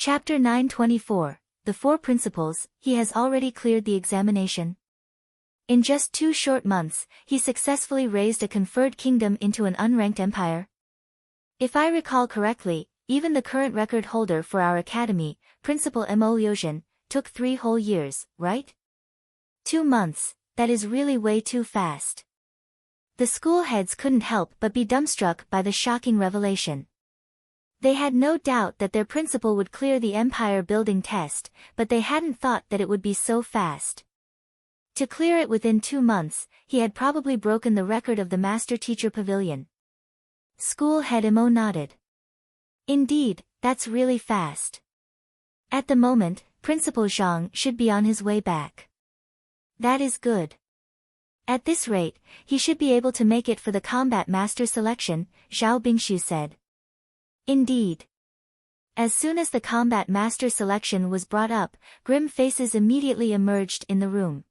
Chapter 924, The Four Principles. He has already cleared the examination. In just 2 short months, he successfully raised a conferred kingdom into an unranked empire. If I recall correctly, even the current record holder for our academy, Principal Mo Yozhen, took 3 whole years, right? 2 months, that is really way too fast. The school heads couldn't help but be dumbstruck by the shocking revelation. They had no doubt that their principal would clear the empire building test, but they hadn't thought that it would be so fast. To clear it within 2 months, he had probably broken the record of the master-teacher pavilion. School head Mo nodded. Indeed, that's really fast. At the moment, Principal Zhang should be on his way back. That is good. At this rate, he should be able to make it for the combat master selection, Zhao Bingshu said. Indeed. As soon as the combat master selection was brought up, grim faces immediately emerged in the room.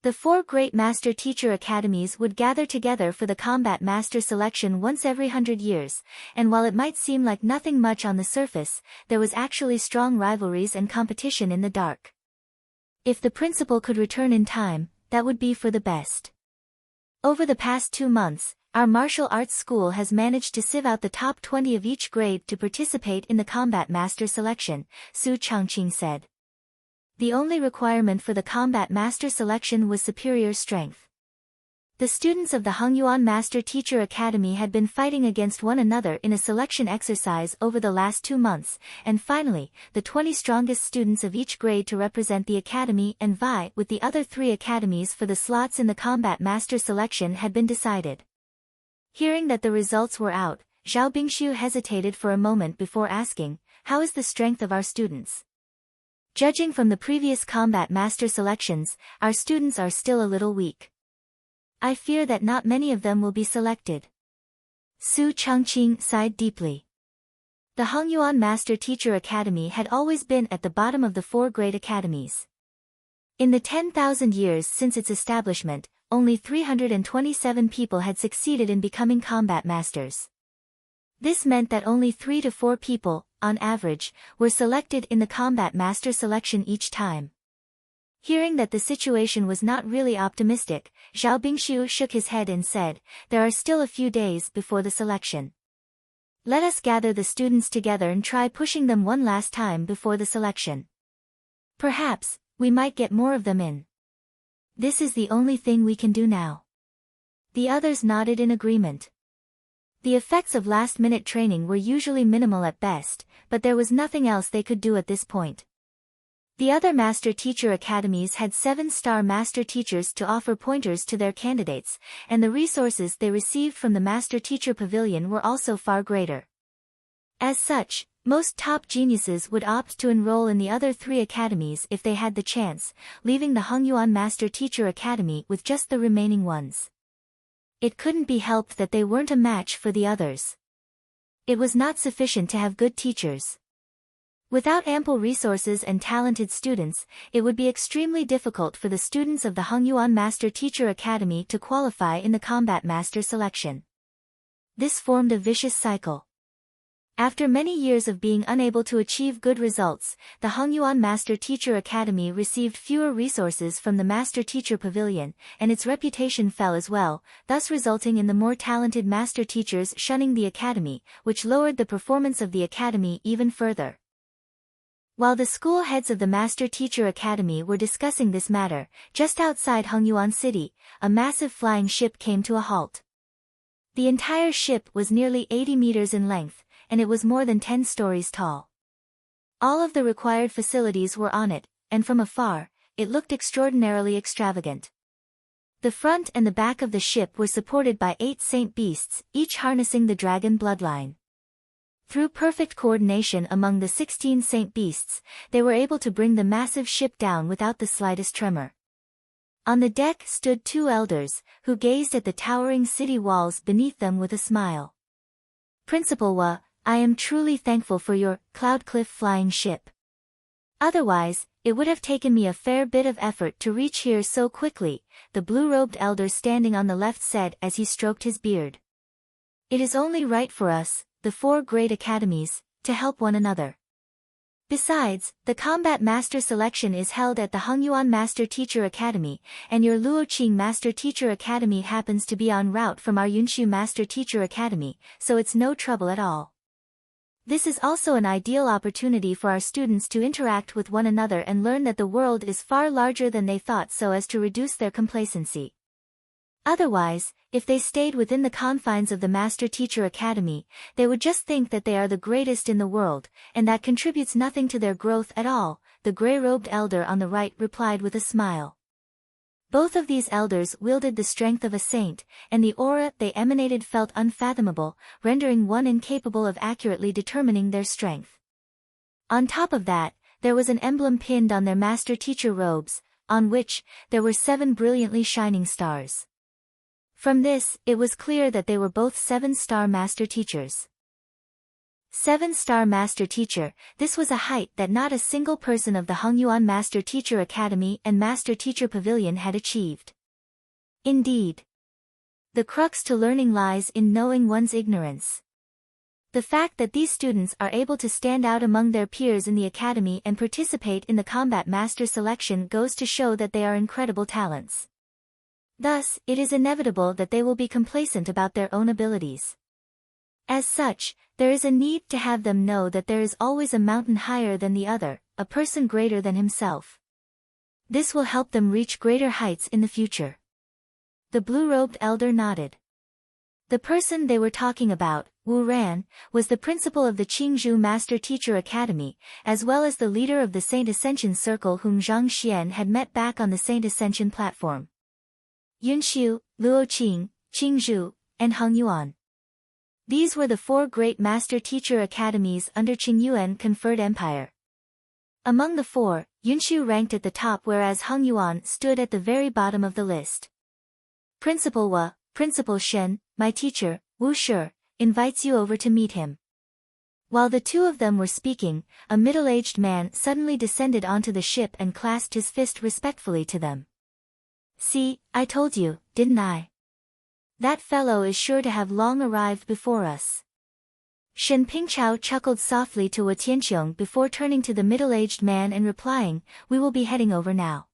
The 4 great master-teacher academies would gather together for the combat master selection once every 100 years, and while it might seem like nothing much on the surface, there was actually strong rivalries and competition in the dark. If the principal could return in time, that would be for the best. Over the past 2 months, our martial arts school has managed to sieve out the top 20 of each grade to participate in the combat master selection, Su Changqing said. The only requirement for the combat master selection was superior strength. The students of the Hongyuan Master Teacher Academy had been fighting against one another in a selection exercise over the last 2 months, and finally, the 20 strongest students of each grade to represent the academy and vie with the other 3 academies for the slots in the combat master selection had been decided. Hearing that the results were out, Zhao Bingshu hesitated for a moment before asking, "How is the strength of our students?" Judging from the previous combat master selections, our students are still a little weak. I fear that not many of them will be selected. Su Changqing sighed deeply. The Hongyuan Master Teacher Academy had always been at the bottom of the 4 great academies. In the 10,000 years since its establishment, only 327 people had succeeded in becoming combat masters. This meant that only 3 to 4 people, on average, were selected in the combat master selection each time. Hearing that the situation was not really optimistic, Zhao Bingshu shook his head and said, "There are still a few days before the selection. Let us gather the students together and try pushing them one last time before the selection. Perhaps, we might get more of them in. This is the only thing we can do now." The others nodded in agreement. The effects of last-minute training were usually minimal at best, but there was nothing else they could do at this point. The other master teacher academies had 7-star master teachers to offer pointers to their candidates, and the resources they received from the master teacher pavilion were also far greater. As such, most top geniuses would opt to enroll in the other 3 academies if they had the chance, leaving the Hongyuan Master Teacher Academy with just the remaining ones. It couldn't be helped that they weren't a match for the others. It was not sufficient to have good teachers. Without ample resources and talented students, it would be extremely difficult for the students of the Hongyuan Master Teacher Academy to qualify in the combat master selection. This formed a vicious cycle. After many years of being unable to achieve good results, the Hongyuan Master Teacher Academy received fewer resources from the Master Teacher Pavilion, and its reputation fell as well, thus resulting in the more talented master teachers shunning the academy, which lowered the performance of the academy even further. While the school heads of the Master Teacher Academy were discussing this matter, just outside Hongyuan City, a massive flying ship came to a halt. The entire ship was nearly 80 meters in length, and it was more than 10 stories tall. All of the required facilities were on it, and from afar, it looked extraordinarily extravagant. The front and the back of the ship were supported by 8 saint beasts, each harnessing the dragon bloodline. Through perfect coordination among the 16 saint beasts, they were able to bring the massive ship down without the slightest tremor. On the deck stood 2 elders, who gazed at the towering city walls beneath them with a smile. "Principal Wa, I am truly thankful for your Cloud Cliff flying ship. Otherwise, it would have taken me a fair bit of effort to reach here so quickly," the blue-robed elder standing on the left said as he stroked his beard. "It is only right for us, the 4 great academies, to help one another. Besides, the Combat Master selection is held at the Hongyuan Master Teacher Academy, and your Luoqing Master Teacher Academy happens to be en route from our Yunshu Master Teacher Academy, so it's no trouble at all. This is also an ideal opportunity for our students to interact with one another and learn that the world is far larger than they thought, so as to reduce their complacency. Otherwise, if they stayed within the confines of the Master Teacher Academy, they would just think that they are the greatest in the world, and that contributes nothing to their growth at all, the gray-robed elder on the right replied with a smile. Both of these elders wielded the strength of a saint, and the aura they emanated felt unfathomable, rendering one incapable of accurately determining their strength. On top of that, there was an emblem pinned on their Master Teacher robes, on which there were 7 brilliantly shining stars. From this, it was clear that they were both 7-star Master Teachers. 7-star Master Teacher, this was a height that not a single person of the Hongyuan Master Teacher Academy and Master Teacher Pavilion had achieved. Indeed, the crux to learning lies in knowing one's ignorance. The fact that these students are able to stand out among their peers in the academy and participate in the Combat Master selection goes to show that they are incredible talents. Thus, it is inevitable that they will be complacent about their own abilities. As such, there is a need to have them know that there is always a mountain higher than the other, a person greater than himself. This will help them reach greater heights in the future. The blue-robed elder nodded. The person they were talking about, Wu Ran, was the principal of the Qingzhou Master Teacher Academy, as well as the leader of the Saint Ascension Circle whom Zhang Xian had met back on the Saint Ascension platform. Yunshu, Luoqing, Qingzhou, and Hongyuan. These were the 4 great Master Teacher Academies under Qingyuan conferred empire. Among the 4, Yunshu ranked at the top, whereas Hongyuan stood at the very bottom of the list. Principal Wa, Principal Shen, my teacher, Wu Shi, invites you over to meet him. While the two of them were speaking, a middle-aged man suddenly descended onto the ship and clasped his fist respectfully to them. See, I told you, didn't I? That fellow is sure to have long arrived before us. Shen Pingchao chuckled softly to Wu Tianqiong before turning to the middle-aged man and replying, we will be heading over now.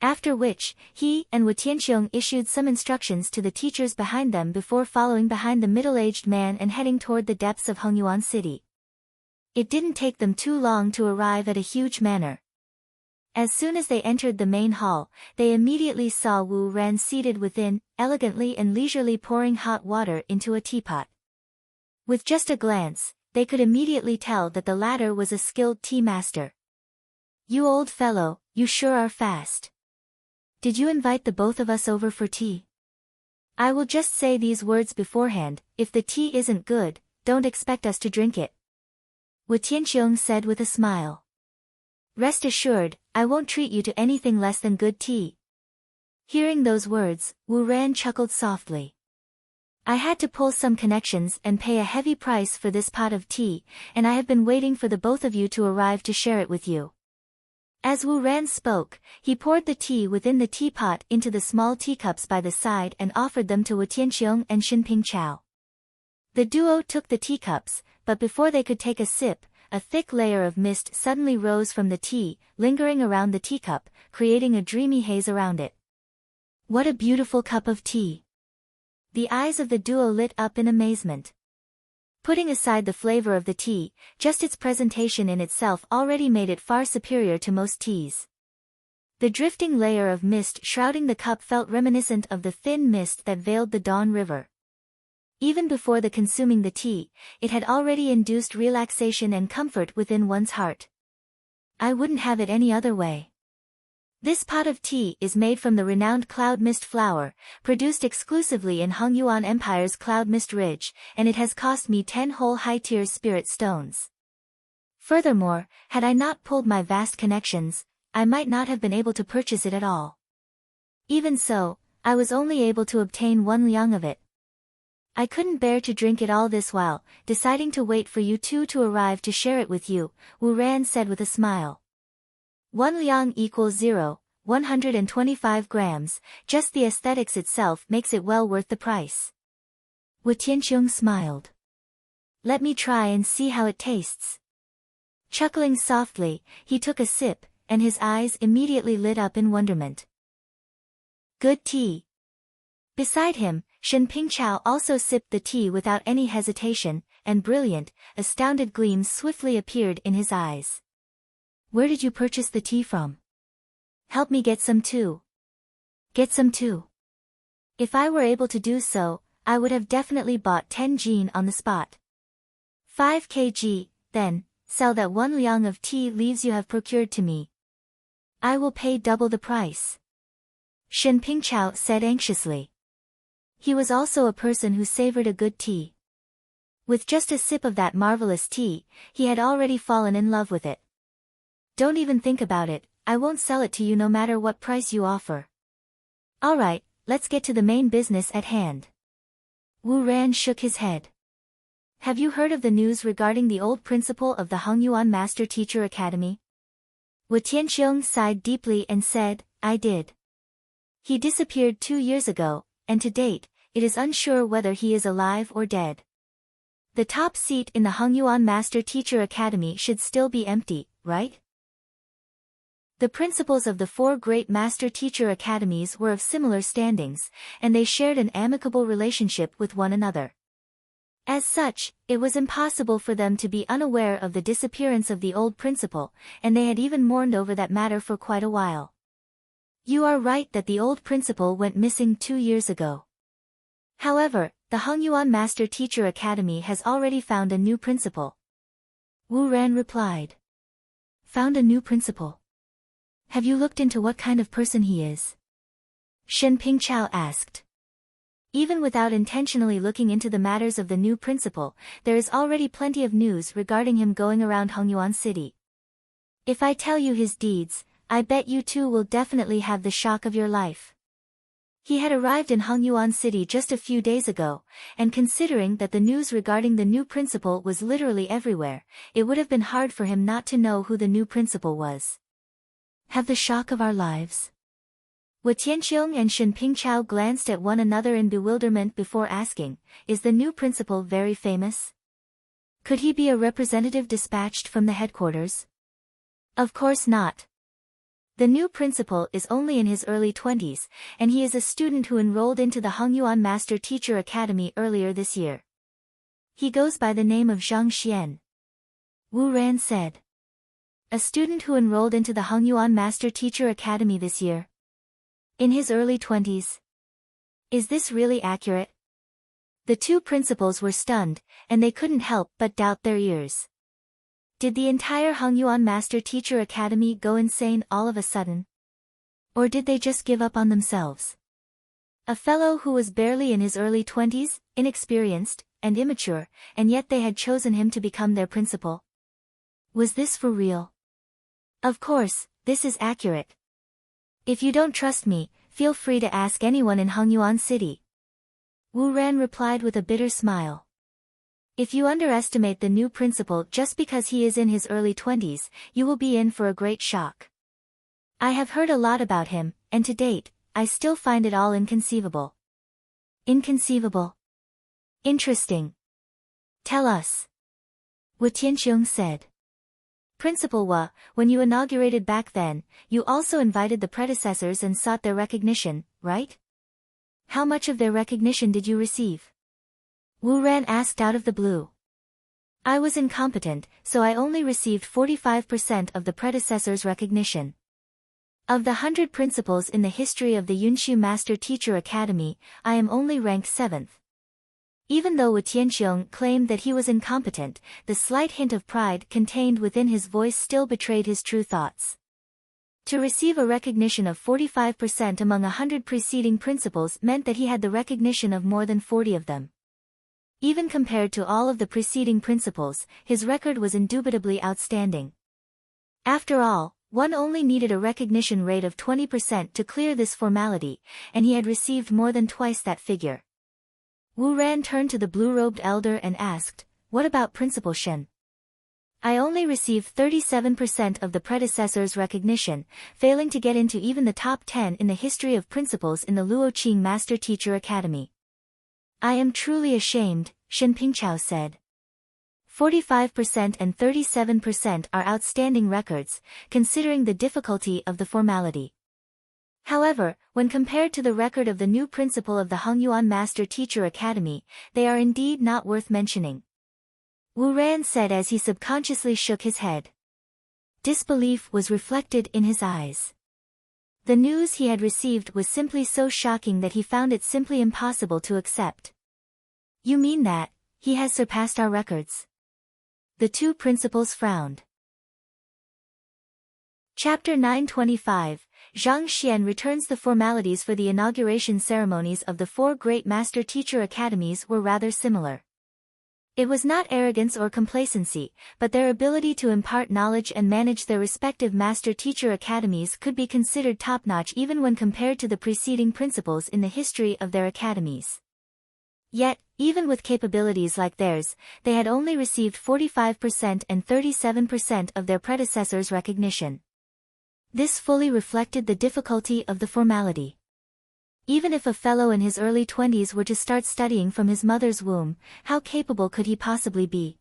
After which, he and Wu Tianqiong issued some instructions to the teachers behind them before following behind the middle-aged man and heading toward the depths of Hongyuan City. It didn't take them too long to arrive at a huge manor. As soon as they entered the main hall, they immediately saw Wu Ran seated within, elegantly and leisurely pouring hot water into a teapot. With just a glance, they could immediately tell that the latter was a skilled tea master. You old fellow, you sure are fast. Did you invite the both of us over for tea? I will just say these words beforehand, if the tea isn't good, don't expect us to drink it. Wu Tianqiong said with a smile. Rest assured, I won't treat you to anything less than good tea. Hearing those words, Wu Ran chuckled softly. I had to pull some connections and pay a heavy price for this pot of tea, and I have been waiting for the both of you to arrive to share it with you. As Wu Ran spoke, he poured the tea within the teapot into the small teacups by the side and offered them to Wu Tianqiong and Shen Pingchao. The duo took the teacups, but before they could take a sip, a thick layer of mist suddenly rose from the tea, lingering around the teacup, creating a dreamy haze around it. What a beautiful cup of tea! The eyes of the duo lit up in amazement. Putting aside the flavor of the tea, just its presentation in itself already made it far superior to most teas. The drifting layer of mist shrouding the cup felt reminiscent of the thin mist that veiled the Dawn River. Even before consuming the tea, it had already induced relaxation and comfort within one's heart. I wouldn't have it any other way. This pot of tea is made from the renowned cloud mist flower, produced exclusively in Hongyuan Empire's Cloud Mist Ridge, and it has cost me 10 whole high-tier spirit stones. Furthermore, had I not pulled my vast connections, I might not have been able to purchase it at all. Even so, I was only able to obtain 1 liang of it. I couldn't bear to drink it all this while, deciding to wait for you two to arrive to share it with you, Wu Ran said with a smile. 1 liang equals 125 grams, just the aesthetics itself makes it well worth the price. Wu Tianqiong smiled. Let me try and see how it tastes. Chuckling softly, he took a sip, and his eyes immediately lit up in wonderment. Good tea. Beside him, Shen Pingchao also sipped the tea without any hesitation, and brilliant, astounded gleams swiftly appeared in his eyes. Where did you purchase the tea from? Help me get some too. Get some too. If I were able to do so, I would have definitely bought 10 jin on the spot. 5 kg, then, sell that 1 liang of tea leaves you have procured to me. I will pay double the price. Shen Pingchao said anxiously. He was also a person who savored a good tea. With just a sip of that marvelous tea, he had already fallen in love with it. Don't even think about it, I won't sell it to you no matter what price you offer. Alright, let's get to the main business at hand. Wu Ran shook his head. Have you heard of the news regarding the old principal of the Hongyuan Master Teacher Academy? Wu Tianxiong sighed deeply and said, I did. He disappeared 2 years ago, and to date, it is unsure whether he is alive or dead. The top seat in the Hongyuan Master Teacher Academy should still be empty, right? The principals of the 4 great Master Teacher Academies were of similar standings, and they shared an amicable relationship with one another. As such, it was impossible for them to be unaware of the disappearance of the old principal, and they had even mourned over that matter for quite a while. You are right that the old principal went missing 2 years ago. However, the Hongyuan Master Teacher Academy has already found a new principal. Wu Ran replied. Found a new principal? Have you looked into what kind of person he is? Shen Pingchao asked. Even without intentionally looking into the matters of the new principal, there is already plenty of news regarding him going around Hongyuan City. If I tell you his deeds, I bet you too will definitely have the shock of your life. He had arrived in Hongyuan City just a few days ago, and considering that the news regarding the new principal was literally everywhere, it would have been hard for him not to know who the new principal was. Have the shock of our lives? Wu Tianxiong and Shen Pingchao glanced at one another in bewilderment before asking, is the new principal very famous? Could he be a representative dispatched from the headquarters? Of course not. The new principal is only in his early 20s, and he is a student who enrolled into the Hongyuan Master Teacher Academy earlier this year. He goes by the name of Zhang Xian. Wu Ran said. A student who enrolled into the Hongyuan Master Teacher Academy this year. In his early 20s. Is this really accurate? The 2 principals were stunned, and they couldn't help but doubt their ears. Did the entire Hongyuan Master Teacher Academy go insane all of a sudden? Or did they just give up on themselves? A fellow who was barely in his early 20s, inexperienced, and immature, and yet they had chosen him to become their principal. Was this for real? Of course, this is accurate. If you don't trust me, feel free to ask anyone in Hongyuan City. Wu Ran replied with a bitter smile. If you underestimate the new principal just because he is in his early 20s, you will be in for a great shock. I have heard a lot about him, and to date, I still find it all inconceivable. Inconceivable? Interesting. Tell us. Wu Tianxiong said. Principal Wu, when you inaugurated back then, you also invited the predecessors and sought their recognition, right? How much of their recognition did you receive? Wu Ran asked out of the blue. I was incompetent, so I only received 45% of the predecessor's recognition. Of the 100 principals in the history of the Yunshu Master Teacher Academy, I am only ranked 7th. Even though Wu Tianxiong claimed that he was incompetent, the slight hint of pride contained within his voice still betrayed his true thoughts. To receive a recognition of 45% among 100 preceding principals meant that he had the recognition of more than 40 of them. Even compared to all of the preceding principals, his record was indubitably outstanding. After all, one only needed a recognition rate of 20% to clear this formality, and he had received more than twice that figure. Wu Ran turned to the blue-robed elder and asked, what about Principal Shen? I only received 37% of the predecessor's recognition, failing to get into even the top 10 in the history of principals in the Luoqing Master Teacher Academy. I am truly ashamed, Shen Pingchao said. 45% and 37% are outstanding records, considering the difficulty of the formality. However, when compared to the record of the new principal of the Hongyuan Master Teacher Academy, they are indeed not worth mentioning. Wu Ran said as he subconsciously shook his head. Disbelief was reflected in his eyes. The news he had received was simply so shocking that he found it simply impossible to accept. You mean that he has surpassed our records? The two principals frowned. Chapter 925, Zhang Xian returns. The formalities for the inauguration ceremonies of the four great master-teacher academies were rather similar. It was not arrogance or complacency, but their ability to impart knowledge and manage their respective master-teacher academies could be considered top-notch even when compared to the preceding principals in the history of their academies. Yet, even with capabilities like theirs, they had only received 45% and 37% of their predecessors' recognition. This fully reflected the difficulty of the formality. Even if a fellow in his early 20s were to start studying from his mother's womb, how capable could he possibly be?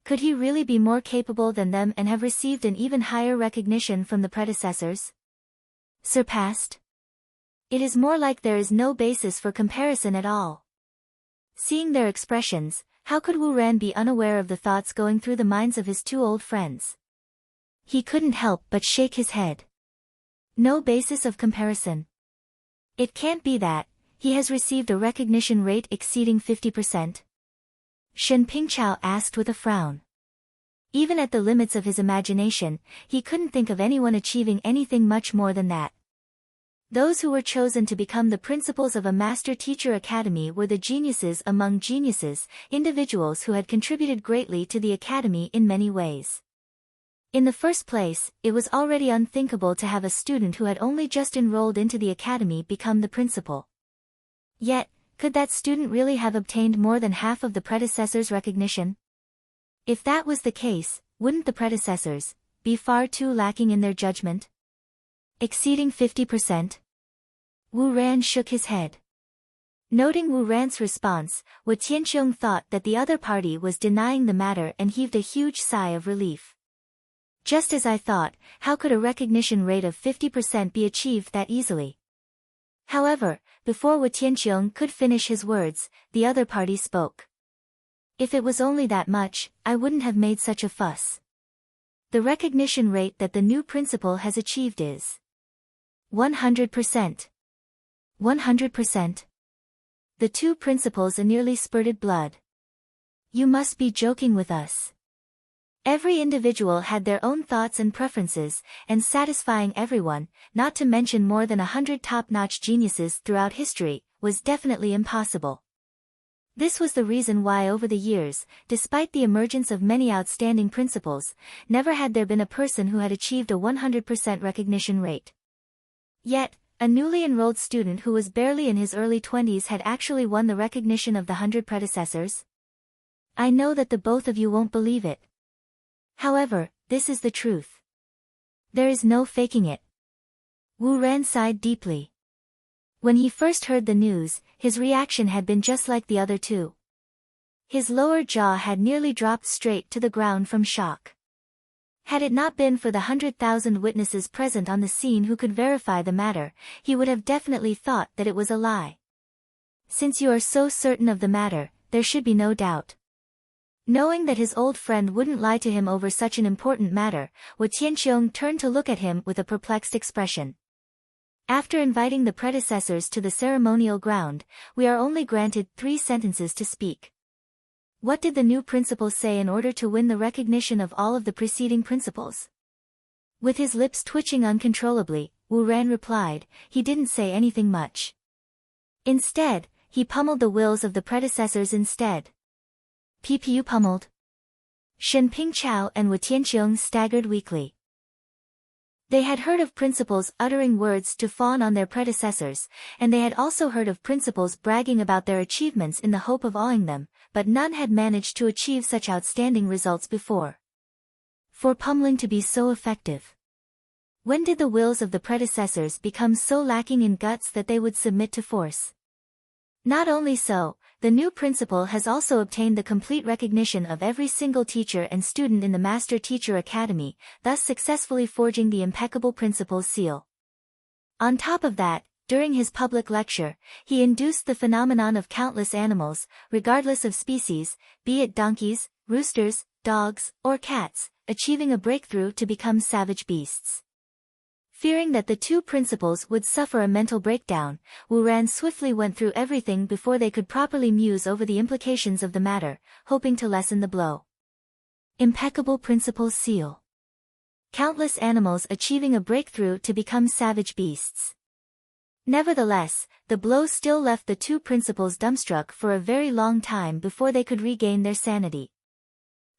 Could he really be more capable than them and have received an even higher recognition from the predecessors? Surpassed? It is more like there is no basis for comparison at all. Seeing their expressions, how could Wu Ran be unaware of the thoughts going through the minds of his two old friends? He couldn't help but shake his head. No basis of comparison. It can't be that he has received a recognition rate exceeding 50%. Shen Pingchao asked with a frown. Even at the limits of his imagination, he couldn't think of anyone achieving anything much more than that. Those who were chosen to become the principals of a master-teacher academy were the geniuses among geniuses, individuals who had contributed greatly to the academy in many ways. In the first place, it was already unthinkable to have a student who had only just enrolled into the academy become the principal. Yet, could that student really have obtained more than half of the predecessor's recognition? If that was the case, wouldn't the predecessors be far too lacking in their judgment? Exceeding 50%? Wu Ran shook his head. Noting Wu Ran's response, Wu Tianqiong thought that the other party was denying the matter and heaved a huge sigh of relief. Just as I thought, how could a recognition rate of 50% be achieved that easily? However, before Wu Tianqiong could finish his words, the other party spoke. If it was only that much, I wouldn't have made such a fuss. The recognition rate that the new principal has achieved is 100%. 100%. The two principals nearly spurted blood. You must be joking with us. Every individual had their own thoughts and preferences, and satisfying everyone, not to mention more than 100 top-notch geniuses throughout history, was definitely impossible. This was the reason why over the years, despite the emergence of many outstanding principals, never had there been a person who had achieved a 100% recognition rate. Yet, a newly enrolled student who was barely in his early 20s had actually won the recognition of the 100 predecessors. I know that the both of you won't believe it. However, this is the truth. There is no faking it. Wu Ran sighed deeply. When he first heard the news, his reaction had been just like the other two. His lower jaw had nearly dropped straight to the ground from shock. Had it not been for the 100,000 witnesses present on the scene who could verify the matter, he would have definitely thought that it was a lie. Since you are so certain of the matter, there should be no doubt. Knowing that his old friend wouldn't lie to him over such an important matter, Wu Tianqiong turned to look at him with a perplexed expression. After inviting the predecessors to the ceremonial ground, we are only granted 3 sentences to speak. What did the new principal say in order to win the recognition of all of the preceding principals? With his lips twitching uncontrollably, Wu Ran replied, he didn't say anything much. Instead, he pummeled the wills of the predecessors instead. PPU pummeled. Shen Pingchao and Wu Tianqiong staggered weakly. They had heard of principals uttering words to fawn on their predecessors, and they had also heard of principals bragging about their achievements in the hope of awing them, but none had managed to achieve such outstanding results before. For pummeling to be so effective. When did the wills of the predecessors become so lacking in guts that they would submit to force? Not only so, the new principal has also obtained the complete recognition of every single teacher and student in the Master Teacher Academy, thus successfully forging the impeccable principal's seal. On top of that, during his public lecture, he induced the phenomenon of countless animals, regardless of species, be it donkeys, roosters, dogs, or cats, achieving a breakthrough to become savage beasts. Fearing that the two principals would suffer a mental breakdown, Wu Ran swiftly went through everything before they could properly muse over the implications of the matter, hoping to lessen the blow. Impeccable principal's seal. Countless animals achieving a breakthrough to become savage beasts. Nevertheless, the blow still left the two principals dumbstruck for a very long time before they could regain their sanity.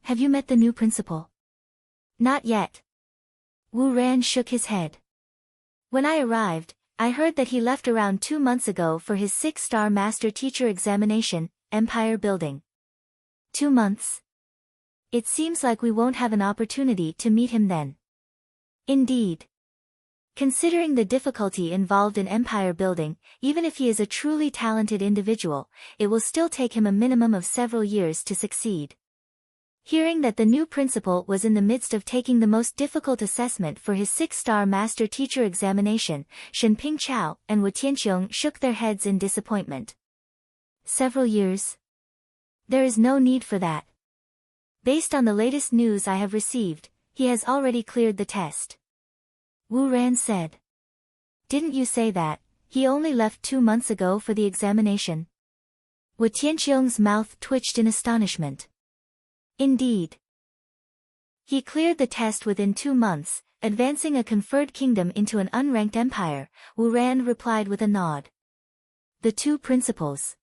Have you met the new principal? Not yet. Wu Ran shook his head. When I arrived, I heard that he left around 2 months ago for his 6-star Master Teacher examination, Empire Building. 2 months? It seems like we won't have an opportunity to meet him then. Indeed. Considering the difficulty involved in empire building, even if he is a truly talented individual, it will still take him a minimum of several years to succeed. Hearing that the new principal was in the midst of taking the most difficult assessment for his 6-star Master Teacher examination, Shen Pingchao and Wu Tianqiong shook their heads in disappointment. Several years? There is no need for that. Based on the latest news I have received, he has already cleared the test. Wu Ran said. Didn't you say that he only left 2 months ago for the examination? Wu Tianqiong's mouth twitched in astonishment. Indeed. He cleared the test within 2 months, advancing a conferred kingdom into an unranked empire, Wu Ran replied with a nod. The two principals.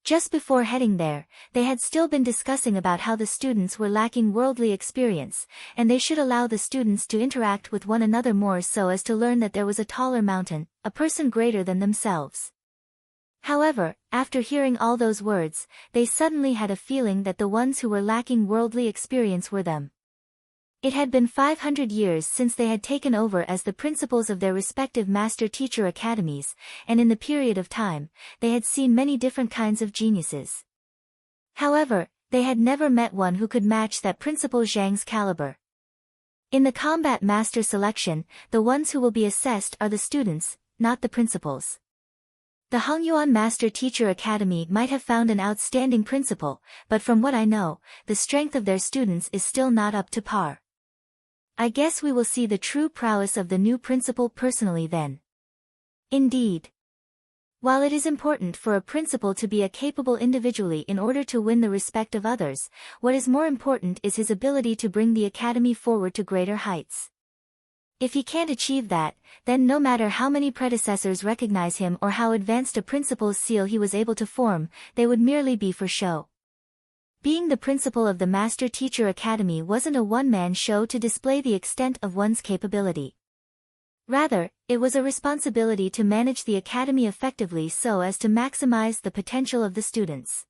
Just before heading there, they had still been discussing about how the students were lacking worldly experience, and they should allow the students to interact with one another more so as to learn that there was a taller mountain, a person greater than themselves. However, after hearing all those words, they suddenly had a feeling that the ones who were lacking worldly experience were them. It had been 500 years since they had taken over as the principals of their respective Master Teacher academies, and in the period of time, they had seen many different kinds of geniuses. However, they had never met one who could match that Principal Zhang's caliber. In the combat master selection, the ones who will be assessed are the students, not the principals. The Hongyuan Master Teacher Academy might have found an outstanding principal, but from what I know, the strength of their students is still not up to par. I guess we will see the true prowess of the new principal personally then. Indeed. While it is important for a principal to be a capable individually in order to win the respect of others, what is more important is his ability to bring the academy forward to greater heights. If he can't achieve that, then no matter how many predecessors recognize him or how advanced a principal's seal he was able to form, they would merely be for show. Being the principal of the Master Teacher Academy wasn't a one-man show to display the extent of one's capability. Rather, it was a responsibility to manage the academy effectively so as to maximize the potential of the students.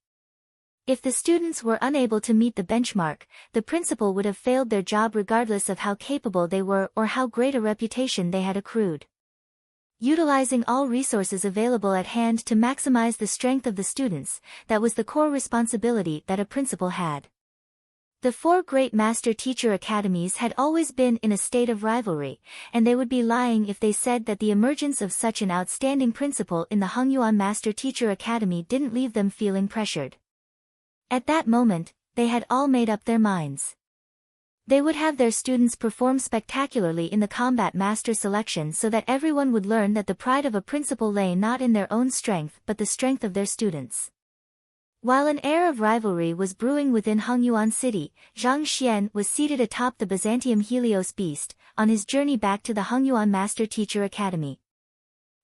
If the students were unable to meet the benchmark, the principal would have failed their job regardless of how capable they were or how great a reputation they had accrued. Utilizing all resources available at hand to maximize the strength of the students, that was the core responsibility that a principal had. The 4 great Master Teacher Academies had always been in a state of rivalry, and they would be lying if they said that the emergence of such an outstanding principal in the Hongyuan Master Teacher Academy didn't leave them feeling pressured. At that moment, they had all made up their minds. They would have their students perform spectacularly in the combat master selection so that everyone would learn that the pride of a principal lay not in their own strength but the strength of their students. While an air of rivalry was brewing within Hongyuan City, Zhang Xian was seated atop the Byzantium Helios beast, on his journey back to the Hongyuan Master Teacher Academy.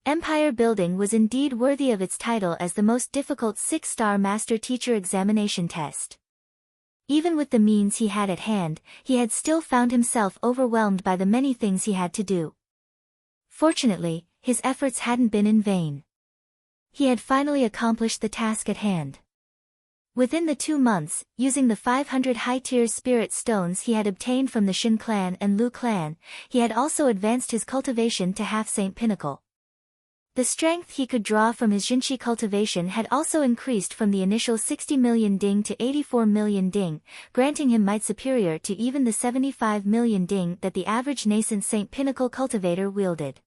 Empire building was indeed worthy of its title as the most difficult 6-star Master Teacher examination test. Even with the means he had at hand, he had still found himself overwhelmed by the many things he had to do. Fortunately, his efforts hadn't been in vain. He had finally accomplished the task at hand. Within the 2 months, using the 500 high-tier spirit stones he had obtained from the Shin clan and Lu clan, he had also advanced his cultivation to half-saint pinnacle. The strength he could draw from his Jinshi cultivation had also increased from the initial 60 million ding to 84 million ding, granting him might superior to even the 75 million ding that the average nascent Saint Pinnacle cultivator wielded.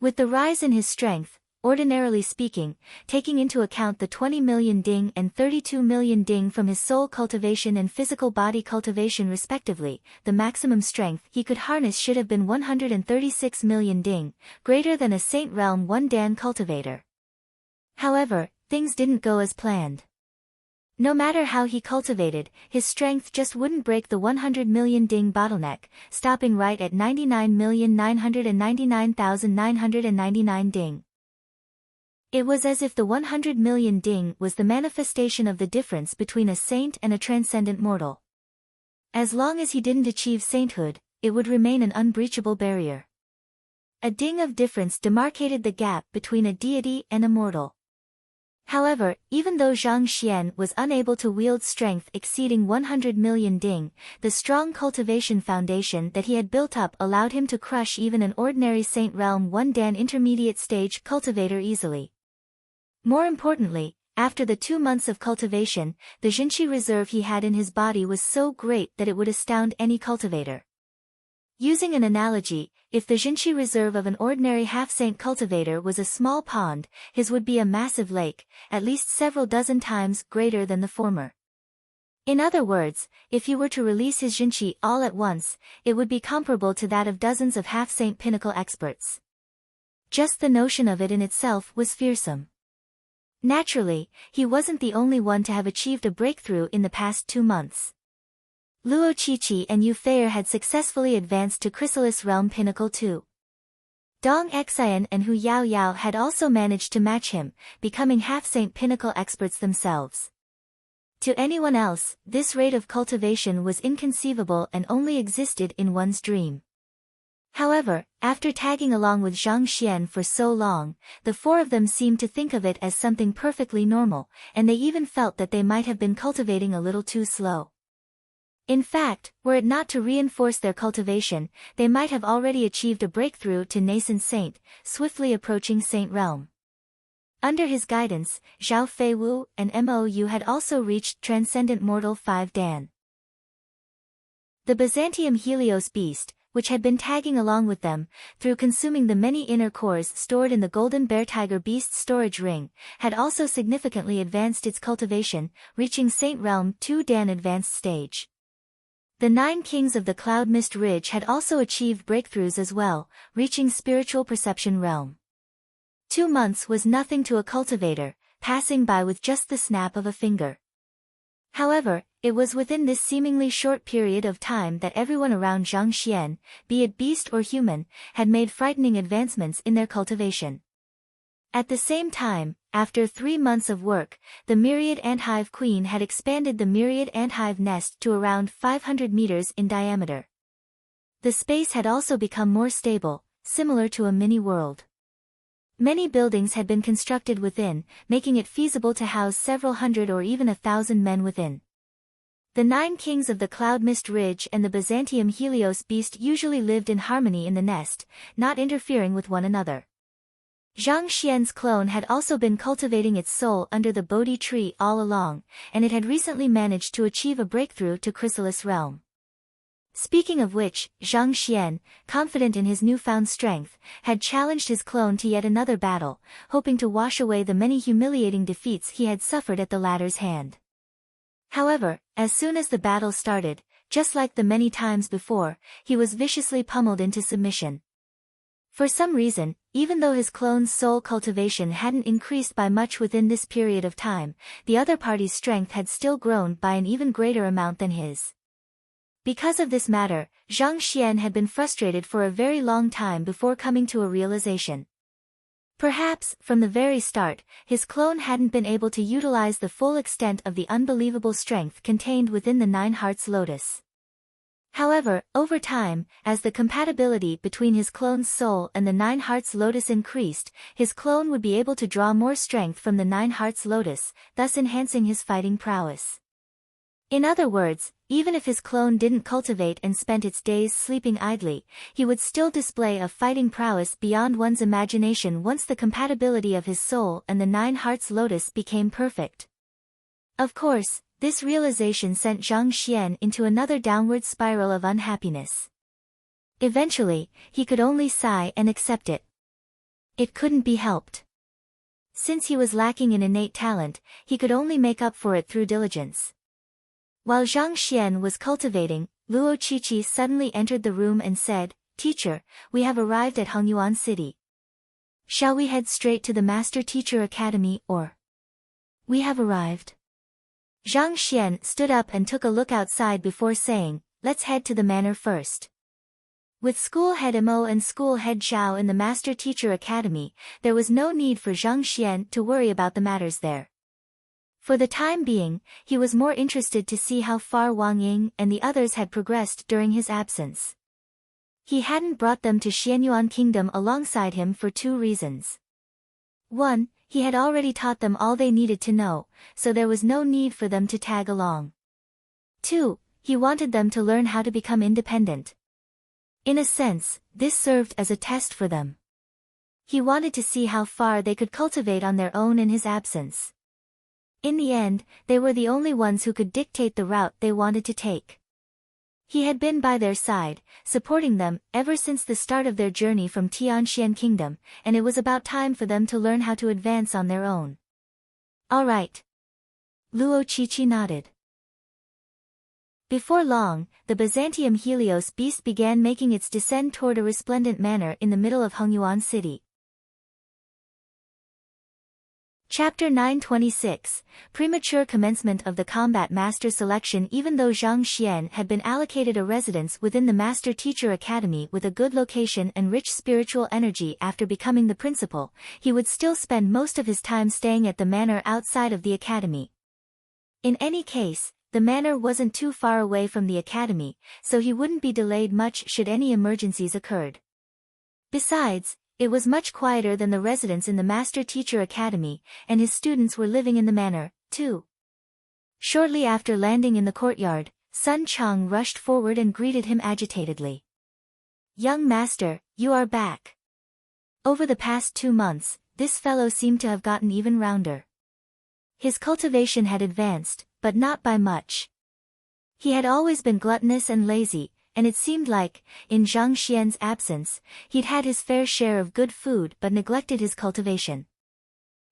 With the rise in his strength, ordinarily speaking, taking into account the 20 million ding and 32 million ding from his soul cultivation and physical body cultivation respectively, the maximum strength he could harness should have been 136 million ding, greater than a Saint Realm 1 Dan cultivator. However, things didn't go as planned. No matter how he cultivated, his strength just wouldn't break the 100 million ding bottleneck, stopping right at 99,999,999 ding. It was as if the 100 million ding was the manifestation of the difference between a saint and a transcendent mortal. As long as he didn't achieve sainthood, it would remain an unbreachable barrier. A ding of difference demarcated the gap between a deity and a mortal. However, even though Zhang Xian was unable to wield strength exceeding 100 million ding, the strong cultivation foundation that he had built up allowed him to crush even an ordinary Saint Realm 1 Dan intermediate stage cultivator easily. More importantly, after the 2 months of cultivation, the Jinshi reserve he had in his body was so great that it would astound any cultivator. Using an analogy, if the Jinshi reserve of an ordinary half-saint cultivator was a small pond, his would be a massive lake, at least several dozen times greater than the former. In other words, if he were to release his Jinshi all at once, it would be comparable to that of dozens of half-saint pinnacle experts. Just the notion of it in itself was fearsome. Naturally, he wasn't the only one to have achieved a breakthrough in the past 2 months. Luo Qiqi and Yu Feier had successfully advanced to Chrysalis Realm Pinnacle 2. Dong Xian and Hu Yaoyao had also managed to match him, becoming half-saint pinnacle experts themselves. To anyone else, this rate of cultivation was inconceivable and only existed in one's dream. However, after tagging along with Zhang Xian for so long, the 4 of them seemed to think of it as something perfectly normal, and they even felt that they might have been cultivating a little too slow. In fact, were it not to reinforce their cultivation, they might have already achieved a breakthrough to nascent saint, swiftly approaching Saint Realm. Under his guidance, Zhao Feiwu and Mou had also reached Transcendent Mortal 5 Dan. The Byzantium Helios beast, which had been tagging along with them, through consuming the many inner cores stored in the Golden Bear Tiger Beast storage ring, had also significantly advanced its cultivation, reaching Saint Realm 2 Dan advanced stage. The 9 kings of the Cloud Mist Ridge had also achieved breakthroughs as well, reaching Spiritual Perception Realm. 2 months was nothing to a cultivator, passing by with just the snap of a finger. However, it was within this seemingly short period of time that everyone around Zhang Xian, be it beast or human, had made frightening advancements in their cultivation. At the same time, after 3 months of work, the Myriad Anthive Queen had expanded the Myriad Anthive nest to around 500 meters in diameter. The space had also become more stable, similar to a mini-world. Many buildings had been constructed within, making it feasible to house several hundred or even 1,000 men within. The 9 kings of the Cloud Mist Ridge and the Byzantium Helios beast usually lived in harmony in the nest, not interfering with one another. Zhang Xian's clone had also been cultivating its soul under the Bodhi tree all along, and it had recently managed to achieve a breakthrough to Chrysalis Realm. Speaking of which, Zhang Xian, confident in his newfound strength, had challenged his clone to yet another battle, hoping to wash away the many humiliating defeats he had suffered at the latter's hand. However, as soon as the battle started, just like the many times before, he was viciously pummeled into submission. For some reason, even though his clone's soul cultivation hadn't increased by much within this period of time, the other party's strength had still grown by an even greater amount than his. Because of this matter, Zhang Xian had been frustrated for a very long time before coming to a realization. Perhaps, from the very start, his clone hadn't been able to utilize the full extent of the unbelievable strength contained within the 9 Hearts Lotus. However, over time, as the compatibility between his clone's soul and the 9 Hearts Lotus increased, his clone would be able to draw more strength from the 9 Hearts Lotus, thus enhancing his fighting prowess. In other words, even if his clone didn't cultivate and spent its days sleeping idly, he would still display a fighting prowess beyond one's imagination once the compatibility of his soul and the Nine Hearts Lotus became perfect. Of course, this realization sent Zhang Xian into another downward spiral of unhappiness. Eventually, he could only sigh and accept it. It couldn't be helped. Since he was lacking in innate talent, he could only make up for it through diligence. While Zhang Xian was cultivating, Luo Qiqi suddenly entered the room and said, "Teacher, we have arrived at Hongyuan City. Shall we head straight to the Master Teacher Academy or?" "We have arrived." Zhang Xian stood up and took a look outside before saying, "Let's head to the manor first." With School Head Mo and School Head Zhao in the Master Teacher Academy, there was no need for Zhang Xian to worry about the matters there. For the time being, he was more interested to see how far Wang Ying and the others had progressed during his absence. He hadn't brought them to Xianyuan Kingdom alongside him for two reasons. 1. He had already taught them all they needed to know, so there was no need for them to tag along. 2. He wanted them to learn how to become independent. In a sense, this served as a test for them. He wanted to see how far they could cultivate on their own in his absence. In the end, they were the only ones who could dictate the route they wanted to take. He had been by their side, supporting them, ever since the start of their journey from Tianxian Kingdom, and it was about time for them to learn how to advance on their own. All right. Luo Qiqi nodded. Before long, the Byzantium Helios beast began making its descent toward a resplendent manor in the middle of Hongyuan City. Chapter 926, Premature Commencement of the Combat Master Selection. Even though Zhang Xian had been allocated a residence within the Master Teacher Academy with a good location and rich spiritual energy after becoming the principal, he would still spend most of his time staying at the manor outside of the academy. In any case, the manor wasn't too far away from the academy, so he wouldn't be delayed much should any emergencies occurred. Besides, it was much quieter than the residence in the Master Teacher Academy, and his students were living in the manor, too. Shortly after landing in the courtyard, Sun Chang rushed forward and greeted him agitatedly. "Young master, you are back. Over the past 2 months, this fellow seemed to have gotten even rounder. His cultivation had advanced, but not by much. He had always been gluttonous and lazy, and it seemed like, in Zhang Xian's absence, he'd had his fair share of good food but neglected his cultivation."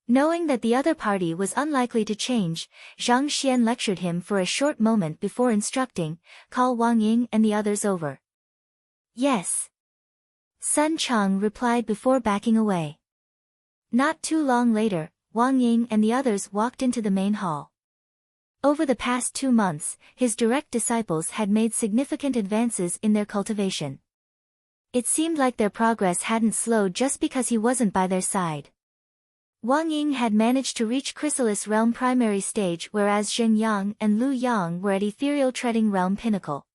Knowing that the other party was unlikely to change, Zhang Xian lectured him for a short moment before instructing, "Call Wang Ying and the others over." "Yes." Sun Chang replied before backing away. Not too long later, Wang Ying and the others walked into the main hall. Over the past 2 months, his direct disciples had made significant advances in their cultivation. It seemed like their progress hadn't slowed just because he wasn't by their side. Wang Ying had managed to reach Chrysalis Realm primary stage, whereas Zheng Yang and Lu Yang were at Ethereal Treading Realm pinnacle.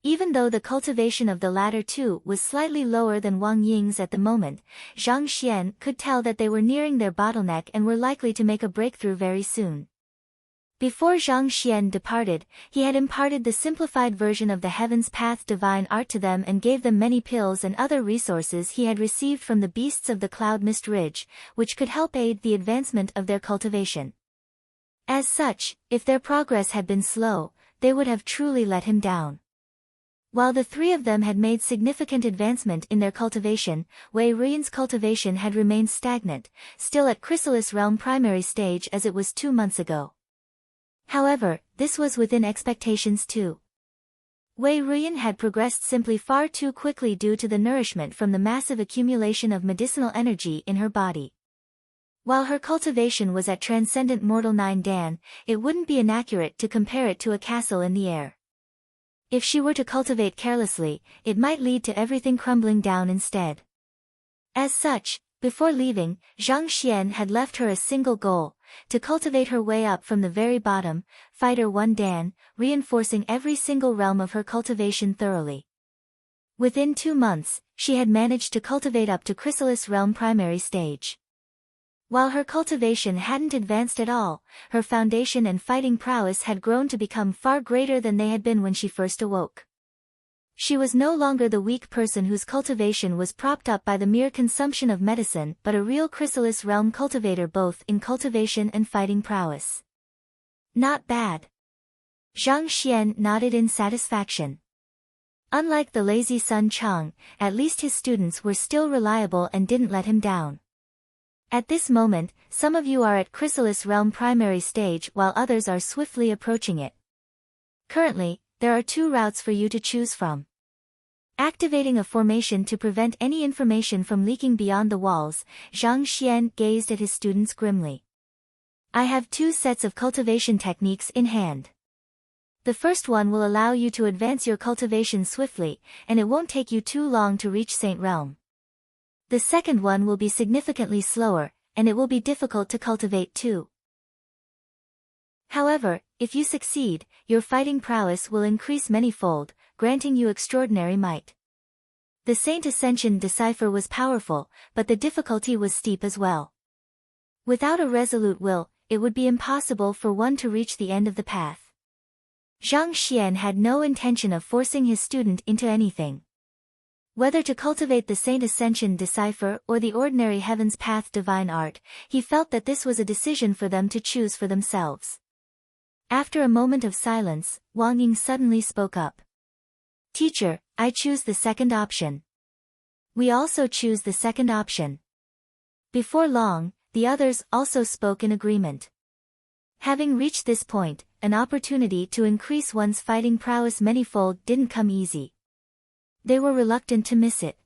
Even though the cultivation of the latter two was slightly lower than Wang Ying's at the moment, Zhang Xian could tell that they were nearing their bottleneck and were likely to make a breakthrough very soon. Before Zhang Xian departed, he had imparted the simplified version of the Heaven's Path divine art to them and gave them many pills and other resources he had received from the beasts of the Cloud Mist Ridge, which could help aid the advancement of their cultivation. As such, if their progress had been slow, they would have truly let him down. While the three of them had made significant advancement in their cultivation, Wei Ruyan's cultivation had remained stagnant, still at Chrysalis Realm primary stage as it was 2 months ago. However, this was within expectations too. Wei Ruyan had progressed simply far too quickly due to the nourishment from the massive accumulation of medicinal energy in her body. While her cultivation was at Transcendent Mortal 9 Dan, it wouldn't be inaccurate to compare it to a castle in the air. If she were to cultivate carelessly, it might lead to everything crumbling down instead. As such, before leaving, Zhang Xian had left her a single goal: to cultivate her way up from the very bottom, Fighter 1 Dan, reinforcing every single realm of her cultivation thoroughly. Within 2 months, she had managed to cultivate up to Chrysalis Realm primary stage. While her cultivation hadn't advanced at all, her foundation and fighting prowess had grown to become far greater than they had been when she first awoke. She was no longer the weak person whose cultivation was propped up by the mere consumption of medicine, but a real chrysalis realm cultivator both in cultivation and fighting prowess. Not bad. Zhang Xian nodded in satisfaction. Unlike the lazy Sun Chang, at least his students were still reliable and didn't let him down. At this moment, some of you are at chrysalis realm primary stage while others are swiftly approaching it. Currently, there are 2 routes for you to choose from. Activating a formation to prevent any information from leaking beyond the walls, Zhang Xian gazed at his students grimly. I have 2 sets of cultivation techniques in hand. The first one will allow you to advance your cultivation swiftly, and it won't take you too long to reach Saint Realm. The second one will be significantly slower, and it will be difficult to cultivate too. However, if you succeed, your fighting prowess will increase manyfold, granting you extraordinary might. The Saint Ascension decipher was powerful, but the difficulty was steep as well. Without a resolute will, it would be impossible for one to reach the end of the path. Zhang Xian had no intention of forcing his student into anything. Whether to cultivate the Saint Ascension decipher or the ordinary Heaven's Path divine art, he felt that this was a decision for them to choose for themselves. After a moment of silence, Wang Ying suddenly spoke up. Teacher, I choose the second option. We also choose the second option. Before long, the others also spoke in agreement. Having reached this point, an opportunity to increase one's fighting prowess manyfold didn't come easy. They were reluctant to miss it.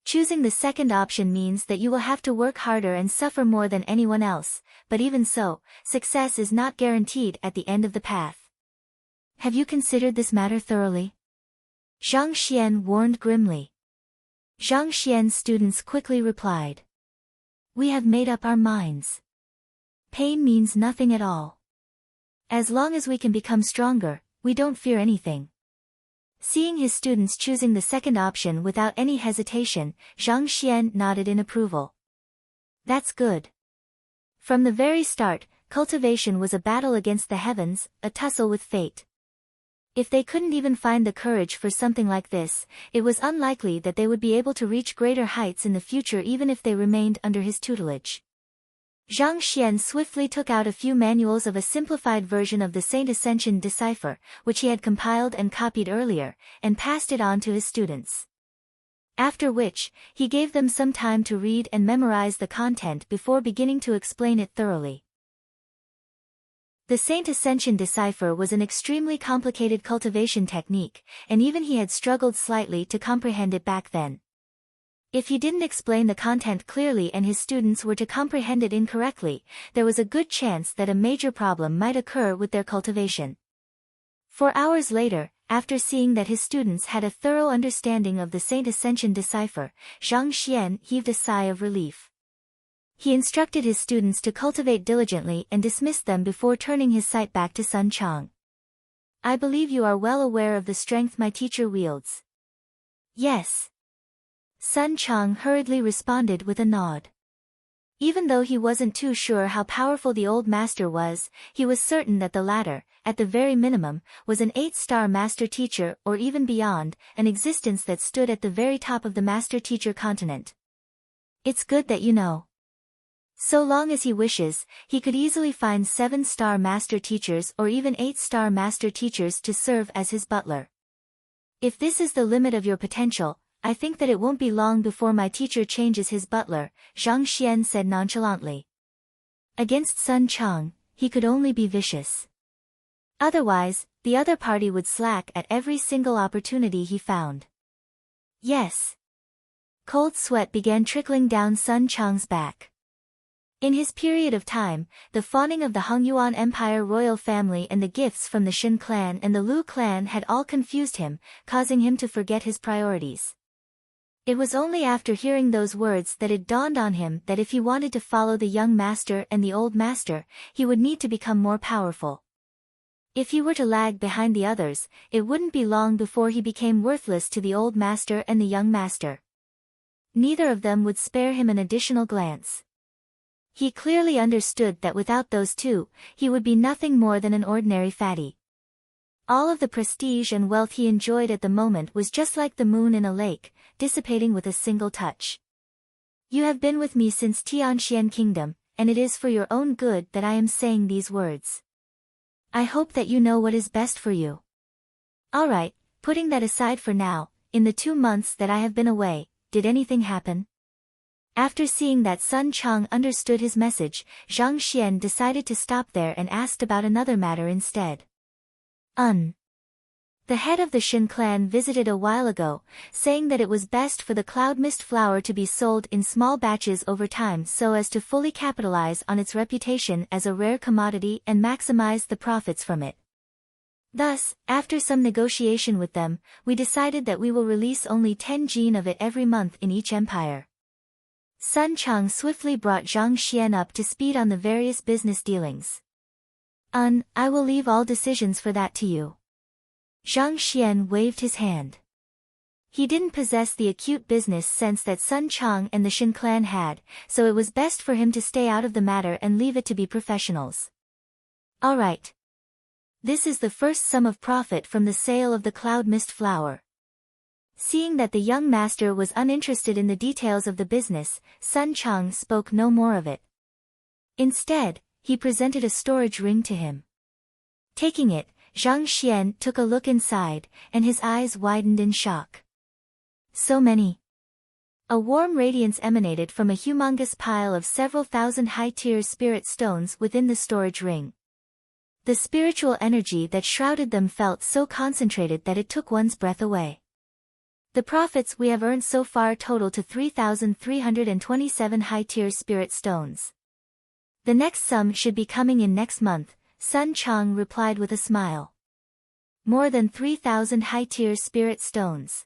Choosing the second option means that you will have to work harder and suffer more than anyone else, but even so, success is not guaranteed at the end of the path. Have you considered this matter thoroughly? Zhang Xian warned grimly. Zhang Xian's students quickly replied. We have made up our minds. Pain means nothing at all. As long as we can become stronger, we don't fear anything. Seeing his students choosing the second option without any hesitation, Zhang Xian nodded in approval. That's good. From the very start, cultivation was a battle against the heavens, a tussle with fate. If they couldn't even find the courage for something like this, it was unlikely that they would be able to reach greater heights in the future even if they remained under his tutelage. Zhang Xian swiftly took out a few manuals of a simplified version of the Saint Ascension decipher, which he had compiled and copied earlier, and passed it on to his students. After which, he gave them some time to read and memorize the content before beginning to explain it thoroughly. The Saint Ascension decipher was an extremely complicated cultivation technique, and even he had struggled slightly to comprehend it back then. If he didn't explain the content clearly and his students were to comprehend it incorrectly, there was a good chance that a major problem might occur with their cultivation. 4 hours later, after seeing that his students had a thorough understanding of the Saint Ascension decipher, Zhang Xian heaved a sigh of relief. He instructed his students to cultivate diligently and dismissed them before turning his sight back to Sun Chang. I believe you are well aware of the strength my teacher wields. Yes. Sun Chang hurriedly responded with a nod. Even though he wasn't too sure how powerful the old master was, he was certain that the latter, at the very minimum, was an 8-star master teacher or even beyond, an existence that stood at the very top of the master teacher continent. It's good that you know. So long as he wishes, he could easily find 7-star master teachers or even 8-star master teachers to serve as his butler. If this is the limit of your potential, I think that it won't be long before my teacher changes his butler, Zhang Xian said nonchalantly. Against Sun Chang, he could only be vicious. Otherwise, the other party would slack at every single opportunity he found. Yes. Cold sweat began trickling down Sun Chang's back. In his period of time, the fawning of the Hongyuan Empire royal family and the gifts from the Shin clan and the Lu clan had all confused him, causing him to forget his priorities. It was only after hearing those words that it dawned on him that if he wanted to follow the young master and the old master, he would need to become more powerful. If he were to lag behind the others, it wouldn't be long before he became worthless to the old master and the young master. Neither of them would spare him an additional glance. He clearly understood that without those two, he would be nothing more than an ordinary fatty. All of the prestige and wealth he enjoyed at the moment was just like the moon in a lake, dissipating with a single touch. You have been with me since Tianxian Kingdom, and it is for your own good that I am saying these words. I hope that you know what is best for you. Alright, putting that aside for now, in the 2 months that I have been away, did anything happen? After seeing that Sun Chang understood his message, Zhang Xian decided to stop there and asked about another matter instead. The head of the Shin clan visited a while ago, saying that it was best for the cloud mist flower to be sold in small batches over time so as to fully capitalize on its reputation as a rare commodity and maximize the profits from it. Thus, after some negotiation with them, we decided that we will release only 10 jin of it every month in each empire. Sun Chang swiftly brought Zhang Xian up to speed on the various business dealings. I will leave all decisions for that to you. Zhang Xian waved his hand. He didn't possess the acute business sense that Sun Chang and the Shin clan had, so it was best for him to stay out of the matter and leave it to be professionals. Alright. This is the first sum of profit from the sale of the cloud mist flower. Seeing that the young master was uninterested in the details of the business, Sun Chang spoke no more of it. Instead, he presented a storage ring to him. Taking it, Zhang Xian took a look inside, and his eyes widened in shock. So many. A warm radiance emanated from a humongous pile of several thousand high-tier spirit stones within the storage ring. The spiritual energy that shrouded them felt so concentrated that it took one's breath away. The profits we have earned so far total to 3,327 high-tier spirit stones. The next sum should be coming in next month, Sun Chang replied with a smile. More than 3,000 high-tier spirit stones.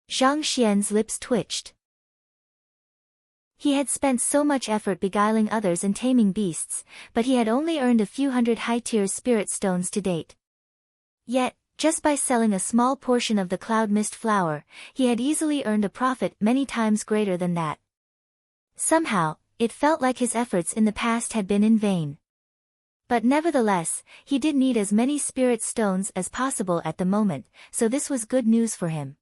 Zhang Xian's lips twitched. He had spent so much effort beguiling others and taming beasts, but he had only earned a few hundred high-tier spirit stones to date. Yet, just by selling a small portion of the cloud mist flower, he had easily earned a profit many times greater than that. Somehow, it felt like his efforts in the past had been in vain. But nevertheless, he did need as many spirit stones as possible at the moment, so this was good news for him.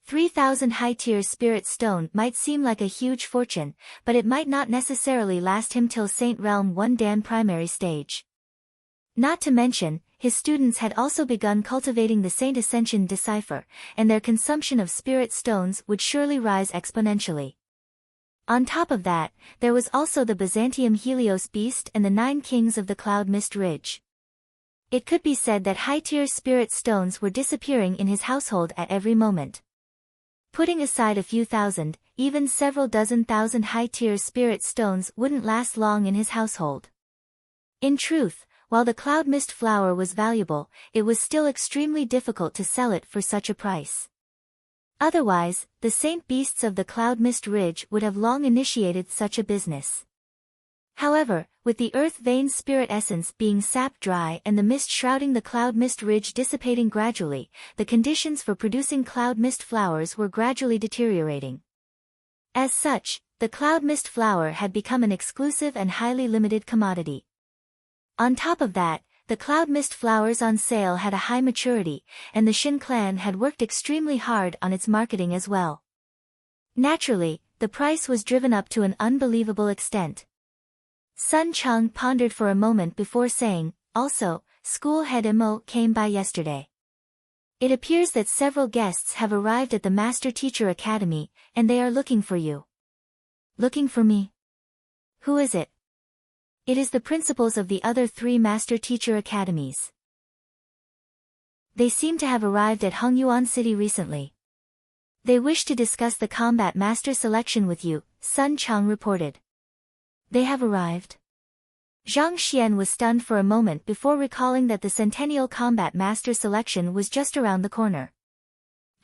3,000 high-tier spirit stone might seem like a huge fortune, but it might not necessarily last him till Saint Realm 1 Dan primary stage. Not to mention, his students had also begun cultivating the Saint Ascension decipher, and their consumption of spirit stones would surely rise exponentially. On top of that, there was also the Byzantium Helios beast and the 9 kings of the Cloud Mist Ridge. It could be said that high-tier spirit stones were disappearing in his household at every moment. Putting aside a few thousand, even several dozen thousand high-tier spirit stones wouldn't last long in his household. In truth, while the cloud mist flower was valuable, it was still extremely difficult to sell it for such a price. Otherwise, the saint beasts of the Cloud Mist Ridge would have long initiated such a business. However, with the earth vein spirit essence being sapped dry and the mist shrouding the Cloud Mist Ridge dissipating gradually, the conditions for producing cloud mist flowers were gradually deteriorating. As such, the cloud mist flower had become an exclusive and highly limited commodity. On top of that, the cloud mist flowers on sale had a high maturity, and the Shin clan had worked extremely hard on its marketing as well. Naturally, the price was driven up to an unbelievable extent. Sun Chang pondered for a moment before saying, also, school head Imo came by yesterday. It appears that several guests have arrived at the Master Teacher Academy, and they are looking for you. Looking for me? Who is it? It is the principals of the other 3 Master Teacher Academies. They seem to have arrived at Hongyuan City recently. They wish to discuss the combat master selection with you, Sun Chang reported. They have arrived? Zhang Xian was stunned for a moment before recalling that the Centennial Combat Master selection was just around the corner.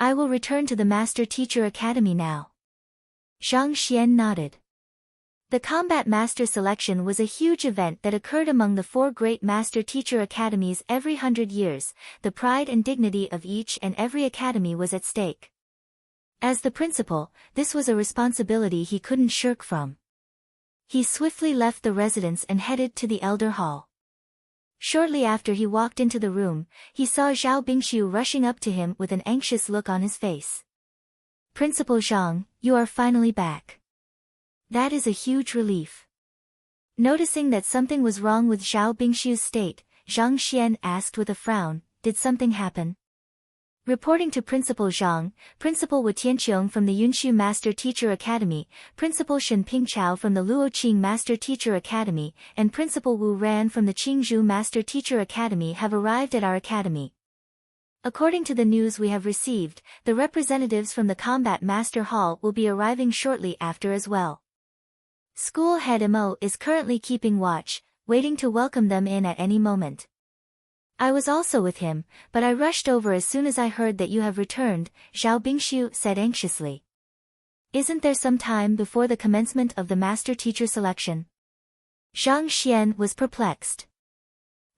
I will return to the Master Teacher Academy now. Zhang Xian nodded. The Combat Master selection was a huge event that occurred among the 4 great Master Teacher Academies every 100 years. The pride and dignity of each and every academy was at stake. As the principal, this was a responsibility he couldn't shirk from. He swiftly left the residence and headed to the elder hall. Shortly after he walked into the room, he saw Zhao Bingshu rushing up to him with an anxious look on his face. "Principal Zhang, you are finally back. That is a huge relief." Noticing that something was wrong with Zhao Bingshu's state, Zhang Xian asked with a frown, "Did something happen?" Reporting to Principal Zhang, Principal Wu Tianqiong from the Yunshu Master Teacher Academy, Principal Shen Pingchao from the Luoqing Master Teacher Academy, and Principal Wu Ran from the Qingzhou Master Teacher Academy have arrived at our academy. According to the news we have received, the representatives from the Combat Master Hall will be arriving shortly after as well. School head Mo is currently keeping watch, waiting to welcome them in at any moment. I was also with him, but I rushed over as soon as I heard that you have returned, Zhao Bingshu said anxiously. Isn't there some time before the commencement of the master teacher selection? Zhang Xian was perplexed.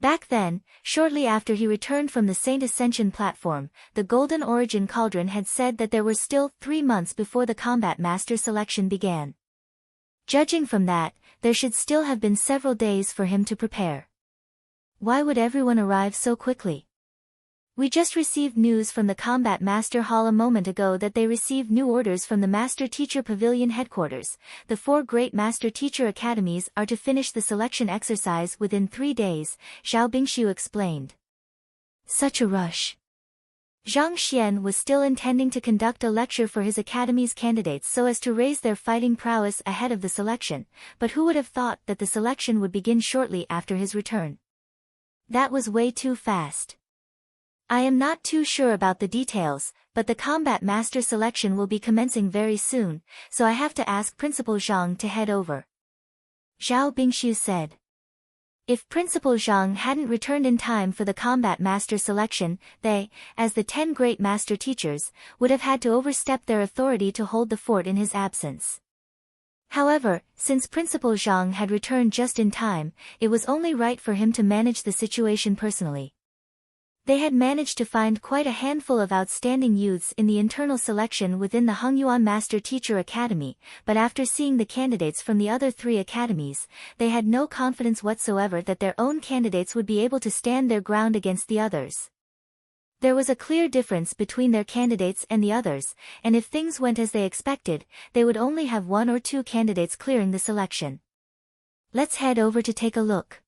Back then, shortly after he returned from the Saint Ascension platform, the Golden Origin Cauldron had said that there were still 3 months before the combat master selection began. Judging from that, there should still have been several days for him to prepare. Why would everyone arrive so quickly? We just received news from the Combat Master Hall a moment ago that they received new orders from the Master Teacher Pavilion headquarters. The 4 great Master Teacher Academies are to finish the selection exercise within 3 days, Zhao Bingshu explained. Such a rush. Zhang Xian was still intending to conduct a lecture for his academy's candidates so as to raise their fighting prowess ahead of the selection, but who would have thought that the selection would begin shortly after his return? That was way too fast. I am not too sure about the details, but the combat master selection will be commencing very soon, so I have to ask Principal Zhang to head over. Zhao Bingshu said. If Principal Zhang hadn't returned in time for the combat master selection, they, as the 10 great master teachers, would have had to overstep their authority to hold the fort in his absence. However, since Principal Zhang had returned just in time, it was only right for him to manage the situation personally. They had managed to find quite a handful of outstanding youths in the internal selection within the Hengyuan Master Teacher Academy, but after seeing the candidates from the other 3 academies, they had no confidence whatsoever that their own candidates would be able to stand their ground against the others. There was a clear difference between their candidates and the others, and if things went as they expected, they would only have 1 or 2 candidates clearing the selection. Let's head over to take a look.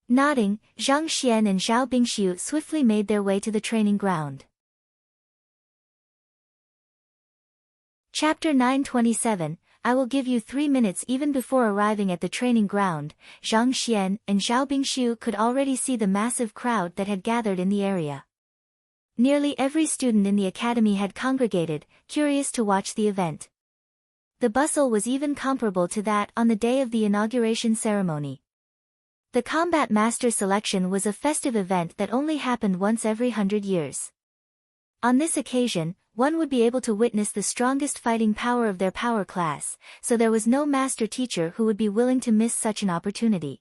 Nodding, Zhang Xian and Zhao Bingshu swiftly made their way to the training ground. Chapter 927, I will give you 3 minutes. Even before arriving at the training ground, Zhang Xian and Zhao Bingshu could already see the massive crowd that had gathered in the area. Nearly every student in the academy had congregated, curious to watch the event. The bustle was even comparable to that on the day of the inauguration ceremony. The Combat Master selection was a festive event that only happened once every 100 years. On this occasion, one would be able to witness the strongest fighting power of their power class, so there was no master teacher who would be willing to miss such an opportunity.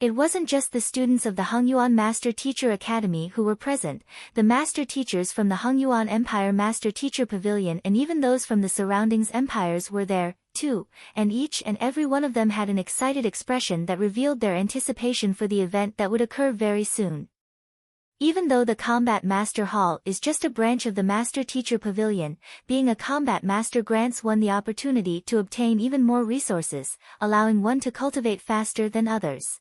It wasn't just the students of the Hengyuan Master Teacher Academy who were present, the master teachers from the Hengyuan Empire Master Teacher Pavilion and even those from the surroundings empires were there, too, and each and every one of them had an excited expression that revealed their anticipation for the event that would occur very soon. Even though the Combat Master Hall is just a branch of the Master Teacher Pavilion, being a Combat Master grants one the opportunity to obtain even more resources, allowing one to cultivate faster than others.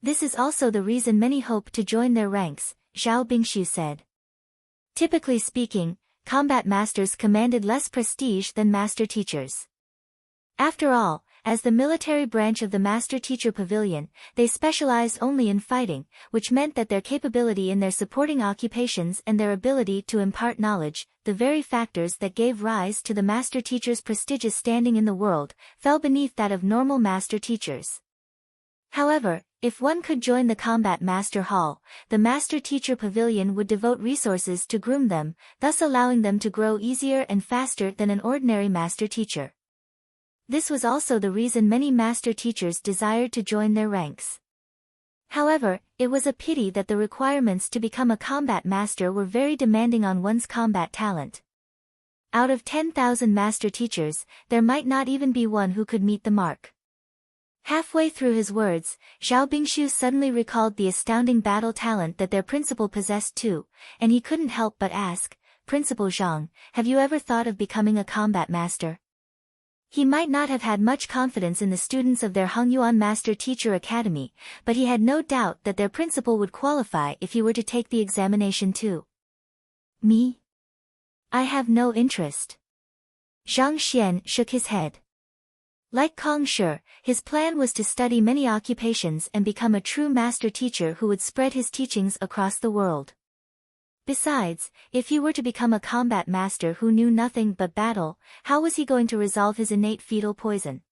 This is also the reason many hope to join their ranks, Zhao Bingshu said. Typically speaking, combat masters commanded less prestige than master teachers. After all, as the military branch of the Master Teacher Pavilion, they specialized only in fighting, which meant that their capability in their supporting occupations and their ability to impart knowledge, the very factors that gave rise to the master teacher's prestigious standing in the world, fell beneath that of normal master teachers. However, if one could join the Combat Master Hall, the Master Teacher Pavilion would devote resources to groom them, thus allowing them to grow easier and faster than an ordinary master teacher. This was also the reason many master teachers desired to join their ranks. However, it was a pity that the requirements to become a combat master were very demanding on one's combat talent. Out of 10,000 master teachers, there might not even be one who could meet the mark. Halfway through his words, Zhao Bingshu suddenly recalled the astounding battle talent that their principal possessed too, and he couldn't help but ask, "Principal Zhang, have you ever thought of becoming a combat master?" He might not have had much confidence in the students of their Hongyuan Master Teacher Academy, but he had no doubt that their principal would qualify if he were to take the examination too. "Me? I have no interest." Zhang Xian shook his head. Like Kong Shi, his plan was to study many occupations and become a true master teacher who would spread his teachings across the world. Besides, if he were to become a combat master who knew nothing but battle, how was he going to resolve his innate fetal poison?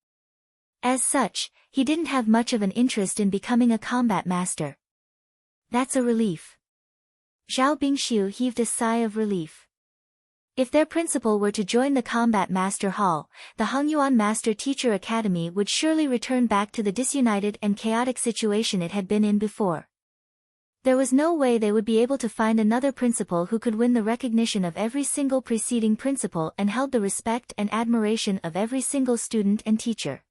As such, he didn't have much of an interest in becoming a combat master. That's a relief. Zhao Bingshu heaved a sigh of relief. If their principal were to join the Combat Master Hall, the Hongyuan Master Teacher Academy would surely return back to the disunited and chaotic situation it had been in before. There was no way they would be able to find another principal who could win the recognition of every single preceding principal and held the respect and admiration of every single student and teacher.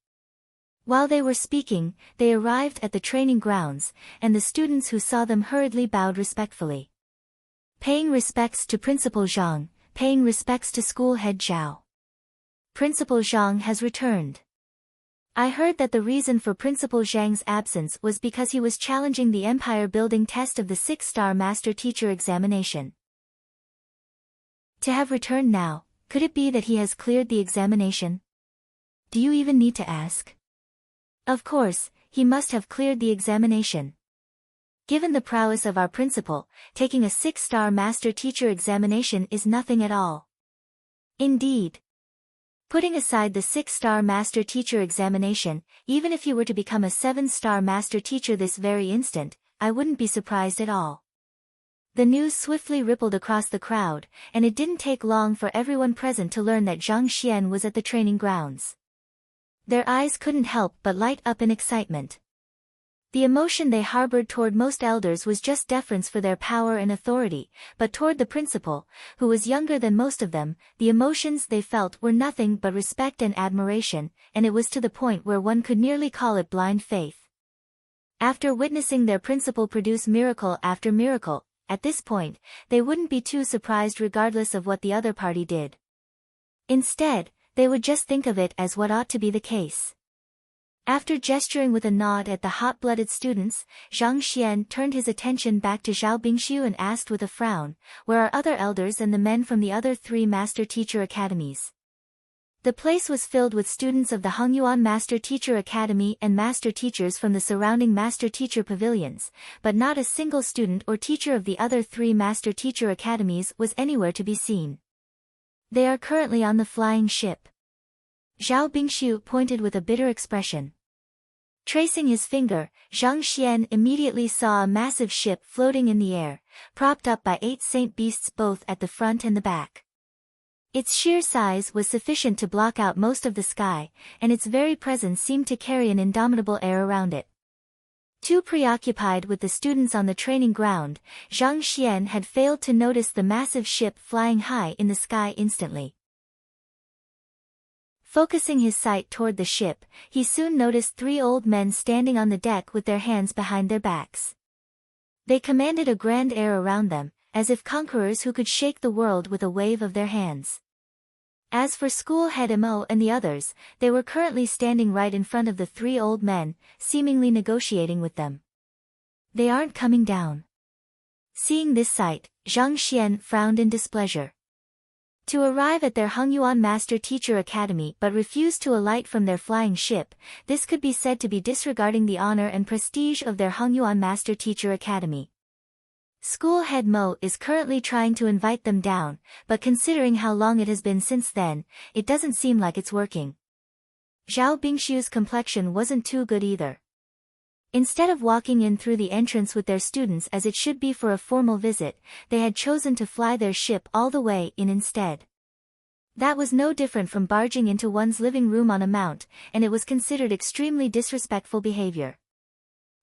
While they were speaking, they arrived at the training grounds, and the students who saw them hurriedly bowed respectfully. Paying respects to Principal Zhang. Paying respects to school head Zhao. Principal Zhang has returned. I heard that the reason for Principal Zhang's absence was because he was challenging the empire-building test of the 6-star Master Teacher examination. To have returned now, could it be that he has cleared the examination? Do you even need to ask? Of course, he must have cleared the examination. Given the prowess of our principal, taking a 6-star Master Teacher examination is nothing at all. Indeed. Putting aside the 6-star Master Teacher examination, even if you were to become a 7-star Master Teacher this very instant, I wouldn't be surprised at all. The news swiftly rippled across the crowd, and it didn't take long for everyone present to learn that Zhang Xian was at the training grounds. Their eyes couldn't help but light up in excitement. The emotion they harbored toward most elders was just deference for their power and authority, but toward the principal, who was younger than most of them, the emotions they felt were nothing but respect and admiration, and it was to the point where one could nearly call it blind faith. After witnessing their principal produce miracle after miracle, at this point, they wouldn't be too surprised regardless of what the other party did. Instead, they would just think of it as what ought to be the case. After gesturing with a nod at the hot-blooded students, Zhang Xian turned his attention back to Zhao Bingshu and asked with a frown, "Where are other elders and the men from the other 3 Master Teacher Academies?" The place was filled with students of the Hongyuan Master Teacher Academy and master teachers from the surrounding Master Teacher Pavilions, but not a single student or teacher of the other 3 Master Teacher Academies was anywhere to be seen. "They are currently on the flying ship." Zhao Bingshu pointed with a bitter expression. Tracing his finger, Zhang Xian immediately saw a massive ship floating in the air, propped up by 8 saint beasts both at the front and the back. Its sheer size was sufficient to block out most of the sky, and its very presence seemed to carry an indomitable air around it. Too preoccupied with the students on the training ground, Zhang Xian had failed to notice the massive ship flying high in the sky instantly. Focusing his sight toward the ship, he soon noticed 3 old men standing on the deck with their hands behind their backs. They commanded a grand air around them, as if conquerors who could shake the world with a wave of their hands. As for school head Mo and the others, they were currently standing right in front of the 3 old men, seemingly negotiating with them. They aren't coming down. Seeing this sight, Zhang Xian frowned in displeasure. To arrive at their Hongyuan Master Teacher Academy but refuse to alight from their flying ship, this could be said to be disregarding the honor and prestige of their Hongyuan Master Teacher Academy. School head Mo is currently trying to invite them down, but considering how long it has been since then, it doesn't seem like it's working. Zhao Bingshu's complexion wasn't too good either. Instead of walking in through the entrance with their students as it should be for a formal visit, they had chosen to fly their ship all the way in instead. That was no different from barging into one's living room on a mount, and it was considered extremely disrespectful behavior.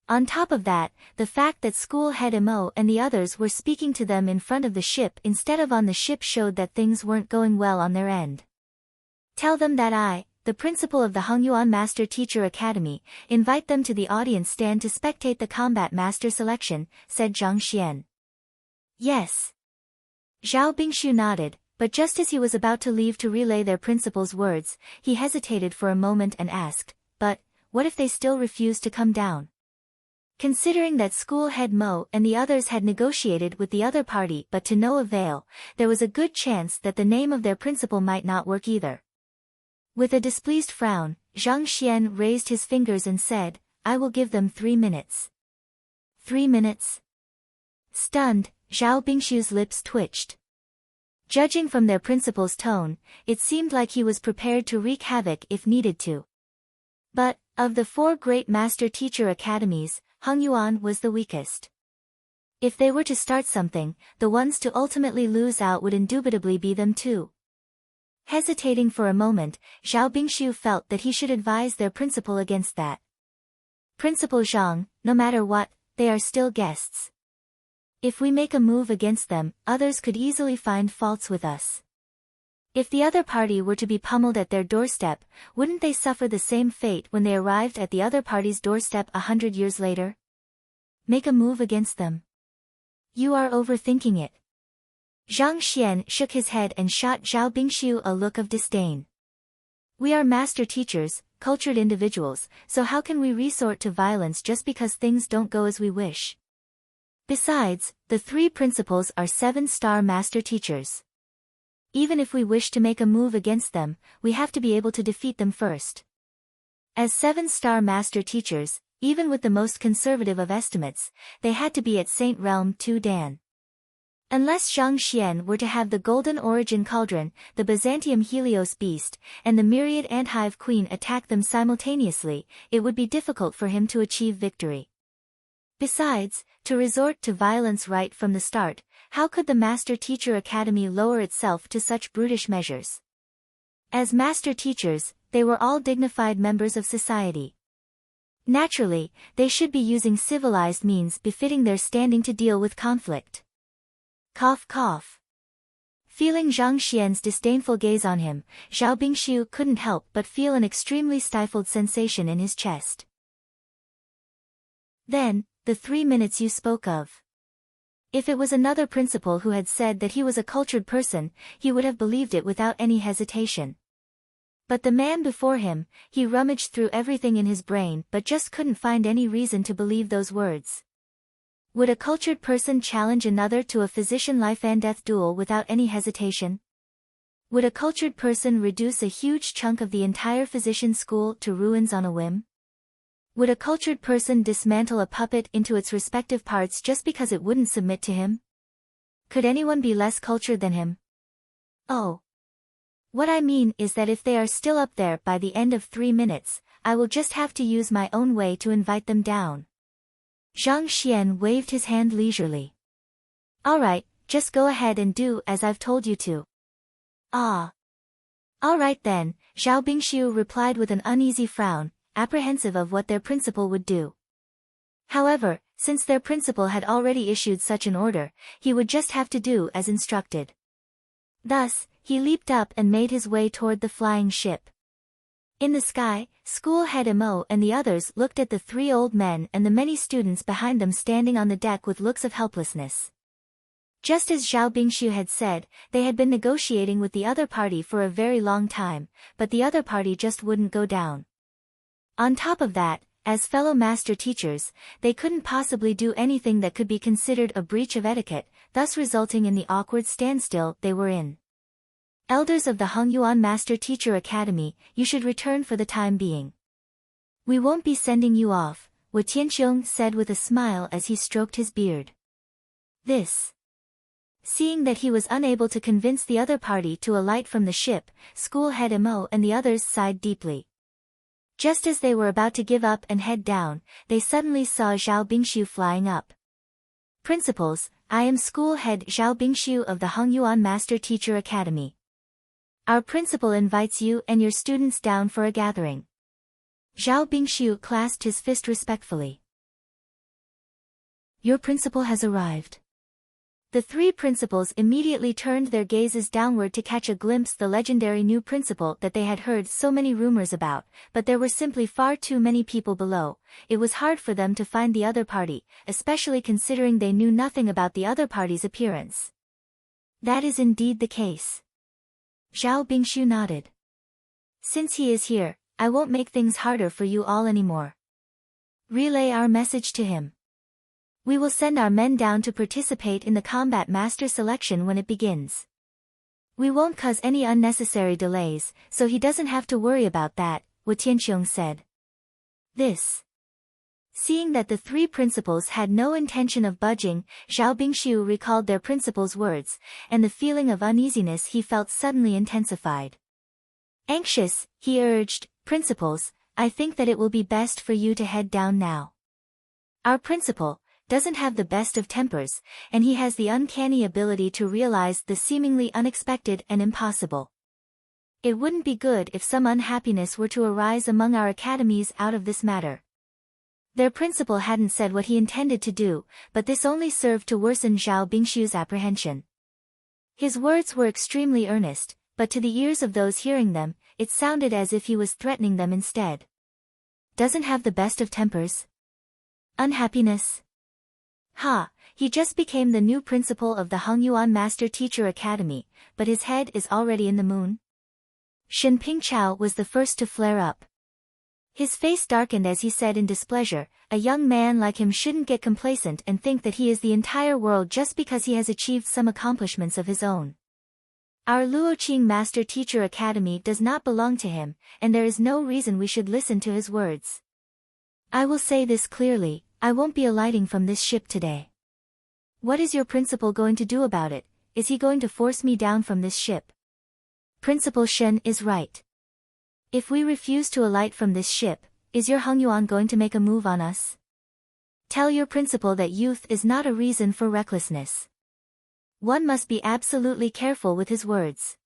On top of that, the fact that school head Mo and the others were speaking to them in front of the ship instead of on the ship showed that things weren't going well on their end. "Tell them that I, the principal of the Hongyuan Master Teacher Academy, invite them to the audience stand to spectate the combat master selection, said Zhang Xian. Yes. Zhao Bingshu nodded, but just as he was about to leave to relay their principal's words, he hesitated for a moment and asked, but, what if they still refuse to come down? Considering that school head Mo and the others had negotiated with the other party but to no avail, there was a good chance that the name of their principal might not work either. With a displeased frown, Zhang Xian raised his fingers and said, I will give them 3 minutes. 3 minutes? Stunned, Zhao Bingshu's lips twitched. Judging from their principal's tone, it seemed like he was prepared to wreak havoc if needed to. But, of the 4 great master-teacher academies, Hongyuan was the weakest. If they were to start something, the ones to ultimately lose out would indubitably be them too. Hesitating for a moment, Zhao Bingshu felt that he should advise their principal against that. Principal Zhang, no matter what, they are still guests. If we make a move against them, others could easily find faults with us. If the other party were to be pummeled at their doorstep, wouldn't they suffer the same fate when they arrived at the other party's doorstep 100 years later? Make a move against them. You are overthinking it. Zhang Xian shook his head and shot Zhao Bingshu a look of disdain. We are master teachers, cultured individuals, so how can we resort to violence just because things don't go as we wish? Besides, the 3 principals are 7-star master teachers. Even if we wish to make a move against them, we have to be able to defeat them first. As 7-star master teachers, even with the most conservative of estimates, they had to be at Saint Realm 2 Dan. Unless Zhang Xian were to have the Golden Origin Cauldron, the Byzantium Helios Beast, and the Myriad Anthive Queen attack them simultaneously, it would be difficult for him to achieve victory. Besides, to resort to violence right from the start, how could the Master Teacher Academy lower itself to such brutish measures? As master teachers, they were all dignified members of society. Naturally, they should be using civilized means befitting their standing to deal with conflict. Cough cough. Feeling Zhang Xian's disdainful gaze on him, Zhao Bingshu couldn't help but feel an extremely stifled sensation in his chest. Then, the 3 minutes you spoke of. If it was another principal who had said that he was a cultured person, he would have believed it without any hesitation. But the man before him, he rummaged through everything in his brain but just couldn't find any reason to believe those words. Would a cultured person challenge another to a physician life-and-death duel without any hesitation? Would a cultured person reduce a huge chunk of the entire physician school to ruins on a whim? Would a cultured person dismantle a puppet into its respective parts just because it wouldn't submit to him? Could anyone be less cultured than him? Oh. What I mean is that if they are still up there by the end of 3 minutes, I will just have to use my own way to invite them down. Zhang Xian waved his hand leisurely. All right, just go ahead and do as I've told you to. Ah. All right then, Zhao Bingshu replied with an uneasy frown, apprehensive of what their principal would do. However, since their principal had already issued such an order, he would just have to do as instructed. Thus, he leaped up and made his way toward the flying ship. In the sky, school head Mo and the others looked at the 3 old men and the many students behind them standing on the deck with looks of helplessness. Just as Zhao Bingshu had said, they had been negotiating with the other party for a very long time, but the other party just wouldn't go down. On top of that, as fellow master teachers, they couldn't possibly do anything that could be considered a breach of etiquette, thus resulting in the awkward standstill they were in. Elders of the Hongyuan Master Teacher Academy, you should return for the time being. We won't be sending you off, Wu Tianxiong said with a smile as he stroked his beard. Seeing that he was unable to convince the other party to alight from the ship, school head Mo and the others sighed deeply. Just as they were about to give up and head down, they suddenly saw Zhao Bingshu flying up. Principals, I am school head Zhao Bingshu of the Hongyuan Master Teacher Academy. Our principal invites you and your students down for a gathering. Zhao Bingshu clasped his fist respectfully. Your principal has arrived. The three principals immediately turned their gazes downward to catch a glimpse of the legendary new principal that they had heard so many rumors about, but there were simply far too many people below. It was hard for them to find the other party, especially considering they knew nothing about the other party's appearance. That is indeed the case. Zhao Bingshu nodded. Since he is here, I won't make things harder for you all anymore. Relay our message to him. We will send our men down to participate in the combat master selection when it begins. We won't cause any unnecessary delays, so he doesn't have to worry about that, Wu Tianxiong said. Seeing that the three principals had no intention of budging, Zhao Bingshu recalled their principal's words, and the feeling of uneasiness he felt suddenly intensified. Anxious, he urged, Principals, I think that it will be best for you to head down now. Our principal doesn't have the best of tempers, and he has the uncanny ability to realize the seemingly unexpected and impossible. It wouldn't be good if some unhappiness were to arise among our academies out of this matter. Their principal hadn't said what he intended to do, but this only served to worsen Zhao Bingshu's apprehension. His words were extremely earnest, but to the ears of those hearing them, it sounded as if he was threatening them instead. Doesn't have the best of tempers? Unhappiness? He just became the new principal of the Hongyuan Master Teacher Academy, but his head is already in the moon? Shen Pingchao was the first to flare up. His face darkened as he said in displeasure, a young man like him shouldn't get complacent and think that he is the entire world just because he has achieved some accomplishments of his own. Our Luoqing Master Teacher Academy does not belong to him, and there is no reason we should listen to his words. I will say this clearly, I won't be alighting from this ship today. What is your principal going to do about it? Is he going to force me down from this ship? Principal Shen is right. If we refuse to alight from this ship, is your Hongyuan going to make a move on us? Tell your principal that youth is not a reason for recklessness. One must be absolutely careful with his words.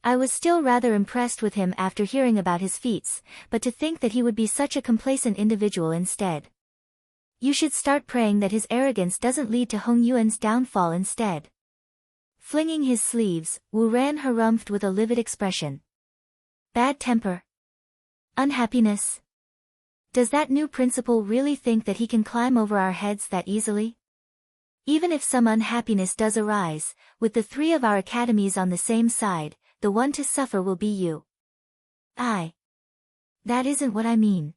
I was still rather impressed with him after hearing about his feats, but to think that he would be such a complacent individual instead. You should start praying that his arrogance doesn't lead to Hong Yuan's downfall instead. Flinging his sleeves, Wu Ran harumphed with a livid expression. Bad temper? Unhappiness? Does that new principal really think that he can climb over our heads that easily? Even if some unhappiness does arise, with the three of our academies on the same side, the one to suffer will be you. That isn't what I mean.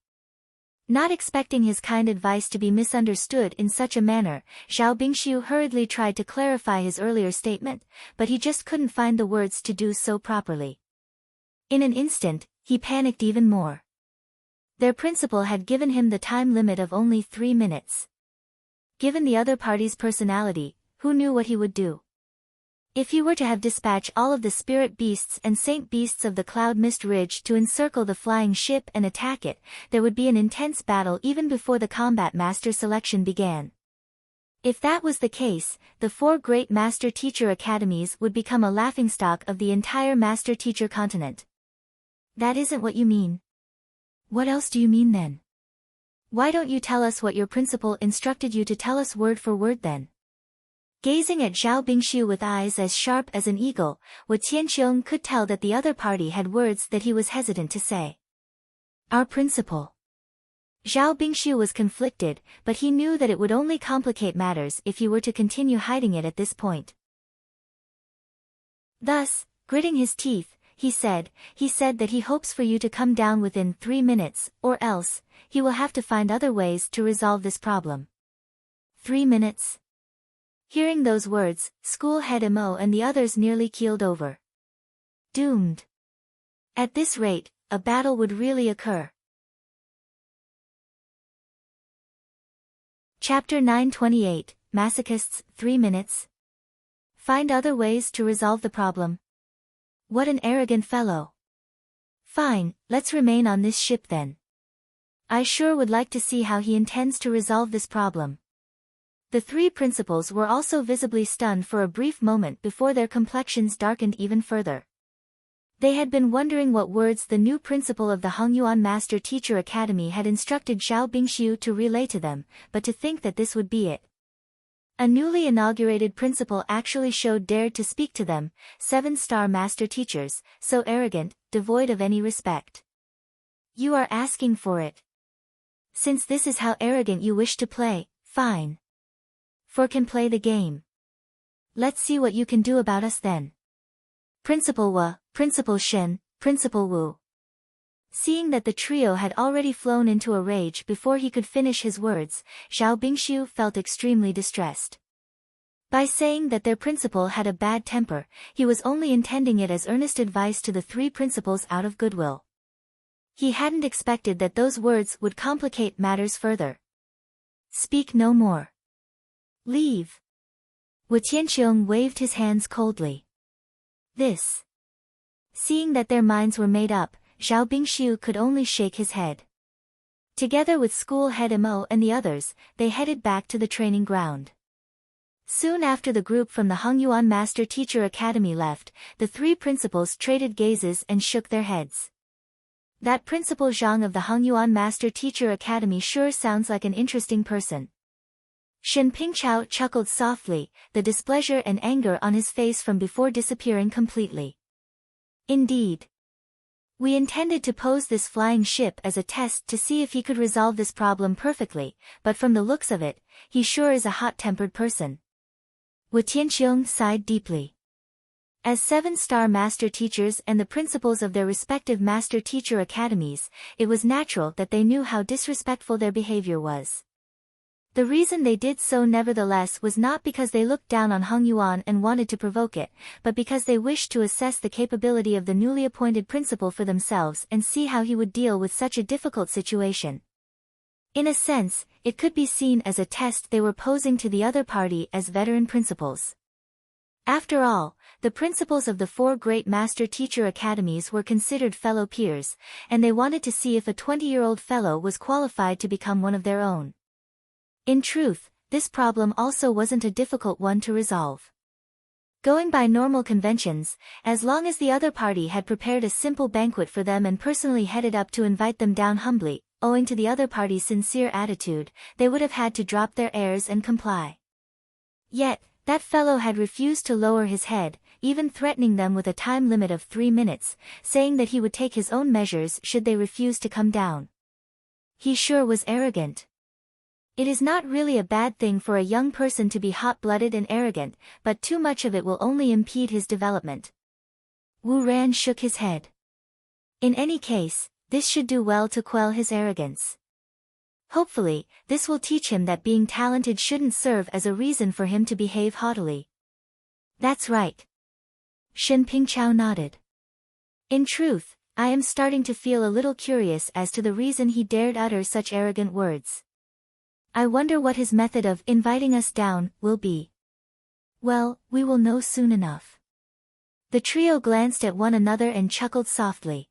Not expecting his kind advice to be misunderstood in such a manner, Zhao Bingshu hurriedly tried to clarify his earlier statement, but he just couldn't find the words to do so properly. In an instant, he panicked even more. Their principal had given him the time limit of only 3 minutes. Given the other party's personality, who knew what he would do? If he were to have dispatched all of the spirit beasts and saint beasts of the Cloud Mist Ridge to encircle the flying ship and attack it, there would be an intense battle even before the combat master selection began. If that was the case, the 4 great master teacher academies would become a laughingstock of the entire master teacher continent. That isn't what you mean. What else do you mean then? Why don't you tell us what your principal instructed you to tell us word for word then? Gazing at Zhao Bingshu with eyes as sharp as an eagle, Wu Tianxiong could tell that the other party had words that he was hesitant to say. Our principal. Zhao Bingshu was conflicted, but he knew that it would only complicate matters if he were to continue hiding it at this point. Thus, gritting his teeth, he said that he hopes for you to come down within 3 minutes, or else, he will have to find other ways to resolve this problem. 3 minutes? Hearing those words, school head Mo and the others nearly keeled over. Doomed. At this rate, a battle would really occur. Chapter 928, Masochists, 3 minutes. Find other ways to resolve the problem. What an arrogant fellow. Fine, let's remain on this ship then. I sure would like to see how he intends to resolve this problem. The 3 principals were also visibly stunned for a brief moment before their complexions darkened even further. They had been wondering what words the new principal of the Hongyuan Master Teacher Academy had instructed Zhao Bingshu to relay to them, but to think that this would be it. A newly inaugurated principal actually showed dared to speak to them, 7-star master teachers, so arrogant, devoid of any respect. You are asking for it. Since this is how arrogant you wish to play, fine. 4 can play the game. Let's see what you can do about us then. Principal Wa, Principal Shen, Principal Wu. Seeing that the trio had already flown into a rage before he could finish his words, Xiao Bingxiu felt extremely distressed. By saying that their principal had a bad temper, he was only intending it as earnest advice to the 3 principals out of goodwill. He hadn't expected that those words would complicate matters further. Speak no more. Leave. Wu Tianqiong waved his hands coldly. This. Seeing that their minds were made up, Xiao Bingxiu could only shake his head. Together with school head Mo and the others, they headed back to the training ground. Soon after the group from the Hongyuan Master Teacher Academy left, the 3 principals traded gazes and shook their heads. That Principal Zhang of the Hongyuan Master Teacher Academy sure sounds like an interesting person. Shen Pingchao chuckled softly, the displeasure and anger on his face from before disappearing completely. Indeed. We intended to pose this flying ship as a test to see if he could resolve this problem perfectly, but from the looks of it, he sure is a hot-tempered person. Wu Tianqiong sighed deeply. As 7-star master teachers and the principals of their respective master teacher academies, it was natural that they knew how disrespectful their behavior was. The reason they did so nevertheless was not because they looked down on Hongyuan and wanted to provoke it, but because they wished to assess the capability of the newly appointed principal for themselves and see how he would deal with such a difficult situation. In a sense, it could be seen as a test they were posing to the other party as veteran principals. After all, the principals of the 4 great master teacher academies were considered fellow peers, and they wanted to see if a 20-year-old fellow was qualified to become one of their own. In truth, this problem also wasn't a difficult one to resolve. Going by normal conventions, as long as the other party had prepared a simple banquet for them and personally headed up to invite them down humbly, owing to the other party's sincere attitude, they would have had to drop their airs and comply. Yet, that fellow had refused to lower his head, even threatening them with a time limit of 3 minutes, saying that he would take his own measures should they refuse to come down. He sure was arrogant. It is not really a bad thing for a young person to be hot-blooded and arrogant, but too much of it will only impede his development. Wu Ran shook his head. In any case, this should do well to quell his arrogance. Hopefully, this will teach him that being talented shouldn't serve as a reason for him to behave haughtily. That's right. Shen Pingchao nodded. In truth, I am starting to feel a little curious as to the reason he dared utter such arrogant words. I wonder what his method of inviting us down will be. Well, we will know soon enough. The trio glanced at one another and chuckled softly.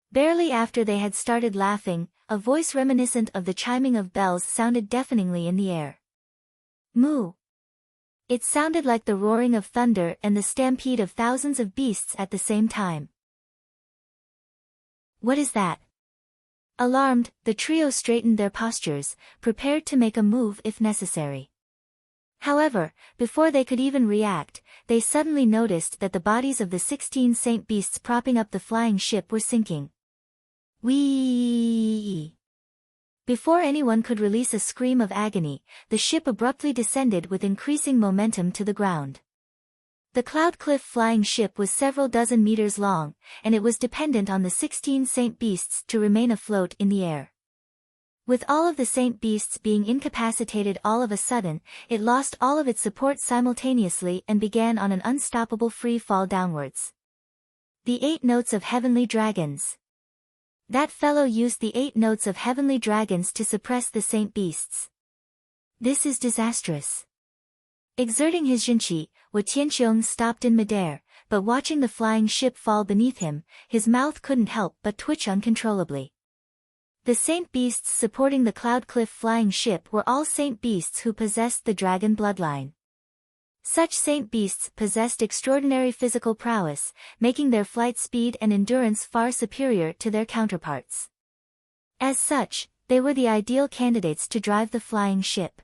Barely after they had started laughing, a voice reminiscent of the chiming of bells sounded deafeningly in the air. Moo! It sounded like the roaring of thunder and the stampede of thousands of beasts at the same time. What is that? Alarmed, the trio straightened their postures, prepared to make a move if necessary. However, before they could even react, they suddenly noticed that the bodies of the 16 saint beasts propping up the flying ship were sinking. Whee! Before anyone could release a scream of agony, the ship abruptly descended with increasing momentum to the ground. The Cloud Cliff flying ship was several dozen meters long, and it was dependent on the 16 saint beasts to remain afloat in the air. With all of the saint beasts being incapacitated all of a sudden, it lost all of its support simultaneously and began on an unstoppable free fall downwards. The 8 notes of heavenly dragons. That fellow used the 8 notes of heavenly dragons to suppress the saint beasts. This is disastrous. Exerting his jinqi, Wu Tianqiong stopped in midair, but watching the flying ship fall beneath him, his mouth couldn't help but twitch uncontrollably. The saint beasts supporting the Cloud Cliff flying ship were all saint beasts who possessed the dragon bloodline. Such saint beasts possessed extraordinary physical prowess, making their flight speed and endurance far superior to their counterparts. As such, they were the ideal candidates to drive the flying ship.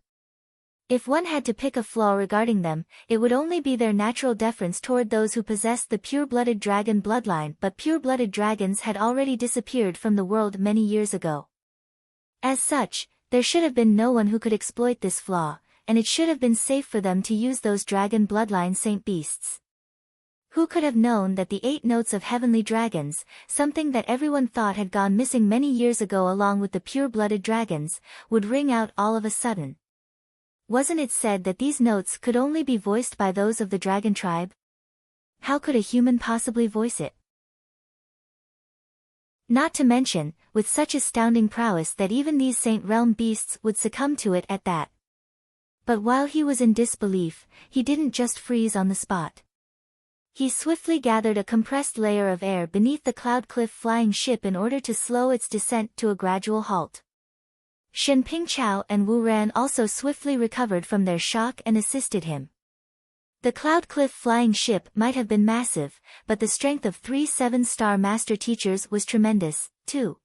If one had to pick a flaw regarding them, it would only be their natural deference toward those who possessed the pure-blooded dragon bloodline, but pure-blooded dragons had already disappeared from the world many years ago. As such, there should have been no one who could exploit this flaw, and it should have been safe for them to use those dragon bloodline saint beasts. Who could have known that the 8 notes of heavenly dragons, something that everyone thought had gone missing many years ago along with the pure-blooded dragons, would ring out all of a sudden? Wasn't it said that these notes could only be voiced by those of the dragon tribe? How could a human possibly voice it? Not to mention, with such astounding prowess that even these Saint Realm beasts would succumb to it at that. But while he was in disbelief, he didn't just freeze on the spot. He swiftly gathered a compressed layer of air beneath the cloud cliff flying ship in order to slow its descent to a gradual halt. Shen Pingqiao and Wu Ran also swiftly recovered from their shock and assisted him. The cloud cliff flying ship might have been massive, but the strength of 3 7-star master teachers was tremendous, too.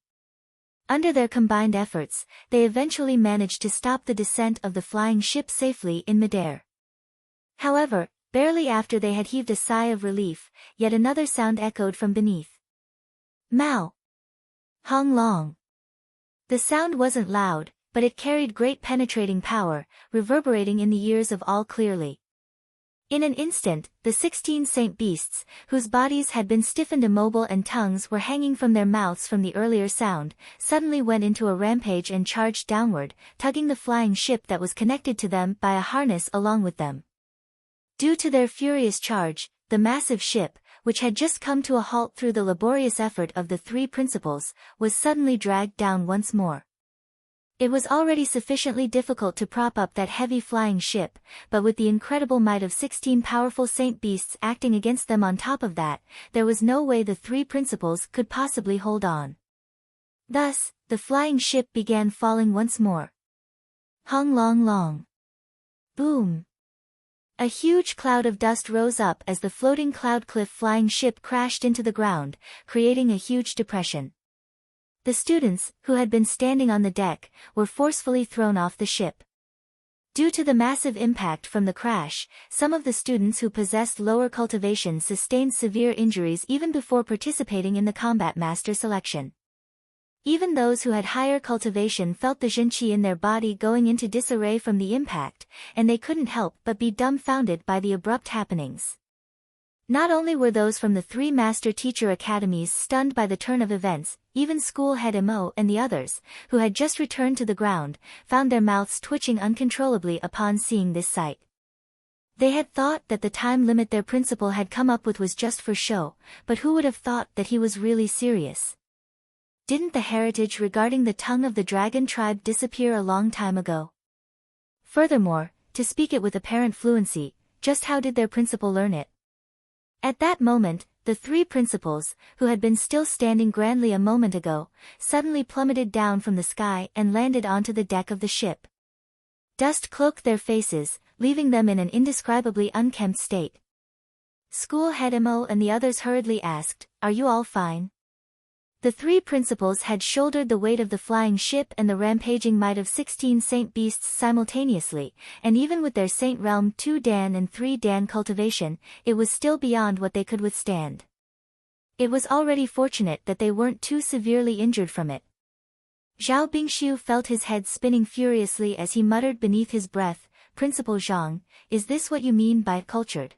Under their combined efforts, they eventually managed to stop the descent of the flying ship safely in midair. However, barely after they had heaved a sigh of relief, yet another sound echoed from beneath. Mao! Hong Long! The sound wasn't loud, but it carried great penetrating power, reverberating in the ears of all clearly. In an instant, the 16 saint beasts, whose bodies had been stiffened immobile and tongues were hanging from their mouths from the earlier sound, suddenly went into a rampage and charged downward, tugging the flying ship that was connected to them by a harness along with them. Due to their furious charge, the massive ship, which had just come to a halt through the laborious effort of the 3 principals, was suddenly dragged down once more. It was already sufficiently difficult to prop up that heavy flying ship, but with the incredible might of 16 powerful saint beasts acting against them on top of that, there was no way the 3 principals could possibly hold on. Thus, the flying ship began falling once more. Hong long long. Boom! A huge cloud of dust rose up as the floating cloud cliff flying ship crashed into the ground, creating a huge depression. The students, who had been standing on the deck, were forcefully thrown off the ship. Due to the massive impact from the crash, some of the students who possessed lower cultivation sustained severe injuries even before participating in the combat master selection. Even those who had higher cultivation felt the zhenqi in their body going into disarray from the impact, and they couldn't help but be dumbfounded by the abrupt happenings. Not only were those from the 3 master teacher academies stunned by the turn of events, even school head Mo and the others, who had just returned to the ground, found their mouths twitching uncontrollably upon seeing this sight. They had thought that the time limit their principal had come up with was just for show, but who would have thought that he was really serious? Didn't the heritage regarding the tongue of the dragon tribe disappear a long time ago? Furthermore, to speak it with apparent fluency, just how did their principal learn it? At that moment, the 3 principals, who had been still standing grandly a moment ago, suddenly plummeted down from the sky and landed onto the deck of the ship. Dust cloaked their faces, leaving them in an indescribably unkempt state. School head Mo and the others hurriedly asked, "Are you all fine?" The 3 principals had shouldered the weight of the flying ship and the rampaging might of 16 saint beasts simultaneously, and even with their Saint Realm 2 Dan and 3 Dan cultivation, it was still beyond what they could withstand. It was already fortunate that they weren't too severely injured from it. Zhao Bingxiu felt his head spinning furiously as he muttered beneath his breath, "Principal Zhang, is this what you mean by cultured?"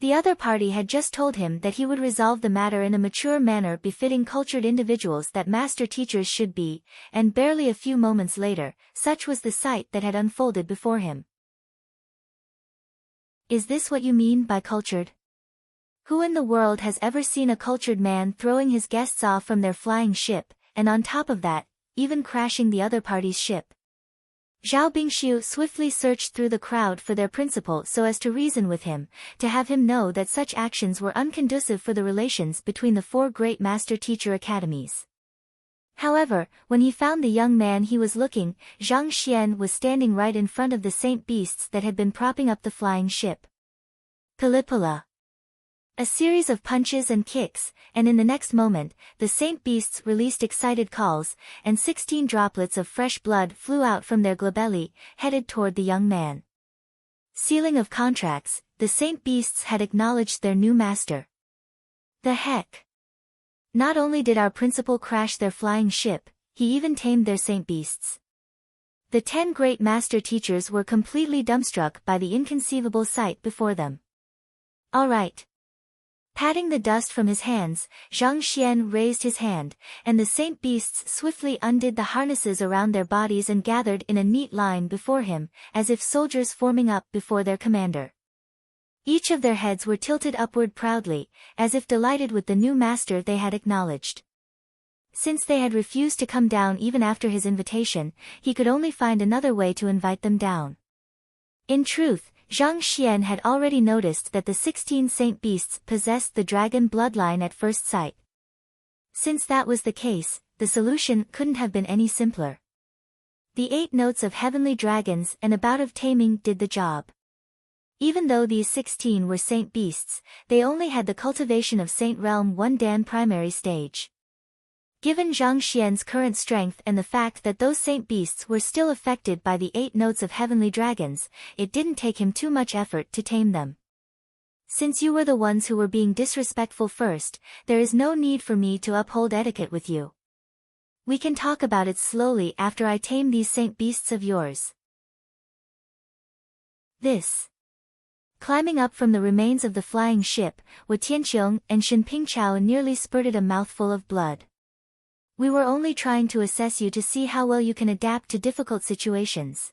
The other party had just told him that he would resolve the matter in a mature manner befitting cultured individuals that master teachers should be, and barely a few moments later, such was the sight that had unfolded before him. Is this what you mean by cultured? Who in the world has ever seen a cultured man throwing his guests off from their flying ship, and on top of that, even crashing the other party's ship? Zhao Bingxiu swiftly searched through the crowd for their principal so as to reason with him, to have him know that such actions were unconducive for the relations between the 4 great master-teacher academies. However, when he found the young man he was looking, Zhang Xian was standing right in front of the saint beasts that had been propping up the flying ship. Pilipala. A series of punches and kicks, and in the next moment, the saint beasts released excited calls, and 16 droplets of fresh blood flew out from their glabelli, headed toward the young man. Sealing of contracts, the saint beasts had acknowledged their new master. The heck! Not only did our principal crash their flying ship, he even tamed their saint beasts. The 10 great master teachers were completely dumbstruck by the inconceivable sight before them. All right. Patting the dust from his hands, Zhang Xian raised his hand, and the saint beasts swiftly undid the harnesses around their bodies and gathered in a neat line before him, as if soldiers forming up before their commander. Each of their heads were tilted upward proudly, as if delighted with the new master they had acknowledged. Since they had refused to come down even after his invitation, he could only find another way to invite them down. In truth, Zhang Xian had already noticed that the 16 saint beasts possessed the dragon bloodline at first sight. Since that was the case, the solution couldn't have been any simpler. The 8 notes of heavenly dragons and a bout of taming did the job. Even though these 16 were saint beasts, they only had the cultivation of Saint Realm 1 Dan primary stage. Given Zhang Xian's current strength and the fact that those saint beasts were still affected by the 8 notes of heavenly dragons, it didn't take him too much effort to tame them. Since you were the ones who were being disrespectful first, there is no need for me to uphold etiquette with you. We can talk about it slowly after I tame these saint beasts of yours. This. Climbing up from the remains of the flying ship, Wu Tianqiong and Shen Pingchao nearly spurted a mouthful of blood. We were only trying to assess you to see how well you can adapt to difficult situations.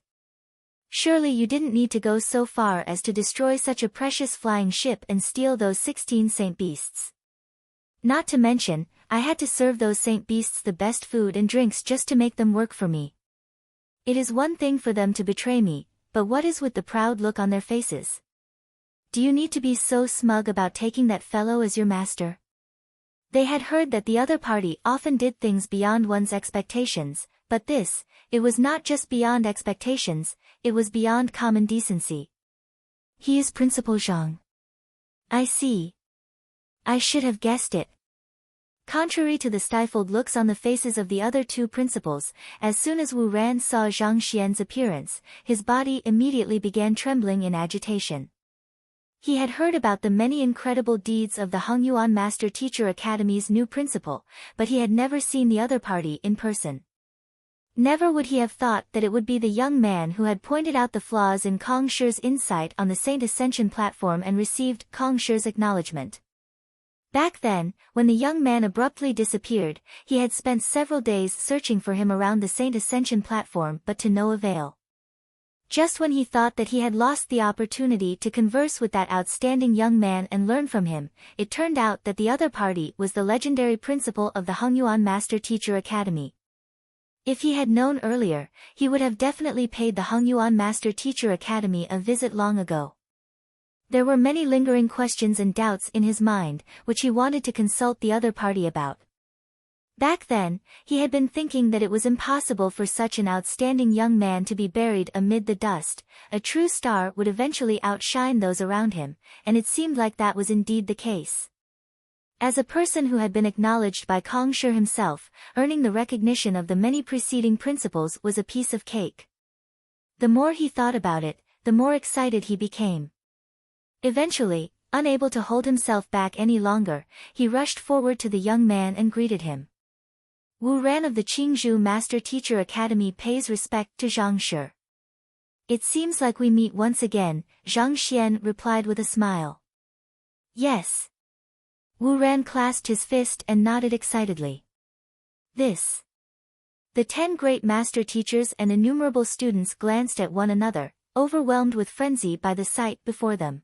Surely you didn't need to go so far as to destroy such a precious flying ship and steal those 16 saint beasts. Not to mention, I had to serve those saint beasts the best food and drinks just to make them work for me. It is one thing for them to betray me, but what is with the proud look on their faces? Do you need to be so smug about taking that fellow as your master? They had heard that the other party often did things beyond one's expectations, but this, it was not just beyond expectations, it was beyond common decency. He is Principal Zhang. I see. I should have guessed it. Contrary to the stifled looks on the faces of the other 2 principals, as soon as Wu Ran saw Zhang Xian's appearance, his body immediately began trembling in agitation. He had heard about the many incredible deeds of the Hongyuan Master Teacher Academy's new principal, but he had never seen the other party in person. Never would he have thought that it would be the young man who had pointed out the flaws in Kong Shi's insight on the Saint Ascension platform and received Kong Shi's acknowledgement. Back then, when the young man abruptly disappeared, he had spent several days searching for him around the Saint Ascension platform but to no avail. Just when he thought that he had lost the opportunity to converse with that outstanding young man and learn from him, it turned out that the other party was the legendary principal of the Hongyuan Master Teacher Academy. If he had known earlier, he would have definitely paid the Hongyuan Master Teacher Academy a visit long ago. There were many lingering questions and doubts in his mind, which he wanted to consult the other party about. Back then, he had been thinking that it was impossible for such an outstanding young man to be buried amid the dust. A true star would eventually outshine those around him, and it seemed like that was indeed the case. As a person who had been acknowledged by Kong Shi himself, earning the recognition of the many preceding principals was a piece of cake. The more he thought about it, the more excited he became. Eventually, unable to hold himself back any longer, he rushed forward to the young man and greeted him. Wu Ran of the Qingzhou Master Teacher Academy pays respect to Zhang Shi. It seems like we meet once again, Zhang Xian replied with a smile. Yes. Wu Ran clasped his fist and nodded excitedly. This. The 10 great master teachers and innumerable students glanced at one another, overwhelmed with frenzy by the sight before them.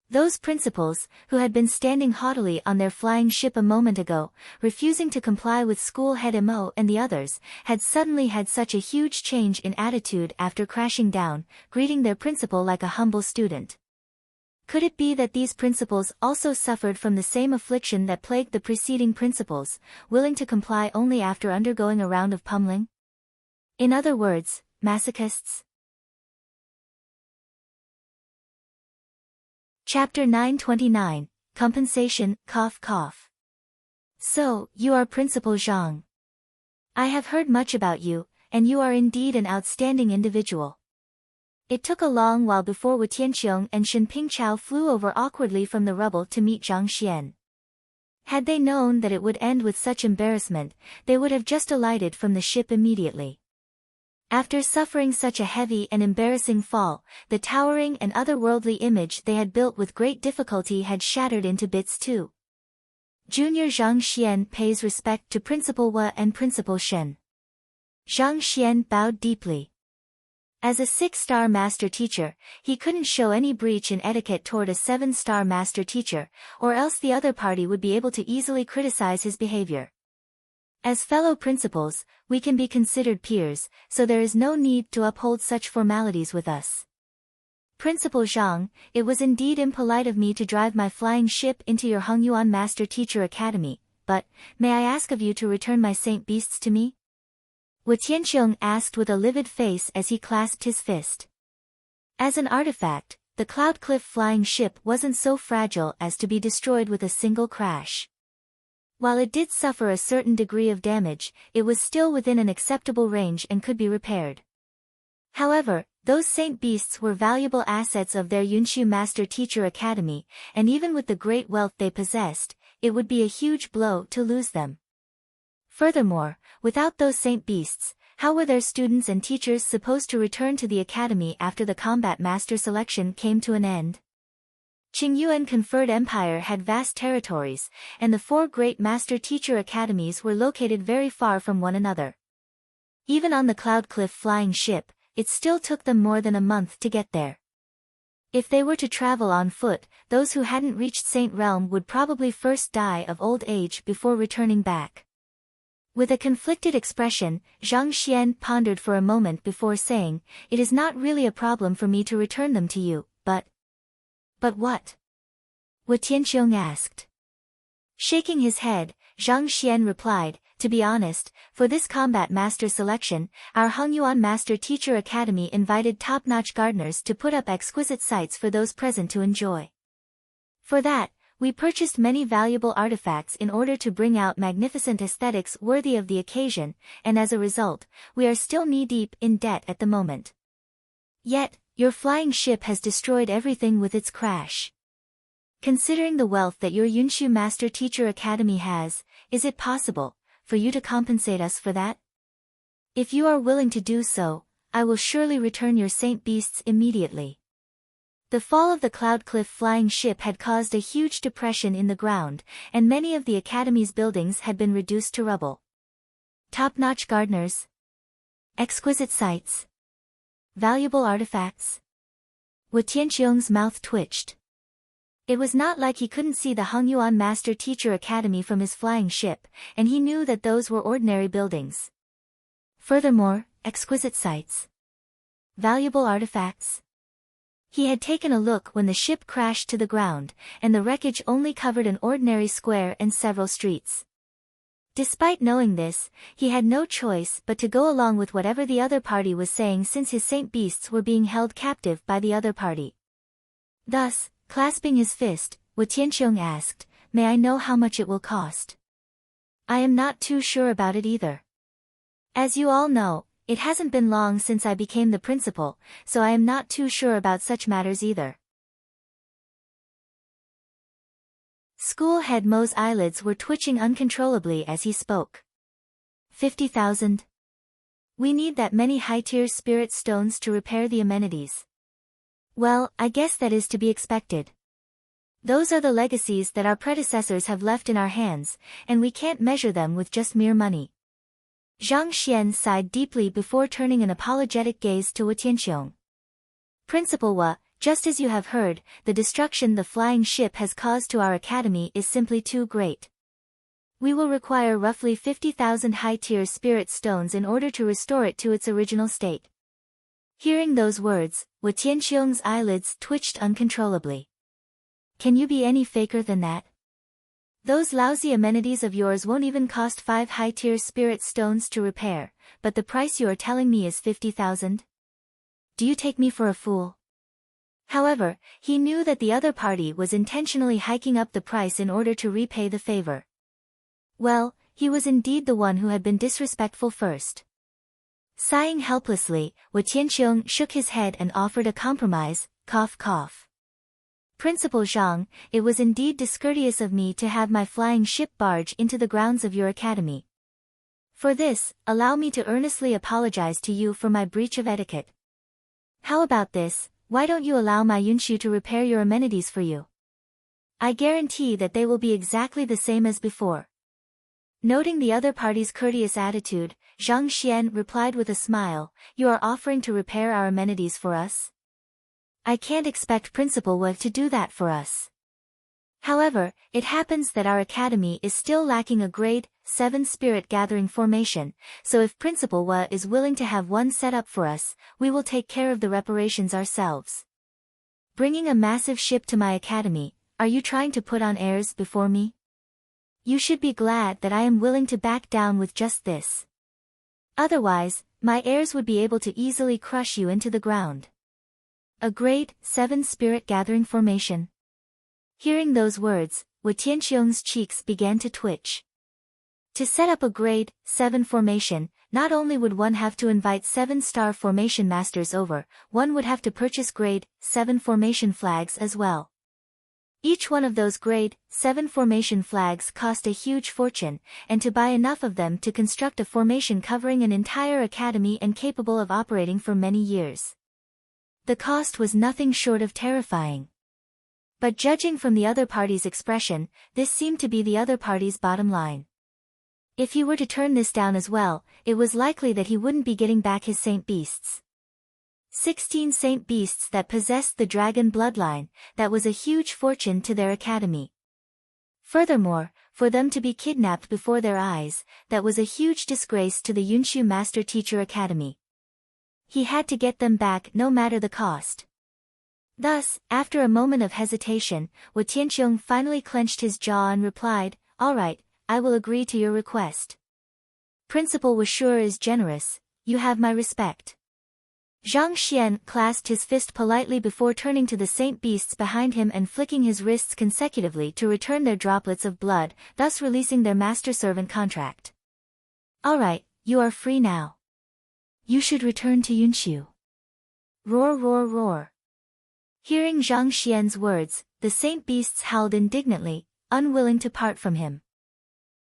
Those principals, who had been standing haughtily on their flying ship a moment ago, refusing to comply with school head Mo and the others, had suddenly had such a huge change in attitude after crashing down, greeting their principal like a humble student. Could it be that these principals also suffered from the same affliction that plagued the preceding principals, willing to comply only after undergoing a round of pummeling? In other words, masochists? Chapter 929, compensation, cough cough. So, you are Principal Zhang. I have heard much about you, and you are indeed an outstanding individual. It took a long while before Wu Tianqiong and Shen Pingchao flew over awkwardly from the rubble to meet Zhang Xian. Had they known that it would end with such embarrassment, they would have just alighted from the ship immediately. After suffering such a heavy and embarrassing fall, the towering and otherworldly image they had built with great difficulty had shattered into bits too. Junior Zhang Xian pays respect to Principal Wu and Principal Shen. Zhang Xian bowed deeply. As a 6-star master teacher, he couldn't show any breach in etiquette toward a 7-star master teacher, or else the other party would be able to easily criticize his behavior. As fellow principals, we can be considered peers, so there is no need to uphold such formalities with us. Principal Zhang, it was indeed impolite of me to drive my flying ship into your Hongyuan Master Teacher Academy, but, may I ask of you to return my saint beasts to me? Wu Tianqiong asked with a livid face as he clasped his fist. As an artifact, the Cloud Cliff flying ship wasn't so fragile as to be destroyed with a single crash. While it did suffer a certain degree of damage, it was still within an acceptable range and could be repaired. However, those saint beasts were valuable assets of their Yunshu Master Teacher Academy, and even with the great wealth they possessed, it would be a huge blow to lose them. Furthermore, without those saint beasts, how were their students and teachers supposed to return to the academy after the combat master selection came to an end? Qingyuan conferred empire had vast territories, and the 4 great master teacher academies were located very far from one another. Even on the Cloud Cliff flying ship, it still took them more than a month to get there. If they were to travel on foot, those who hadn't reached Saint Realm would probably first die of old age before returning back. With a conflicted expression, Zhang Xian pondered for a moment before saying, "It is not really a problem for me to return them to you, but..." "But what?" Wu Tianqiong asked. Shaking his head, Zhang Xian replied, "To be honest, for this combat master selection, our Hongyuan Master Teacher Academy invited top-notch gardeners to put up exquisite sights for those present to enjoy. For that, we purchased many valuable artifacts in order to bring out magnificent aesthetics worthy of the occasion, and as a result, we are still knee-deep in debt at the moment. Yet, your flying ship has destroyed everything with its crash. Considering the wealth that your Yunshu Master Teacher Academy has, is it possible for you to compensate us for that? If you are willing to do so, I will surely return your saint beasts immediately." The fall of the Cloud Cliff flying ship had caused a huge depression in the ground, and many of the academy's buildings had been reduced to rubble. Top-notch gardeners, exquisite sights, valuable artifacts. Wu Tianqiong's mouth twitched. It was not like he couldn't see the Hongyuan Master Teacher Academy from his flying ship, and he knew that those were ordinary buildings. Furthermore, exquisite sights, valuable artifacts. He had taken a look when the ship crashed to the ground, and the wreckage only covered an ordinary square and several streets. Despite knowing this, he had no choice but to go along with whatever the other party was saying since his saint beasts were being held captive by the other party. Thus, clasping his fist, Wu Tianqiong asked, "May I know how much it will cost?" "I am not too sure about it either. As you all know, it hasn't been long since I became the principal, so I am not too sure about such matters either." School head Mo's eyelids were twitching uncontrollably as he spoke. 50,000. We need that many high-tier spirit stones to repair the amenities. Well, I guess that is to be expected. Those are the legacies that our predecessors have left in our hands, and we can't measure them with just mere money. Zhang Xian sighed deeply before turning an apologetic gaze to Wu Tianqiong. "Principal Wu, just as you have heard, the destruction the flying ship has caused to our academy is simply too great. We will require roughly 50,000 high-tier spirit stones in order to restore it to its original state." Hearing those words, Wu Tianqiong's eyelids twitched uncontrollably. "Can you be any faker than that? Those lousy amenities of yours won't even cost 5 high-tier spirit stones to repair, but the price you are telling me is 50,000? Do you take me for a fool?" However, he knew that the other party was intentionally hiking up the price in order to repay the favor. Well, he was indeed the one who had been disrespectful first. Sighing helplessly, Wu Tianqiong shook his head and offered a compromise, cough cough. Principal Zhang, it was indeed discourteous of me to have my flying ship barge into the grounds of your academy. For this, allow me to earnestly apologize to you for my breach of etiquette. How about this, why don't you allow my Yunshu to repair your amenities for you? I guarantee that they will be exactly the same as before. Noting the other party's courteous attitude, Zhang Xian replied with a smile, you are offering to repair our amenities for us? I can't expect Principal Wu to do that for us. However, it happens that our academy is still lacking a grade 7 spirit gathering formation, so if Principal Wu is willing to have one set up for us, we will take care of the reparations ourselves. Bringing a massive ship to my academy, are you trying to put on airs before me? You should be glad that I am willing to back down with just this. Otherwise, my heirs would be able to easily crush you into the ground. A grade 7 spirit gathering formation. Hearing those words, Wu Tianqiong's cheeks began to twitch. To set up a grade 7 formation, not only would one have to invite 7-star formation masters over, one would have to purchase grade 7 formation flags as well. Each one of those grade 7 formation flags cost a huge fortune, and to buy enough of them to construct a formation covering an entire academy and capable of operating for many years. The cost was nothing short of terrifying. But judging from the other party's expression, this seemed to be the other party's bottom line. If he were to turn this down as well, it was likely that he wouldn't be getting back his saint beasts. 16 saint beasts that possessed the dragon bloodline, that was a huge fortune to their academy. Furthermore, for them to be kidnapped before their eyes, that was a huge disgrace to the Yunshu Master Teacher Academy. He had to get them back no matter the cost. Thus, after a moment of hesitation, Wu Tianqiong finally clenched his jaw and replied, all right, I will agree to your request. Principal Wu sure is generous, you have my respect. Zhang Xian clasped his fist politely before turning to the saint beasts behind him and flicking his wrists consecutively to return their droplets of blood, thus releasing their master-servant contract. All right, you are free now. You should return to Yunshu. Roar roar roar. Hearing Zhang Xian's words, the saint beasts howled indignantly, unwilling to part from him.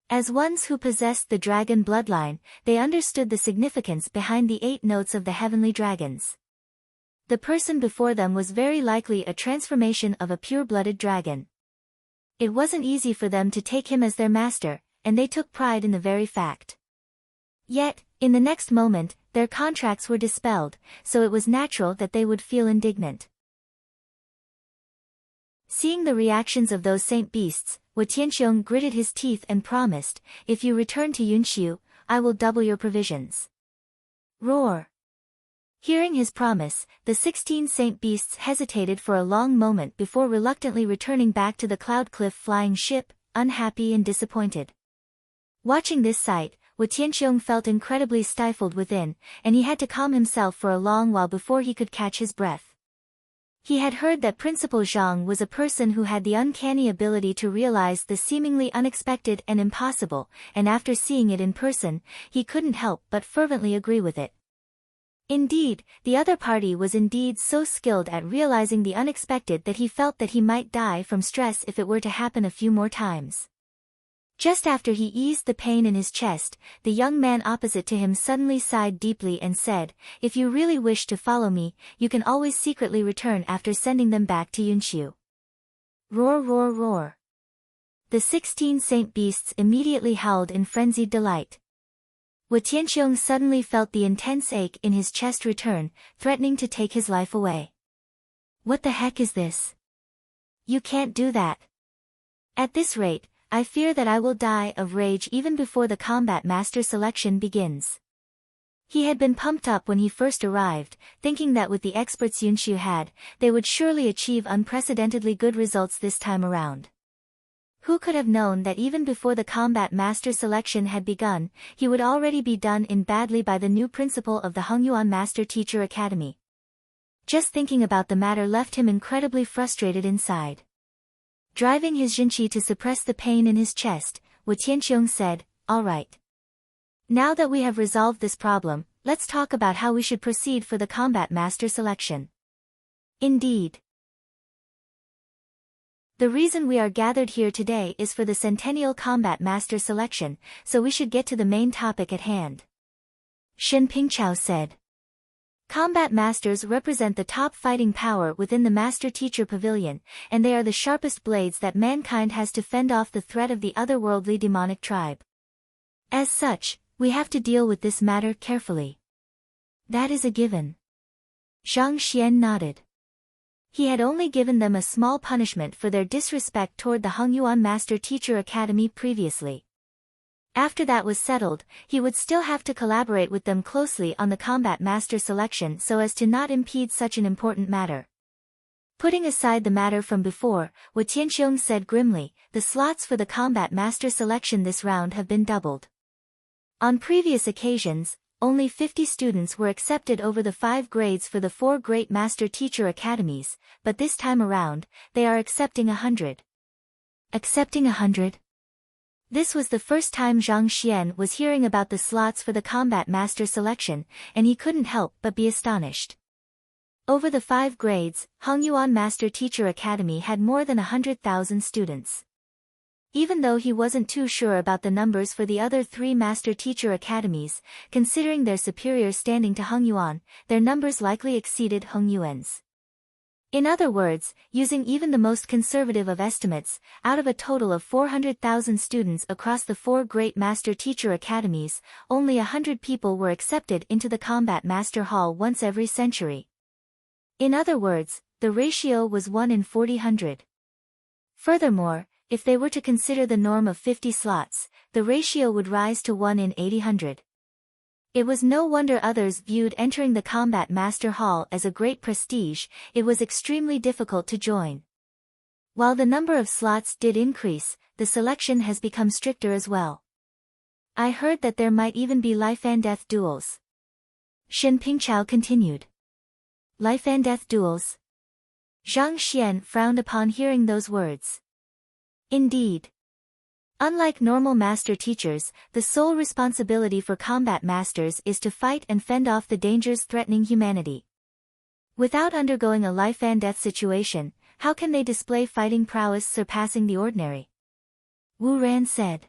As ones who possessed the dragon bloodline, they understood the significance behind the 8 notes of the heavenly dragons. The person before them was very likely a transformation of a pure-blooded dragon. It wasn't easy for them to take him as their master, and they took pride in the very fact. Yet, in the next moment, their contracts were dispelled, so it was natural that they would feel indignant. Seeing the reactions of those saint beasts, Wu Tianqiong gritted his teeth and promised, if you return to Yunshu, I will double your provisions. Roar! Hearing his promise, the 16 saint beasts hesitated for a long moment before reluctantly returning back to the Cloud Cliff flying ship, unhappy and disappointed. Watching this sight, Wu Tianqiong felt incredibly stifled within, and he had to calm himself for a long while before he could catch his breath. He had heard that Principal Zhang was a person who had the uncanny ability to realize the seemingly unexpected and impossible, and after seeing it in person, he couldn't help but fervently agree with it. Indeed, the other party was indeed so skilled at realizing the unexpected that he felt that he might die from stress if it were to happen a few more times. Just after he eased the pain in his chest, the young man opposite to him suddenly sighed deeply and said, if you really wish to follow me, you can always secretly return after sending them back to Yunshu. Roar roar roar. The 16 saint beasts immediately howled in frenzied delight. Wu Tianqiong suddenly felt the intense ache in his chest return, threatening to take his life away. What the heck is this? You can't do that. At this rate, I fear that I will die of rage even before the combat master selection begins. He had been pumped up when he first arrived, thinking that with the experts Yunshu had, they would surely achieve unprecedentedly good results this time around. Who could have known that even before the combat master selection had begun, he would already be done in badly by the new principal of the Hongyuan Master Teacher Academy. Just thinking about the matter left him incredibly frustrated inside. Driving his Jinqi to suppress the pain in his chest, Wu Tianqiong said, "All right. Now that we have resolved this problem, let's talk about how we should proceed for the combat master selection." Indeed. The reason we are gathered here today is for the Centennial Combat Master selection, so we should get to the main topic at hand. Shen Pingchao said. Combat Masters represent the top fighting power within the Master-Teacher Pavilion, and they are the sharpest blades that mankind has to fend off the threat of the otherworldly demonic tribe. As such, we have to deal with this matter carefully. That is a given. Zhang Xian nodded. He had only given them a small punishment for their disrespect toward the Hongyuan Master-Teacher Academy previously. After that was settled, he would still have to collaborate with them closely on the combat master selection so as to not impede such an important matter. Putting aside the matter from before, Wu Tianqiong said grimly, the slots for the combat master selection this round have been doubled. On previous occasions, only 50 students were accepted over the 5 grades for the 4 great master-teacher academies, but this time around, they are accepting 100. Accepting 100? This was the first time Zhang Xian was hearing about the slots for the combat master selection, and he couldn't help but be astonished. Over the 5 grades, Hongyuan Master Teacher Academy had more than 100,000 students. Even though he wasn't too sure about the numbers for the other 3 Master Teacher Academies, considering their superior standing to Hongyuan, their numbers likely exceeded Hongyuan's. In other words, using even the most conservative of estimates, out of a total of 400,000 students across the 4 great master-teacher academies, only 100 people were accepted into the Combat Master Hall once every century. In other words, the ratio was 1 in 40,000. Furthermore, if they were to consider the norm of 50 slots, the ratio would rise to 1 in 80,000. It was no wonder others viewed entering the Combat Master Hall as a great prestige. It was extremely difficult to join. While the number of slots did increase, the selection has become stricter as well. I heard that there might even be life and death duels. Shen Pingchao continued. Life and death duels? Zhang Xian frowned upon hearing those words. Indeed. Unlike normal master teachers, the sole responsibility for combat masters is to fight and fend off the dangers threatening humanity. Without undergoing a life and death situation, how can they display fighting prowess surpassing the ordinary? Wu Ran said.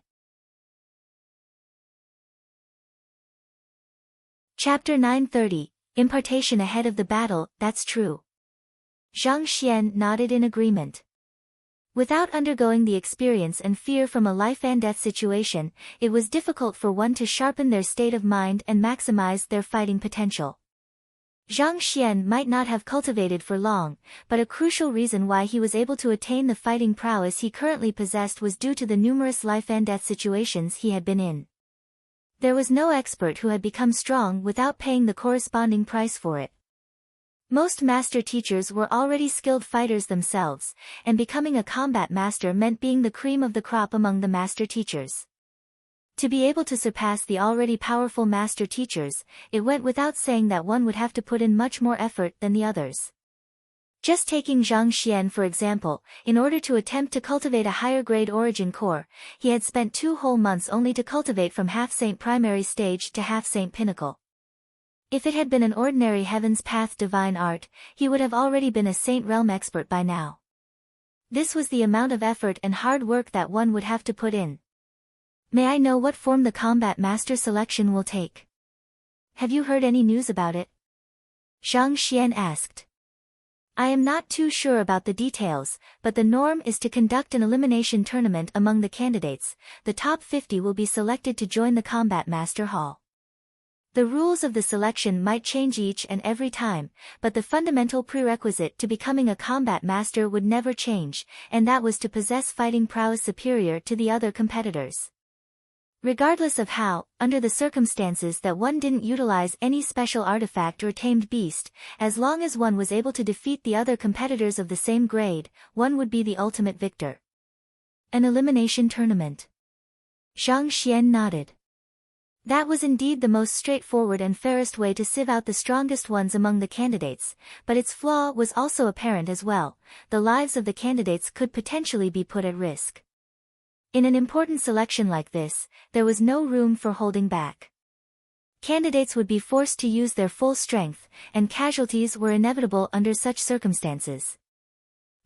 Chapter 930, Impartation ahead of the battle, that's true. Zhang Xian nodded in agreement. Without undergoing the experience and fear from a life and death situation, it was difficult for one to sharpen their state of mind and maximize their fighting potential. Zhang Xian might not have cultivated for long, but a crucial reason why he was able to attain the fighting prowess he currently possessed was due to the numerous life and death situations he had been in. There was no expert who had become strong without paying the corresponding price for it. Most master teachers were already skilled fighters themselves, and becoming a combat master meant being the cream of the crop among the master teachers. To be able to surpass the already powerful master teachers, it went without saying that one would have to put in much more effort than the others. Just taking Zhang Xian for example, in order to attempt to cultivate a higher grade origin core, he had spent 2 whole months only to cultivate from half-saint primary stage to half-saint pinnacle. If it had been an ordinary Heaven's Path divine art, he would have already been a Saint Realm expert by now. This was the amount of effort and hard work that one would have to put in. May I know what form the combat master selection will take? Have you heard any news about it? Zhang Xian asked. I am not too sure about the details, but the norm is to conduct an elimination tournament among the candidates. The top 50 will be selected to join the Combat Master Hall. The rules of the selection might change each and every time, but the fundamental prerequisite to becoming a combat master would never change, and that was to possess fighting prowess superior to the other competitors. Regardless of how, under the circumstances that one didn't utilize any special artifact or tamed beast, as long as one was able to defeat the other competitors of the same grade, one would be the ultimate victor. An elimination tournament. Zhang Xian nodded. That was indeed the most straightforward and fairest way to sieve out the strongest ones among the candidates, but its flaw was also apparent as well. The lives of the candidates could potentially be put at risk. In an important selection like this, there was no room for holding back. Candidates would be forced to use their full strength, and casualties were inevitable under such circumstances.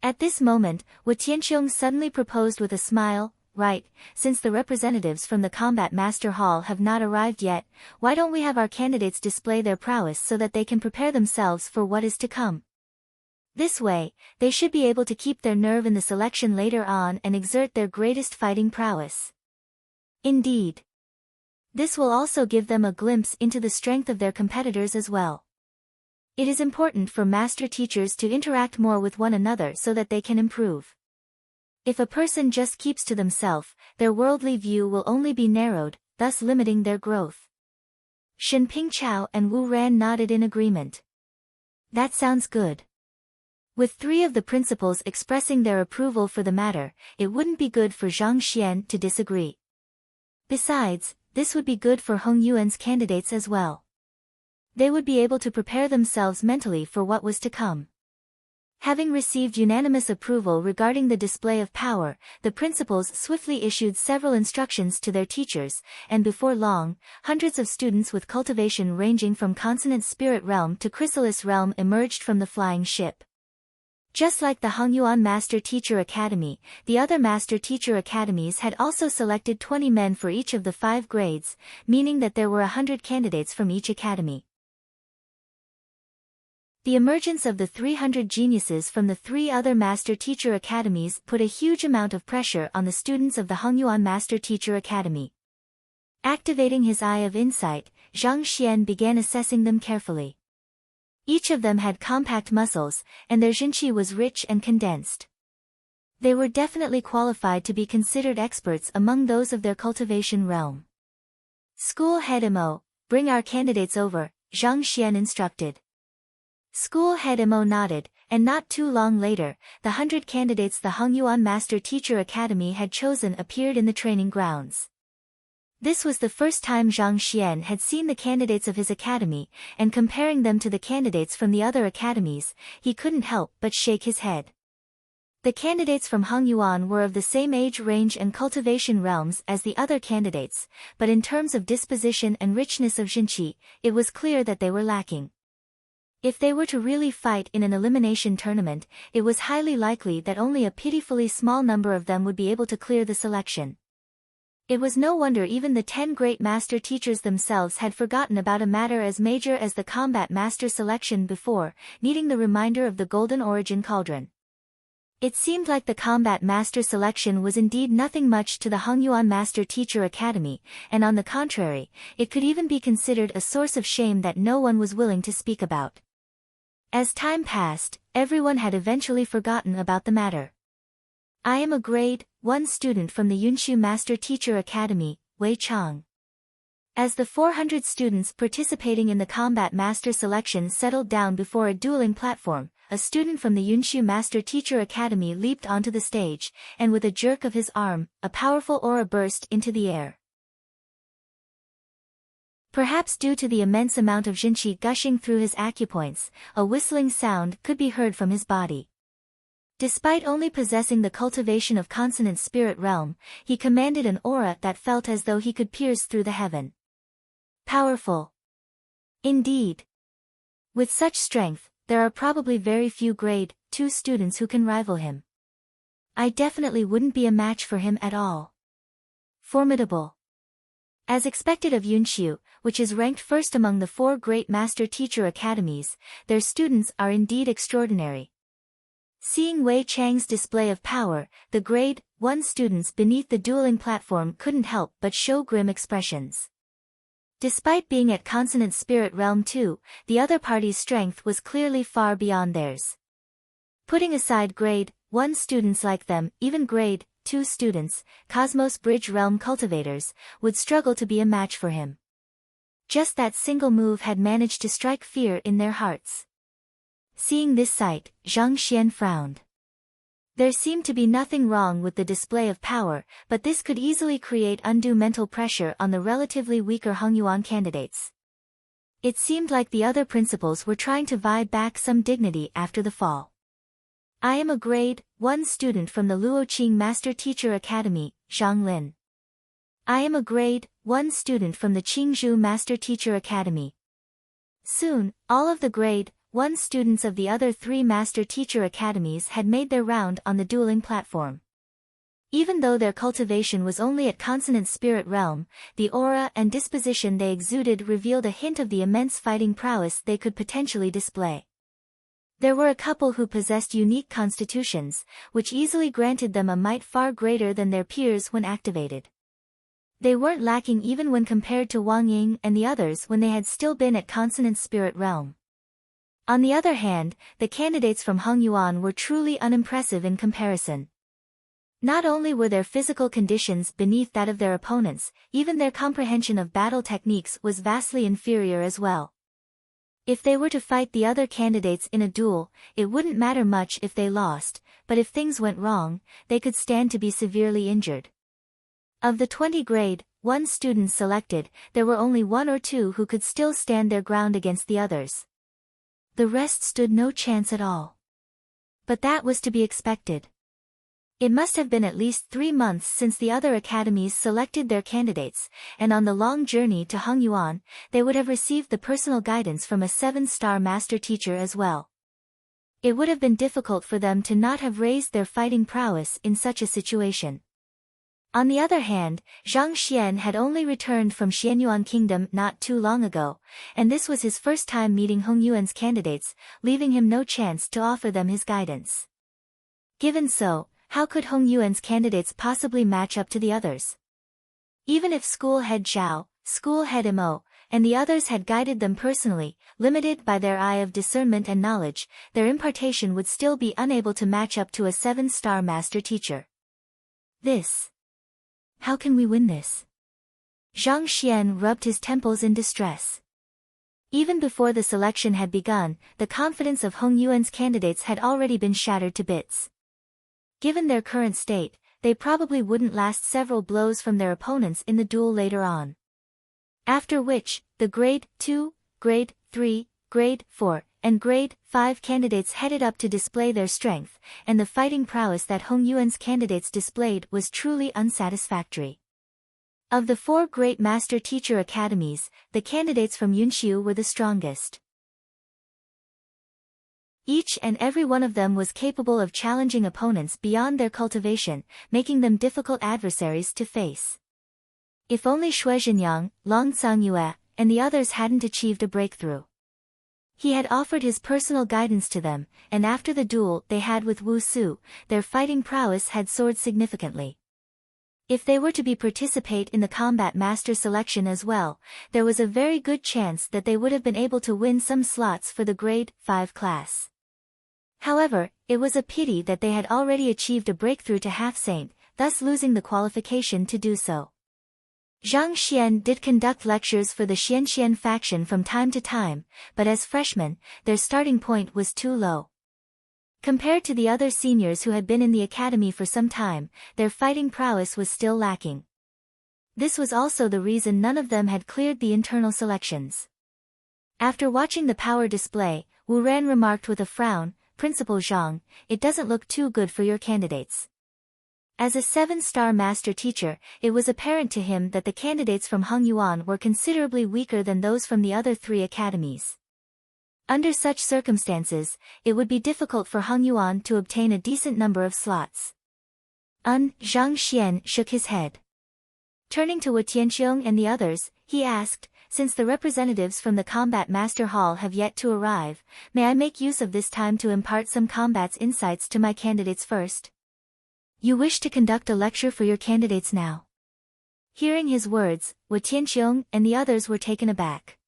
At this moment, Wu Tianqiong suddenly proposed with a smile, "Right, since the representatives from the Combat Master Hall have not arrived yet, why don't we have our candidates display their prowess so that they can prepare themselves for what is to come? This way, they should be able to keep their nerve in the selection later on and exert their greatest fighting prowess. Indeed. This will also give them a glimpse into the strength of their competitors as well. It is important for master teachers to interact more with one another so that they can improve. If a person just keeps to themselves, their worldly view will only be narrowed, thus limiting their growth." Shen Pingchao and Wu Ran nodded in agreement. That sounds good. With three of the principals expressing their approval for the matter, it wouldn't be good for Zhang Xian to disagree. Besides, this would be good for Hong Yuan's candidates as well. They would be able to prepare themselves mentally for what was to come. Having received unanimous approval regarding the display of power, the principals swiftly issued several instructions to their teachers, and before long, hundreds of students with cultivation ranging from consonant spirit realm to chrysalis realm emerged from the flying ship. Just like the Hongyuan Master Teacher Academy, the other Master Teacher Academies had also selected 20 men for each of the 5 grades, meaning that there were 100 candidates from each academy. The emergence of the 300 geniuses from the 3 other Master Teacher Academies put a huge amount of pressure on the students of the Hongyuan Master Teacher Academy. Activating his eye of insight, Zhang Xian began assessing them carefully. Each of them had compact muscles, and their jinqi was rich and condensed. They were definitely qualified to be considered experts among those of their cultivation realm. "School head Mo, bring our candidates over," Zhang Xian instructed. School head Mo nodded, and not too long later, the 100 candidates the Hongyuan Master Teacher Academy had chosen appeared in the training grounds. This was the first time Zhang Xian had seen the candidates of his academy, and comparing them to the candidates from the other academies, he couldn't help but shake his head. The candidates from Hongyuan were of the same age range and cultivation realms as the other candidates, but in terms of disposition and richness of jinqi, it was clear that they were lacking. If they were to really fight in an elimination tournament, it was highly likely that only a pitifully small number of them would be able to clear the selection. It was no wonder even the 10 great master teachers themselves had forgotten about a matter as major as the combat master selection before, needing the reminder of the Golden Origin Cauldron. It seemed like the combat master selection was indeed nothing much to the Hongyuan Master Teacher Academy, and on the contrary, it could even be considered a source of shame that no one was willing to speak about. As time passed, everyone had eventually forgotten about the matter. "I am a grade 1 student from the Yunshu Master Teacher Academy, Wei Chang." As the 400 students participating in the combat master selection settled down before a dueling platform, a student from the Yunshu Master Teacher Academy leaped onto the stage, and with a jerk of his arm, a powerful aura burst into the air. Perhaps due to the immense amount of jinqi gushing through his acupoints, a whistling sound could be heard from his body. Despite only possessing the cultivation of consonant spirit realm, he commanded an aura that felt as though he could pierce through the heaven. Powerful. Indeed. With such strength, there are probably very few grade 2 students who can rival him. I definitely wouldn't be a match for him at all. Formidable. As expected of Yunshu, which is ranked first among the 4 great master teacher academies, their students are indeed extraordinary. Seeing Wei Chang's display of power, the grade 1 students beneath the dueling platform couldn't help but show grim expressions. Despite being at consonant spirit realm 2, the other party's strength was clearly far beyond theirs. Putting aside grade 1 students like them, even grade 2 students, Cosmos Bridge realm cultivators, would struggle to be a match for him. Just that single move had managed to strike fear in their hearts. Seeing this sight, Zhang Xian frowned. There seemed to be nothing wrong with the display of power, but this could easily create undue mental pressure on the relatively weaker Hongyuan candidates. It seemed like the other principals were trying to vie back some dignity after the fall. I am a grade 1 student from the Luoqing Master Teacher Academy, Zhang Lin. I am a grade 1 student from the Qingzhou Master Teacher Academy. Soon, all of the grade 1 students of the other 3 Master Teacher Academies had made their round on the dueling platform. Even though their cultivation was only at consonant spirit realm, the aura and disposition they exuded revealed a hint of the immense fighting prowess they could potentially display. There were a couple who possessed unique constitutions, which easily granted them a might far greater than their peers when activated. They weren't lacking even when compared to Wang Ying and the others when they had still been at consonant spirit realm. On the other hand, the candidates from Hongyuan were truly unimpressive in comparison. Not only were their physical conditions beneath that of their opponents, even their comprehension of battle techniques was vastly inferior as well. If they were to fight the other candidates in a duel, it wouldn't matter much if they lost, but if things went wrong, they could stand to be severely injured. Of the 20 grade 1 students selected, there were only 1 or 2 who could still stand their ground against the others. The rest stood no chance at all. But that was to be expected. It must have been at least 3 months since the other academies selected their candidates, and on the long journey to Hongyuan, they would have received the personal guidance from a 7-star master teacher as well. It would have been difficult for them to not have raised their fighting prowess in such a situation. On the other hand, Zhang Xian had only returned from Xianyuan Kingdom not too long ago, and this was his first time meeting Hongyuan's candidates, leaving him no chance to offer them his guidance. Given so, how could Hongyuan's candidates possibly match up to the others? Even if school head Zhao, school head Mo, and the others had guided them personally, limited by their eye of discernment and knowledge, their impartation would still be unable to match up to a 7-star master teacher. How can we win this? Zhang Xian rubbed his temples in distress. Even before the selection had begun, the confidence of Hongyuan's candidates had already been shattered to bits. Given their current state, they probably wouldn't last several blows from their opponents in the duel later on. After which, the grade 2, grade 3, grade 4, and grade 5 candidates headed up to display their strength, and the fighting prowess that Hongyuan's candidates displayed was truly unsatisfactory. Of the 4 great master teacher academies, the candidates from Yunxiu were the strongest. Each and every one of them was capable of challenging opponents beyond their cultivation, making them difficult adversaries to face. If only Shui Zhenyang, Long Cangyue, and the others hadn't achieved a breakthrough. He had offered his personal guidance to them, and after the duel they had with Wu Su, their fighting prowess had soared significantly. If they were to participate in the combat master selection as well, there was a very good chance that they would have been able to win some slots for the grade 5 class. However, it was a pity that they had already achieved a breakthrough to half-saint, thus losing the qualification to do so. Zhang Xian did conduct lectures for the Xianxian faction from time to time, but as freshmen, their starting point was too low. Compared to the other seniors who had been in the academy for some time, their fighting prowess was still lacking. This was also the reason none of them had cleared the internal selections. After watching the power display, Wu Ran remarked with a frown, "Principal Zhang, it doesn't look too good for your candidates." As a 7-star master teacher, it was apparent to him that the candidates from Hongyuan were considerably weaker than those from the other 3 academies. Under such circumstances, it would be difficult for Hongyuan to obtain a decent number of slots. Zhang Xian shook his head. Turning to Wu Tianqiong and the others, he asked, "Since the representatives from the Combat Master Hall have yet to arrive, may I make use of this time to impart some combat's insights to my candidates first?" "You wish to conduct a lecture for your candidates now?" Hearing his words, Wu Tianqiong and the others were taken aback.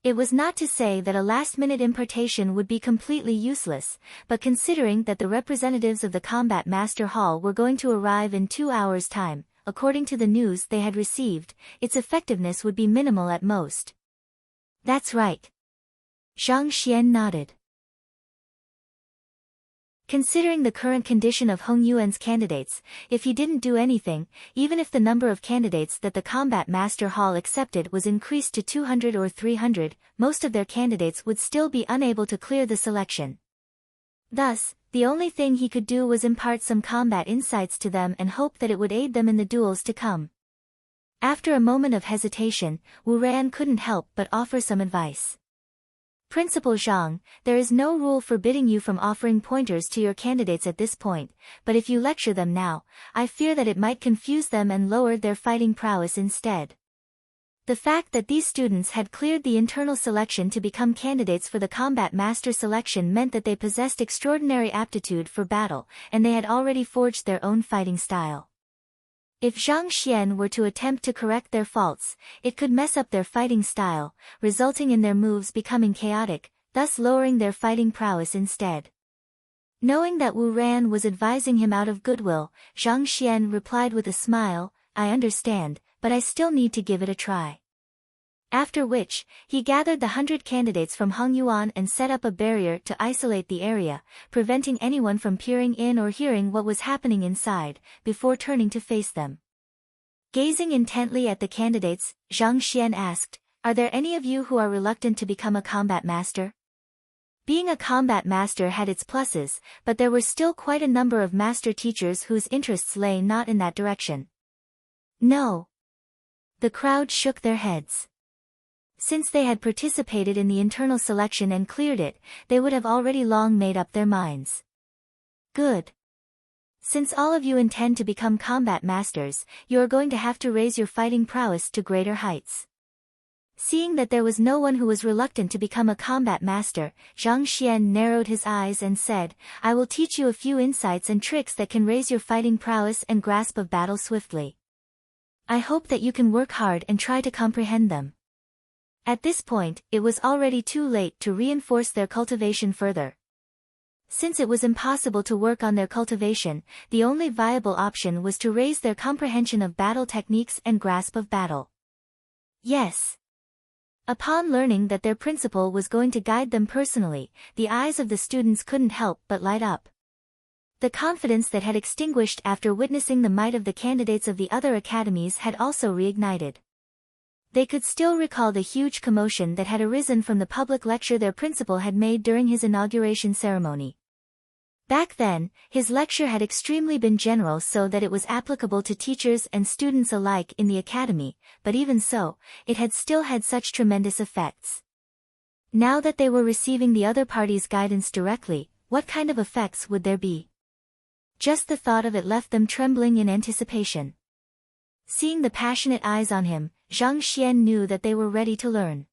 It was not to say that a last-minute impartation would be completely useless, but considering that the representatives of the Combat Master Hall were going to arrive in 2 hours' time, according to the news they had received, its effectiveness would be minimal at most. "That's right." Zhang Xian nodded. Considering the current condition of Hong Yuan's candidates, if he didn't do anything, even if the number of candidates that the Combat Master Hall accepted was increased to 200 or 300, most of their candidates would still be unable to clear the selection. Thus, the only thing he could do was impart some combat insights to them and hope that it would aid them in the duels to come. After a moment of hesitation, Wu Ran couldn't help but offer some advice. Principal Zhang, there is no rule forbidding you from offering pointers to your candidates at this point, but if you lecture them now, I fear that it might confuse them and lower their fighting prowess instead. The fact that these students had cleared the internal selection to become candidates for the Combat Master selection meant that they possessed extraordinary aptitude for battle, and they had already forged their own fighting style. If Zhang Xian were to attempt to correct their faults, it could mess up their fighting style, resulting in their moves becoming chaotic, thus lowering their fighting prowess instead. Knowing that Wu Ran was advising him out of goodwill, Zhang Xian replied with a smile, "I understand, but I still need to give it a try." After which, he gathered the 100 candidates from Hong Yuan and set up a barrier to isolate the area, preventing anyone from peering in or hearing what was happening inside, before turning to face them. Gazing intently at the candidates, Zhang Xian asked, "Are there any of you who are reluctant to become a combat master?" Being a combat master had its pluses, but there were still quite a number of master teachers whose interests lay not in that direction. No. The crowd shook their heads. Since they had participated in the internal selection and cleared it, they would have already long made up their minds. Good. Since all of you intend to become combat masters, you are going to have to raise your fighting prowess to greater heights. Seeing that there was no one who was reluctant to become a combat master, Zhang Xian narrowed his eyes and said, "I will teach you a few insights and tricks that can raise your fighting prowess and grasp of battle swiftly. I hope that you can work hard and try to comprehend them." At this point, it was already too late to reinforce their cultivation further. Since it was impossible to work on their cultivation, the only viable option was to raise their comprehension of battle techniques and grasp of battle. Yes. Upon learning that their principal was going to guide them personally, the eyes of the students couldn't help but light up. The confidence that had extinguished after witnessing the might of the candidates of the other academies had also reignited. They could still recall the huge commotion that had arisen from the public lecture their principal had made during his inauguration ceremony. Back then, his lecture had extremely been general so that it was applicable to teachers and students alike in the academy, but even so, it had still had such tremendous effects. Now that they were receiving the other party's guidance directly, what kind of effects would there be? Just the thought of it left them trembling in anticipation. Seeing the passionate eyes on him, Zhang Xian knew that they were ready to learn.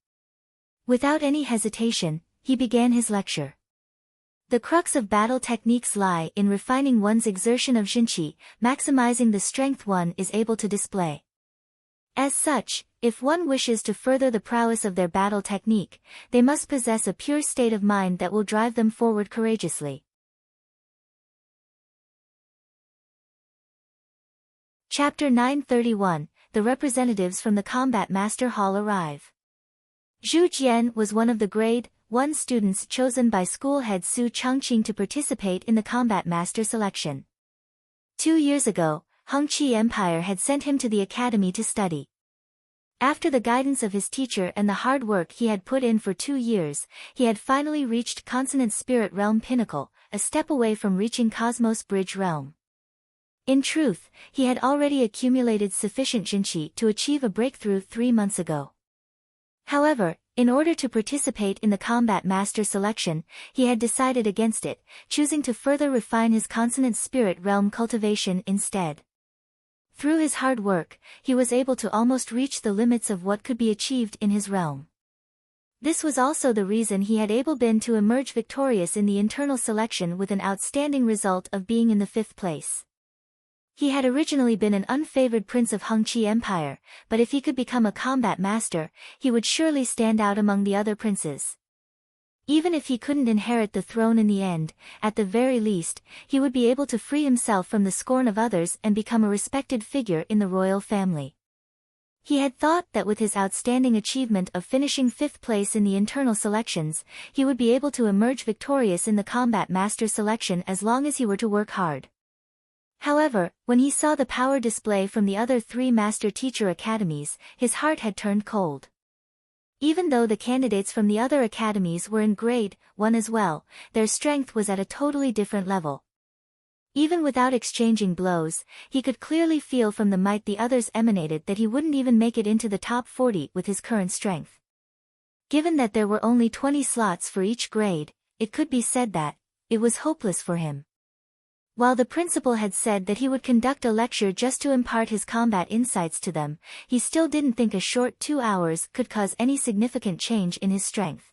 Without any hesitation, he began his lecture. The crux of battle techniques lie in refining one's exertion of jinqi, maximizing the strength one is able to display. As such, if one wishes to further the prowess of their battle technique, they must possess a pure state of mind that will drive them forward courageously. Chapter 931, The representatives from the Combat Master Hall arrive. Zhu Jian was one of the grade 1 students chosen by school head Su Changqing to participate in the Combat Master selection. 2 years ago, Hongqi Empire had sent him to the academy to study. After the guidance of his teacher and the hard work he had put in for 2 years, he had finally reached Consonant Spirit Realm Pinnacle, a step away from reaching Cosmos Bridge Realm. In truth, he had already accumulated sufficient jinqi to achieve a breakthrough 3 months ago. However, in order to participate in the Combat Master selection, he had decided against it, choosing to further refine his Consonant Spirit Realm cultivation instead. Through his hard work, he was able to almost reach the limits of what could be achieved in his realm. This was also the reason he had been to emerge victorious in the internal selection with an outstanding result of being in the 5th place. He had originally been an unfavored prince of Hongqi Empire, but if he could become a combat master, he would surely stand out among the other princes. Even if he couldn't inherit the throne in the end, at the very least, he would be able to free himself from the scorn of others and become a respected figure in the royal family. He had thought that with his outstanding achievement of finishing 5th place in the internal selections, he would be able to emerge victorious in the combat master selection as long as he were to work hard. However, when he saw the power display from the other 3 master teacher academies, his heart had turned cold. Even though the candidates from the other academies were in grade 1 as well, their strength was at a totally different level. Even without exchanging blows, he could clearly feel from the might the others emanated that he wouldn't even make it into the top 40 with his current strength. Given that there were only 20 slots for each grade, it could be said that it was hopeless for him. While the principal had said that he would conduct a lecture just to impart his combat insights to them, he still didn't think a short 2 hours could cause any significant change in his strength.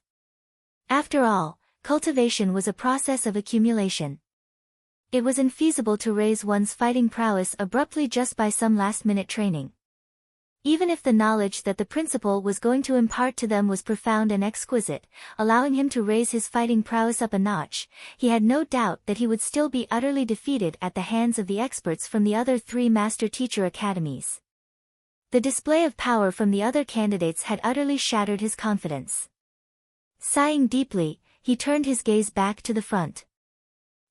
After all, cultivation was a process of accumulation. It was infeasible to raise one's fighting prowess abruptly just by some last-minute training. Even if the knowledge that the principal was going to impart to them was profound and exquisite, allowing him to raise his fighting prowess up a notch, he had no doubt that he would still be utterly defeated at the hands of the experts from the other 3 master teacher academies. The display of power from the other candidates had utterly shattered his confidence. Sighing deeply, he turned his gaze back to the front.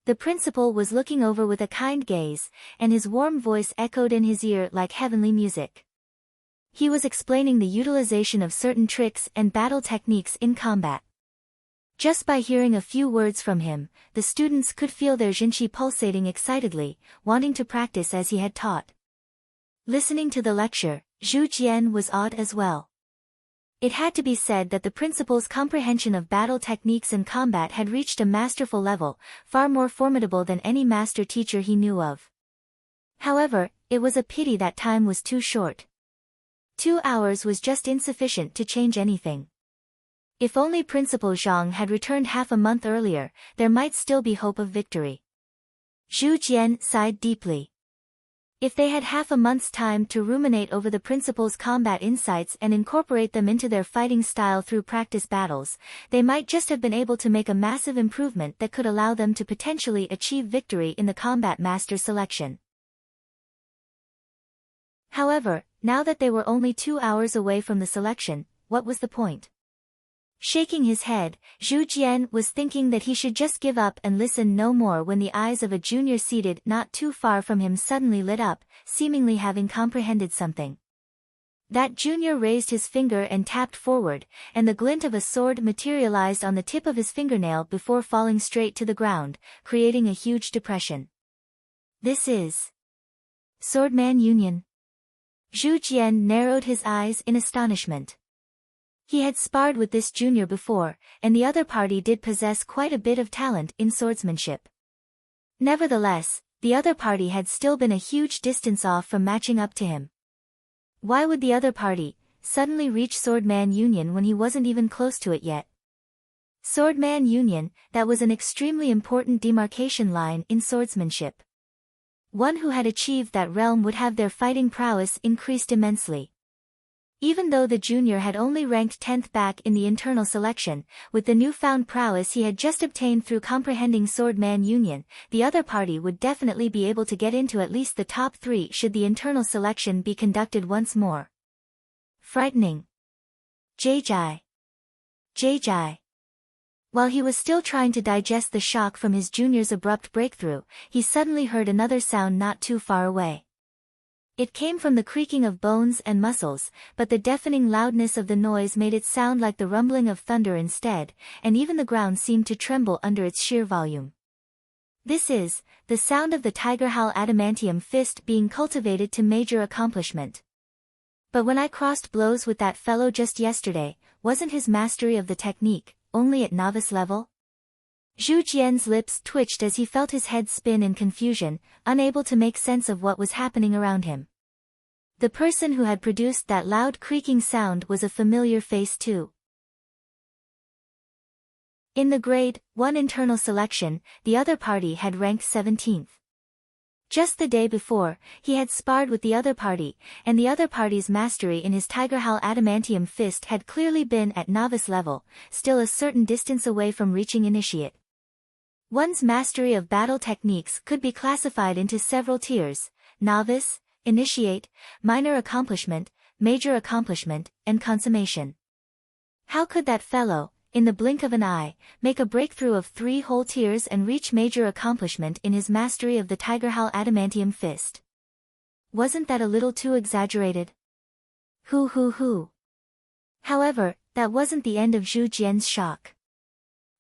The principal was looking over with a kind gaze, and his warm voice echoed in his ear like heavenly music. He was explaining the utilization of certain tricks and battle techniques in combat. Just by hearing a few words from him, the students could feel their jinchi pulsating excitedly, wanting to practice as he had taught. Listening to the lecture, Zhu Jian was awed as well. It had to be said that the principal's comprehension of battle techniques and combat had reached a masterful level, far more formidable than any master teacher he knew of. However, it was a pity that time was too short. 2 hours was just insufficient to change anything. If only Principal Zhang had returned half a month earlier, there might still be hope of victory. Zhu Jian sighed deeply. If they had half a month's time to ruminate over the principal's combat insights and incorporate them into their fighting style through practice battles, they might just have been able to make a massive improvement that could allow them to potentially achieve victory in the combat master selection. However, now that they were only 2 hours away from the selection, what was the point? Shaking his head, Zhu Jian was thinking that he should just give up and listen no more when the eyes of a junior seated not too far from him suddenly lit up, seemingly having comprehended something. That junior raised his finger and tapped forward, and the glint of a sword materialized on the tip of his fingernail before falling straight to the ground, creating a huge depression. This is Swordman Union. Zhu Jian narrowed his eyes in astonishment. He had sparred with this junior before, and the other party did possess quite a bit of talent in swordsmanship. Nevertheless, the other party had still been a huge distance off from matching up to him. Why would the other party suddenly reach Swordman Union when he wasn't even close to it yet? Swordman Union, that was an extremely important demarcation line in swordsmanship. One who had achieved that realm would have their fighting prowess increased immensely. Even though the junior had only ranked 10th back in the internal selection, with the newfound prowess he had just obtained through comprehending Swordman Union, the other party would definitely be able to get into at least the top 3 should the internal selection be conducted once more. Frightening. Jai. While he was still trying to digest the shock from his junior's abrupt breakthrough, he suddenly heard another sound not too far away. It came from the creaking of bones and muscles, but the deafening loudness of the noise made it sound like the rumbling of thunder instead, and even the ground seemed to tremble under its sheer volume. This is the sound of the Tigerhal adamantium fist being cultivated to major accomplishment. But when I crossed blows with that fellow just yesterday, wasn't his mastery of the technique only at novice level? Zhu Jian's lips twitched as he felt his head spin in confusion, unable to make sense of what was happening around him. The person who had produced that loud creaking sound was a familiar face too. In the grade 1 internal selection, the other party had ranked 17th. Just the day before, he had sparred with the other party, and the other party's mastery in his Tigerhal adamantium fist had clearly been at novice level, still a certain distance away from reaching initiate. One's mastery of battle techniques could be classified into several tiers: novice, initiate, minor accomplishment, major accomplishment, and consummation. How could that fellow, in the blink of an eye, make a breakthrough of 3 whole tiers and reach major accomplishment in his mastery of the Tigerhal adamantium fist? Wasn't that a little too exaggerated? Hoo. However, that wasn't the end of Zhu Jian's shock.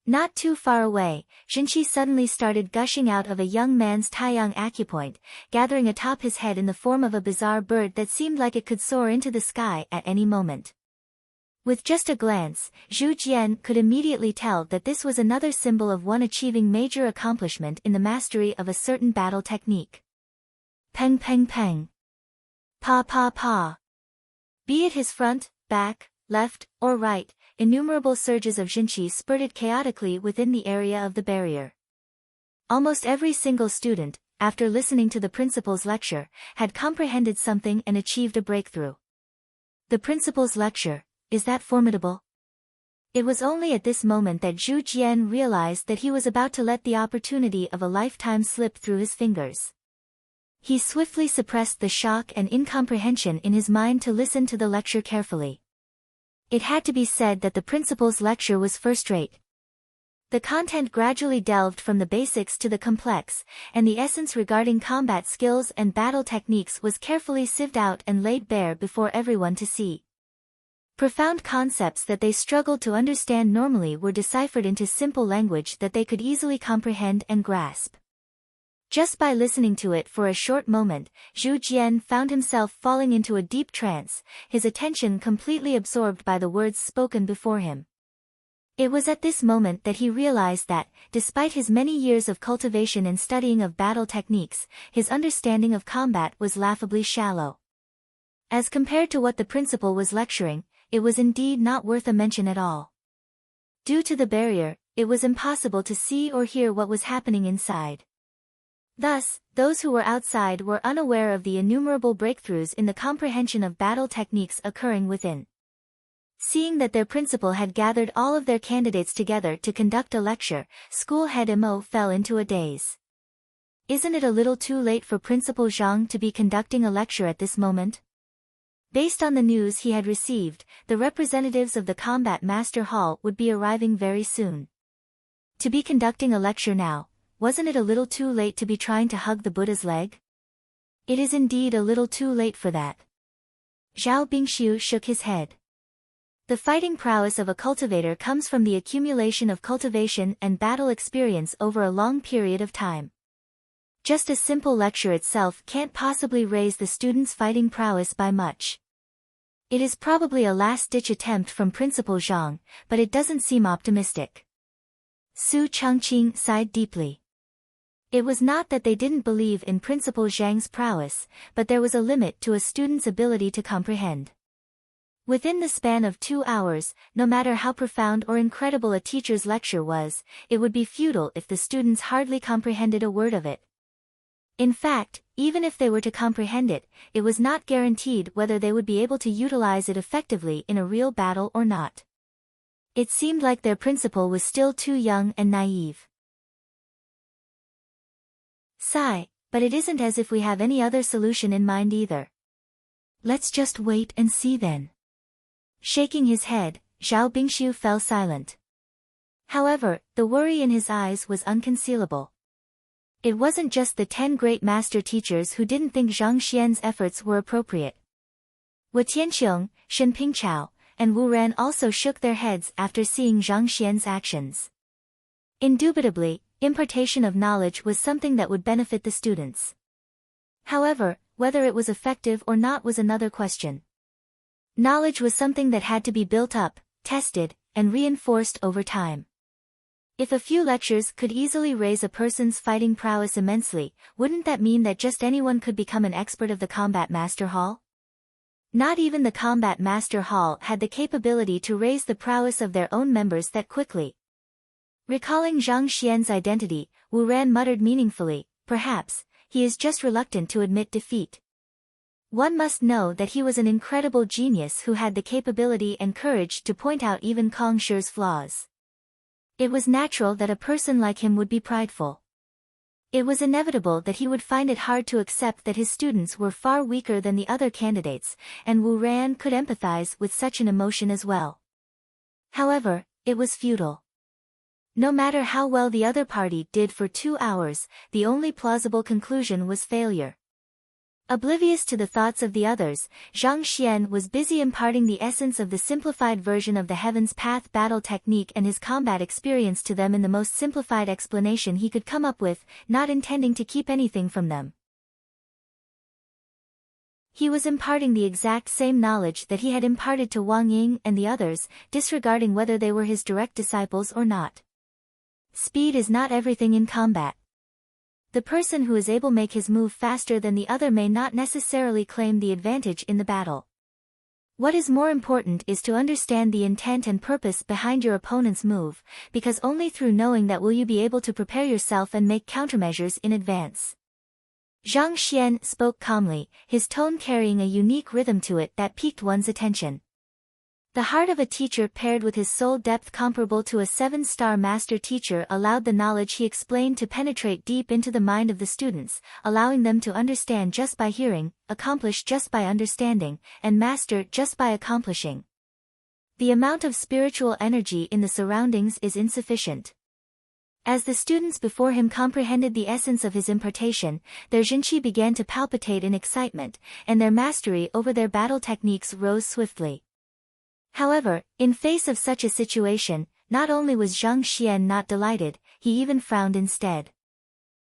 Not too far away, Jinqi suddenly started gushing out of a young man's Taiyang acupoint, gathering atop his head in the form of a bizarre bird that seemed like it could soar into the sky at any moment. With just a glance, Zhu Jian could immediately tell that this was another symbol of one achieving major accomplishment in the mastery of a certain battle technique. Peng peng peng. Pa pa pa. Be it his front, back, left, or right, innumerable surges of Jinqi spurted chaotically within the area of the barrier. Almost every single student, after listening to the principal's lecture, had comprehended something and achieved a breakthrough. The principal's lecture, is that formidable? It was only at this moment that Zhu Jian realized that he was about to let the opportunity of a lifetime slip through his fingers. He swiftly suppressed the shock and incomprehension in his mind to listen to the lecture carefully. It had to be said that the principal's lecture was first-rate. The content gradually delved from the basics to the complex, and the essence regarding combat skills and battle techniques was carefully sieved out and laid bare before everyone to see. Profound concepts that they struggled to understand normally were deciphered into simple language that they could easily comprehend and grasp. Just by listening to it for a short moment, Zhu Jian found himself falling into a deep trance, his attention completely absorbed by the words spoken before him. It was at this moment that he realized that, despite his many years of cultivation and studying of battle techniques, his understanding of combat was laughably shallow. As compared to what the principal was lecturing, it was indeed not worth a mention at all. Due to the barrier, it was impossible to see or hear what was happening inside. Thus, those who were outside were unaware of the innumerable breakthroughs in the comprehension of battle techniques occurring within. Seeing that their principal had gathered all of their candidates together to conduct a lecture, school head Mo fell into a daze. Isn't it a little too late for Principal Zhang to be conducting a lecture at this moment? Based on the news he had received, the representatives of the Combat Master Hall would be arriving very soon. To be conducting a lecture now, wasn't it a little too late to be trying to hug the Buddha's leg? It is indeed a little too late for that. Zhao Bingxiu shook his head. The fighting prowess of a cultivator comes from the accumulation of cultivation and battle experience over a long period of time. Just a simple lecture itself can't possibly raise the student's fighting prowess by much. It is probably a last-ditch attempt from Principal Zhang, but it doesn't seem optimistic. Su Changqing sighed deeply. It was not that they didn't believe in Principal Zhang's prowess, but there was a limit to a student's ability to comprehend. Within the span of 2 hours, no matter how profound or incredible a teacher's lecture was, it would be futile if the students hardly comprehended a word of it. In fact, even if they were to comprehend it, it was not guaranteed whether they would be able to utilize it effectively in a real battle or not. It seemed like their principal was still too young and naive. Sigh, but it isn't as if we have any other solution in mind either. Let's just wait and see then. Shaking his head, Zhao Bingxiu fell silent. However, the worry in his eyes was unconcealable. It wasn't just the 10 great master teachers who didn't think Zhang Xian's efforts were appropriate. Wu Tianqiong, Shen Pingchao, and Wu Ran also shook their heads after seeing Zhang Xian's actions. Indubitably, impartation of knowledge was something that would benefit the students. However, whether it was effective or not was another question. Knowledge was something that had to be built up, tested, and reinforced over time. If a few lectures could easily raise a person's fighting prowess immensely, wouldn't that mean that just anyone could become an expert of the Combat Master Hall? Not even the Combat Master Hall had the capability to raise the prowess of their own members that quickly. Recalling Zhang Xian's identity, Wu Ran muttered meaningfully, perhaps, he is just reluctant to admit defeat. One must know that he was an incredible genius who had the capability and courage to point out even Kong Shi's flaws. It was natural that a person like him would be prideful. It was inevitable that he would find it hard to accept that his students were far weaker than the other candidates, and Wu Ran could empathize with such an emotion as well. However, it was futile. No matter how well the other party did for 2 hours, the only plausible conclusion was failure. Oblivious to the thoughts of the others, Zhang Xian was busy imparting the essence of the simplified version of the Heaven's Path battle technique and his combat experience to them in the most simplified explanation he could come up with, not intending to keep anything from them. He was imparting the exact same knowledge that he had imparted to Wang Ying and the others, disregarding whether they were his direct disciples or not. Speed is not everything in combat. The person who is able to make his move faster than the other may not necessarily claim the advantage in the battle. What is more important is to understand the intent and purpose behind your opponent's move, because only through knowing that will you be able to prepare yourself and make countermeasures in advance. Zhang Xian spoke calmly, his tone carrying a unique rhythm to it that piqued one's attention. The heart of a teacher paired with his soul depth comparable to a 7-star master teacher allowed the knowledge he explained to penetrate deep into the mind of the students, allowing them to understand just by hearing, accomplish just by understanding, and master just by accomplishing. The amount of spiritual energy in the surroundings is insufficient. As the students before him comprehended the essence of his impartation, their jinqi began to palpitate in excitement, and their mastery over their battle techniques rose swiftly. However, in face of such a situation, not only was Zhang Xian not delighted, he even frowned instead.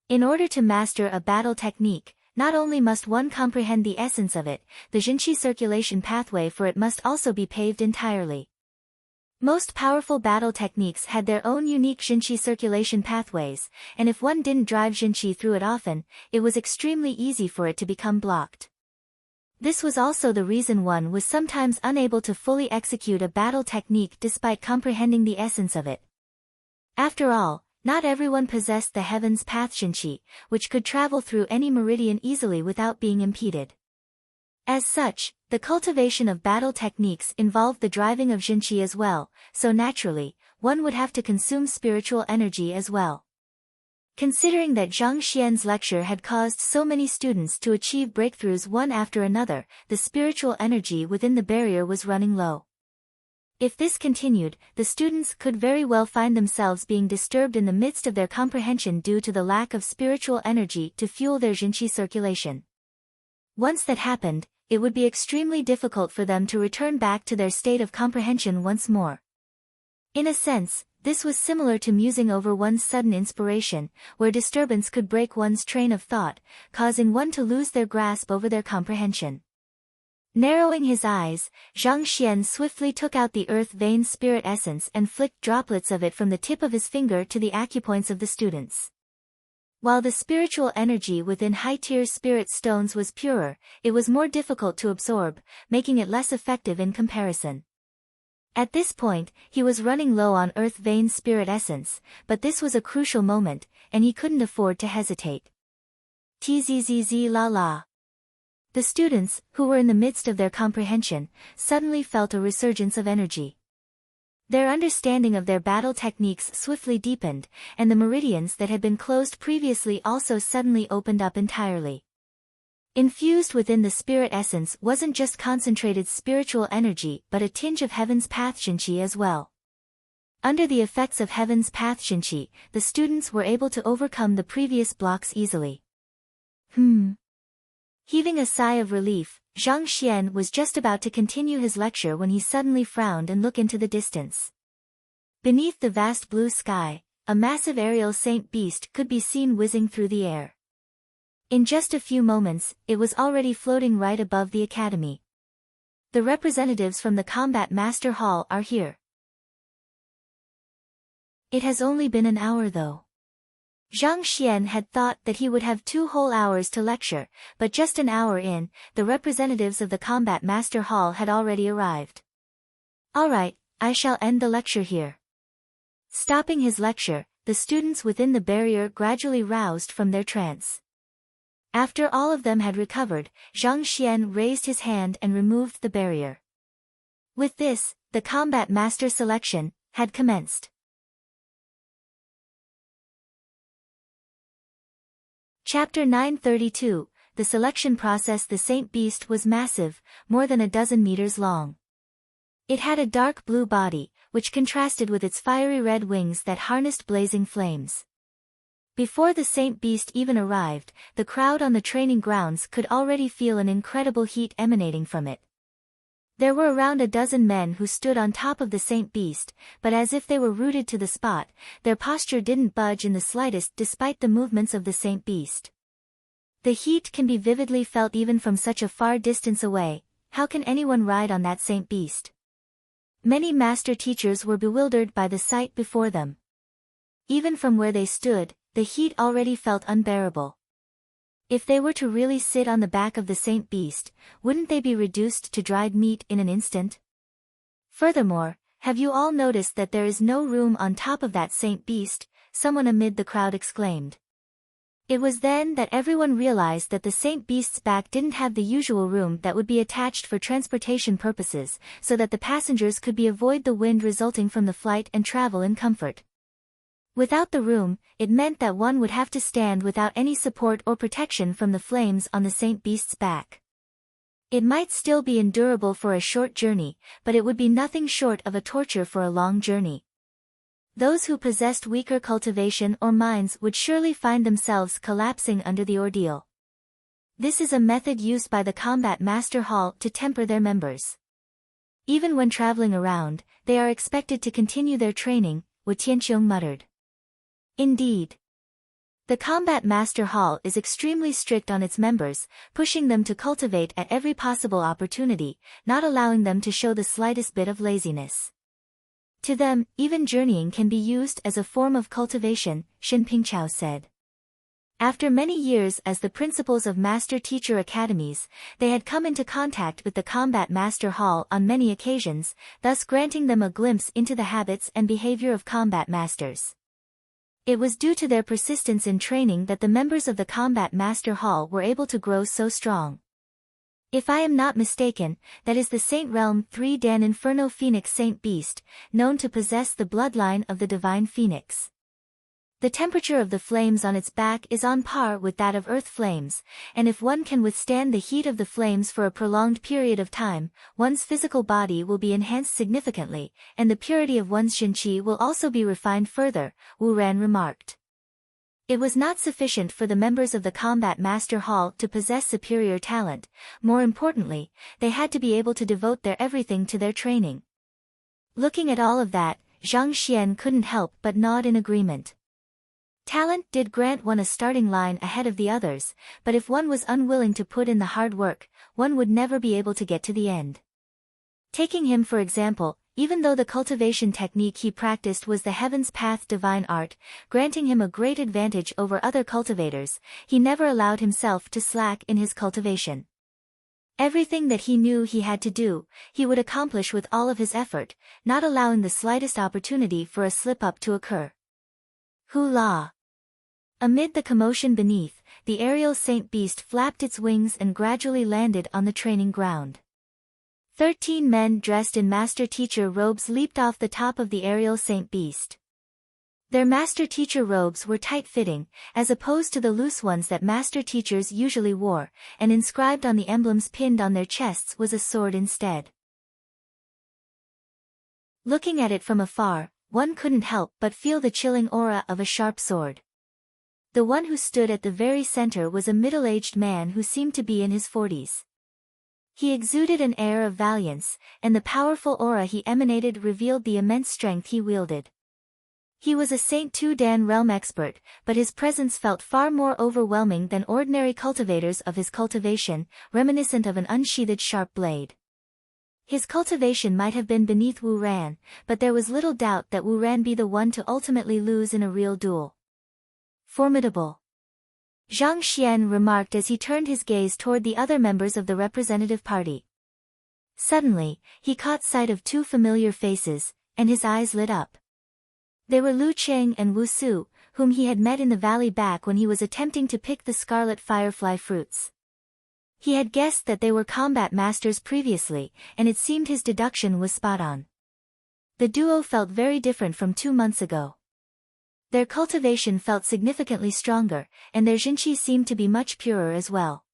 In order to master a battle technique, not only must one comprehend the essence of it, the jinqi circulation pathway for it must also be paved entirely. Most powerful battle techniques had their own unique jinqi circulation pathways, and if one didn't drive jinqi through it often, it was extremely easy for it to become blocked. This was also the reason one was sometimes unable to fully execute a battle technique despite comprehending the essence of it. After all, not everyone possessed the Heaven's Path jinqi, which could travel through any meridian easily without being impeded. As such, the cultivation of battle techniques involved the driving of jinqi as well, so naturally, one would have to consume spiritual energy as well. Considering that Zhang Xian's lecture had caused so many students to achieve breakthroughs one after another, the spiritual energy within the barrier was running low. If this continued, the students could very well find themselves being disturbed in the midst of their comprehension due to the lack of spiritual energy to fuel their jinqi circulation. Once that happened, it would be extremely difficult for them to return back to their state of comprehension once more. In a sense, this was similar to musing over one's sudden inspiration, where disturbance could break one's train of thought, causing one to lose their grasp over their comprehension. Narrowing his eyes, Zhang Xian swiftly took out the earth vein spirit essence and flicked droplets of it from the tip of his finger to the acupoints of the students. While the spiritual energy within high-tier spirit stones was purer, it was more difficult to absorb, making it less effective in comparison. At this point, he was running low on earth vein spirit essence, but this was a crucial moment, and he couldn't afford to hesitate. Tzzz la la. The students, who were in the midst of their comprehension, suddenly felt a resurgence of energy. Their understanding of their battle techniques swiftly deepened, and the meridians that had been closed previously also suddenly opened up entirely. Infused within the spirit essence wasn't just concentrated spiritual energy but a tinge of Heaven's Path jinqi as well. Under the effects of Heaven's Path jinqi, the students were able to overcome the previous blocks easily. Heaving a sigh of relief, Zhang Xian was just about to continue his lecture when he suddenly frowned and looked into the distance. Beneath the vast blue sky, a massive aerial saint beast could be seen whizzing through the air. In just a few moments, it was already floating right above the academy. The representatives from the Combat Master Hall are here. It has only been an hour though. Zhang Xian had thought that he would have 2 whole hours to lecture, but just an hour in, the representatives of the Combat Master Hall had already arrived. Alright, I shall end the lecture here. Stopping his lecture, the students within the barrier gradually roused from their trance. After all of them had recovered, Zhang Xian raised his hand and removed the barrier. With this, the combat master selection had commenced. Chapter 932, The Selection Process. The Saint Beast was massive, more than a dozen meters long. It had a dark blue body, which contrasted with its fiery red wings that harnessed blazing flames. Before the Saint Beast even arrived, the crowd on the training grounds could already feel an incredible heat emanating from it. There were around a dozen men who stood on top of the Saint Beast, but as if they were rooted to the spot, their posture didn't budge in the slightest despite the movements of the Saint Beast. The heat can be vividly felt even from such a far distance away. How can anyone ride on that Saint Beast? Many master teachers were bewildered by the sight before them. Even from where they stood, the heat already felt unbearable. If they were to really sit on the back of the Saint Beast, wouldn't they be reduced to dried meat in an instant? Furthermore, have you all noticed that there is no room on top of that Saint Beast? Someone amid the crowd exclaimed. It was then that everyone realized that the Saint Beast's back didn't have the usual room that would be attached for transportation purposes, so that the passengers could avoid the wind resulting from the flight and travel in comfort. Without the room, it meant that one would have to stand without any support or protection from the flames on the Saint Beast's back. It might still be endurable for a short journey, but it would be nothing short of a torture for a long journey. Those who possessed weaker cultivation or minds would surely find themselves collapsing under the ordeal. This is a method used by the Combat Master Hall to temper their members. Even when traveling around, they are expected to continue their training, Wu Tianqiong muttered. Indeed. The Combat Master Hall is extremely strict on its members, pushing them to cultivate at every possible opportunity, not allowing them to show the slightest bit of laziness. To them, even journeying can be used as a form of cultivation, Shin Pingqiao said. After many years as the principals of master-teacher academies, they had come into contact with the Combat Master Hall on many occasions, thus granting them a glimpse into the habits and behavior of combat masters. It was due to their persistence in training that the members of the Combat Master Hall were able to grow so strong. If I am not mistaken, that is the Saint Realm 3 Dan Inferno Phoenix Saint Beast, known to possess the bloodline of the Divine Phoenix. The temperature of the flames on its back is on par with that of earth flames, and if one can withstand the heat of the flames for a prolonged period of time, one's physical body will be enhanced significantly, and the purity of one's Shinqi will also be refined further, Wu Ran remarked. It was not sufficient for the members of the Combat Master Hall to possess superior talent. More importantly, they had to be able to devote their everything to their training. Looking at all of that, Zhang Xian couldn't help but nod in agreement. Talent did grant one a starting line ahead of the others, but if one was unwilling to put in the hard work, one would never be able to get to the end. Taking him for example, even though the cultivation technique he practiced was the Heaven's Path divine art, granting him a great advantage over other cultivators, he never allowed himself to slack in his cultivation. Everything that he knew he had to do, he would accomplish with all of his effort, not allowing the slightest opportunity for a slip-up to occur. Hula! Amid the commotion beneath, the aerial Saint Beast flapped its wings and gradually landed on the training ground. 13 men dressed in master-teacher robes leaped off the top of the aerial Saint Beast. Their master-teacher robes were tight-fitting, as opposed to the loose ones that master-teachers usually wore, and inscribed on the emblems pinned on their chests was a sword instead. Looking at it from afar, one couldn't help but feel the chilling aura of a sharp sword. The one who stood at the very center was a middle-aged man who seemed to be in his 40s. He exuded an air of valiance, and the powerful aura he emanated revealed the immense strength he wielded. He was a Saint 2 Dan realm expert, but his presence felt far more overwhelming than ordinary cultivators of his cultivation, reminiscent of an unsheathed sharp blade. His cultivation might have been beneath Wu Ran, but there was little doubt that Wu Ran be the one to ultimately lose in a real duel. Formidable. Zhang Xian remarked as he turned his gaze toward the other members of the representative party. Suddenly, he caught sight of two familiar faces, and his eyes lit up. They were Lu Cheng and Wu Su, whom he had met in the valley back when he was attempting to pick the scarlet firefly fruits. He had guessed that they were combat masters previously, and it seemed his deduction was spot on. The duo felt very different from 2 months ago. Their cultivation felt significantly stronger, and their jinqi seemed to be much purer as well.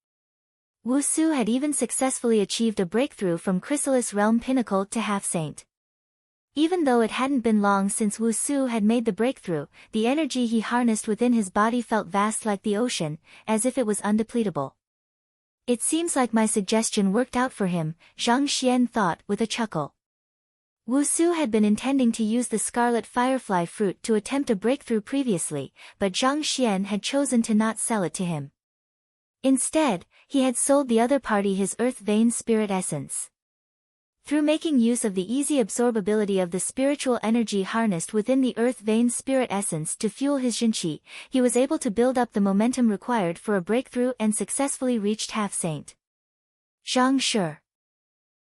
Wu Su had even successfully achieved a breakthrough from Chrysalis Realm Pinnacle to Half-Saint. Even though it hadn't been long since Wu Su had made the breakthrough, the energy he harnessed within his body felt vast like the ocean, as if it was undepletable. It seems like my suggestion worked out for him, Zhang Xian thought with a chuckle. Wu Su had been intending to use the scarlet firefly fruit to attempt a breakthrough previously, but Zhang Xian had chosen to not sell it to him. Instead, he had sold the other party his earth vein spirit essence. Through making use of the easy absorbability of the spiritual energy harnessed within the earth vein spirit essence to fuel his jinqi, he was able to build up the momentum required for a breakthrough and successfully reached Half-Saint. Zhang Shi.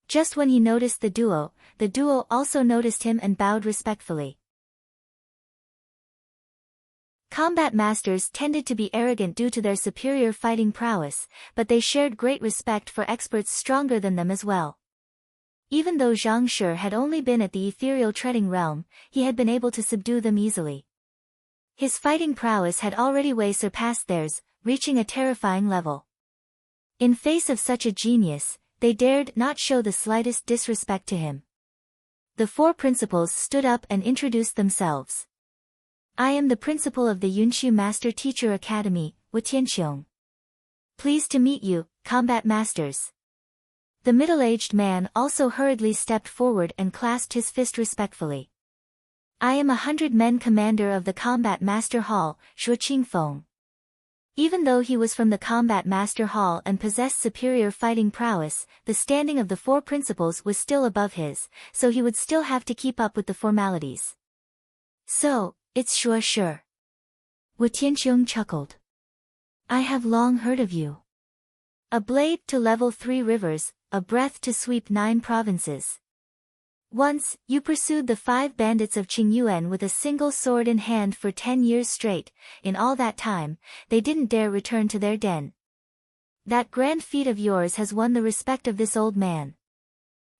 Just when he noticed the duo also noticed him and bowed respectfully. Combat masters tended to be arrogant due to their superior fighting prowess, but they shared great respect for experts stronger than them as well. Even though Zhang Shi had only been at the ethereal treading realm, he had been able to subdue them easily. His fighting prowess had already way surpassed theirs, reaching a terrifying level. In face of such a genius, they dared not show the slightest disrespect to him. The four principals stood up and introduced themselves. I am the principal of the Yunshu Master Teacher Academy, Wu Tianqiong. Pleased to meet you, combat masters. The middle-aged man also hurriedly stepped forward and clasped his fist respectfully. I am 100 men commander of the Combat Master Hall, Shuo Qingfeng. Even though he was from the Combat Master Hall and possessed superior fighting prowess, the standing of the four principals was still above his, so he would still have to keep up with the formalities. So, it's Shuo Shi. Wu Tianqiong chuckled. I have long heard of you. A blade to level 3 rivers, a breath to sweep 9 provinces. Once, you pursued the 5 bandits of Qingyuan with a single sword in hand for 10 years straight. In all that time, they didn't dare return to their den. That grand feat of yours has won the respect of this old man.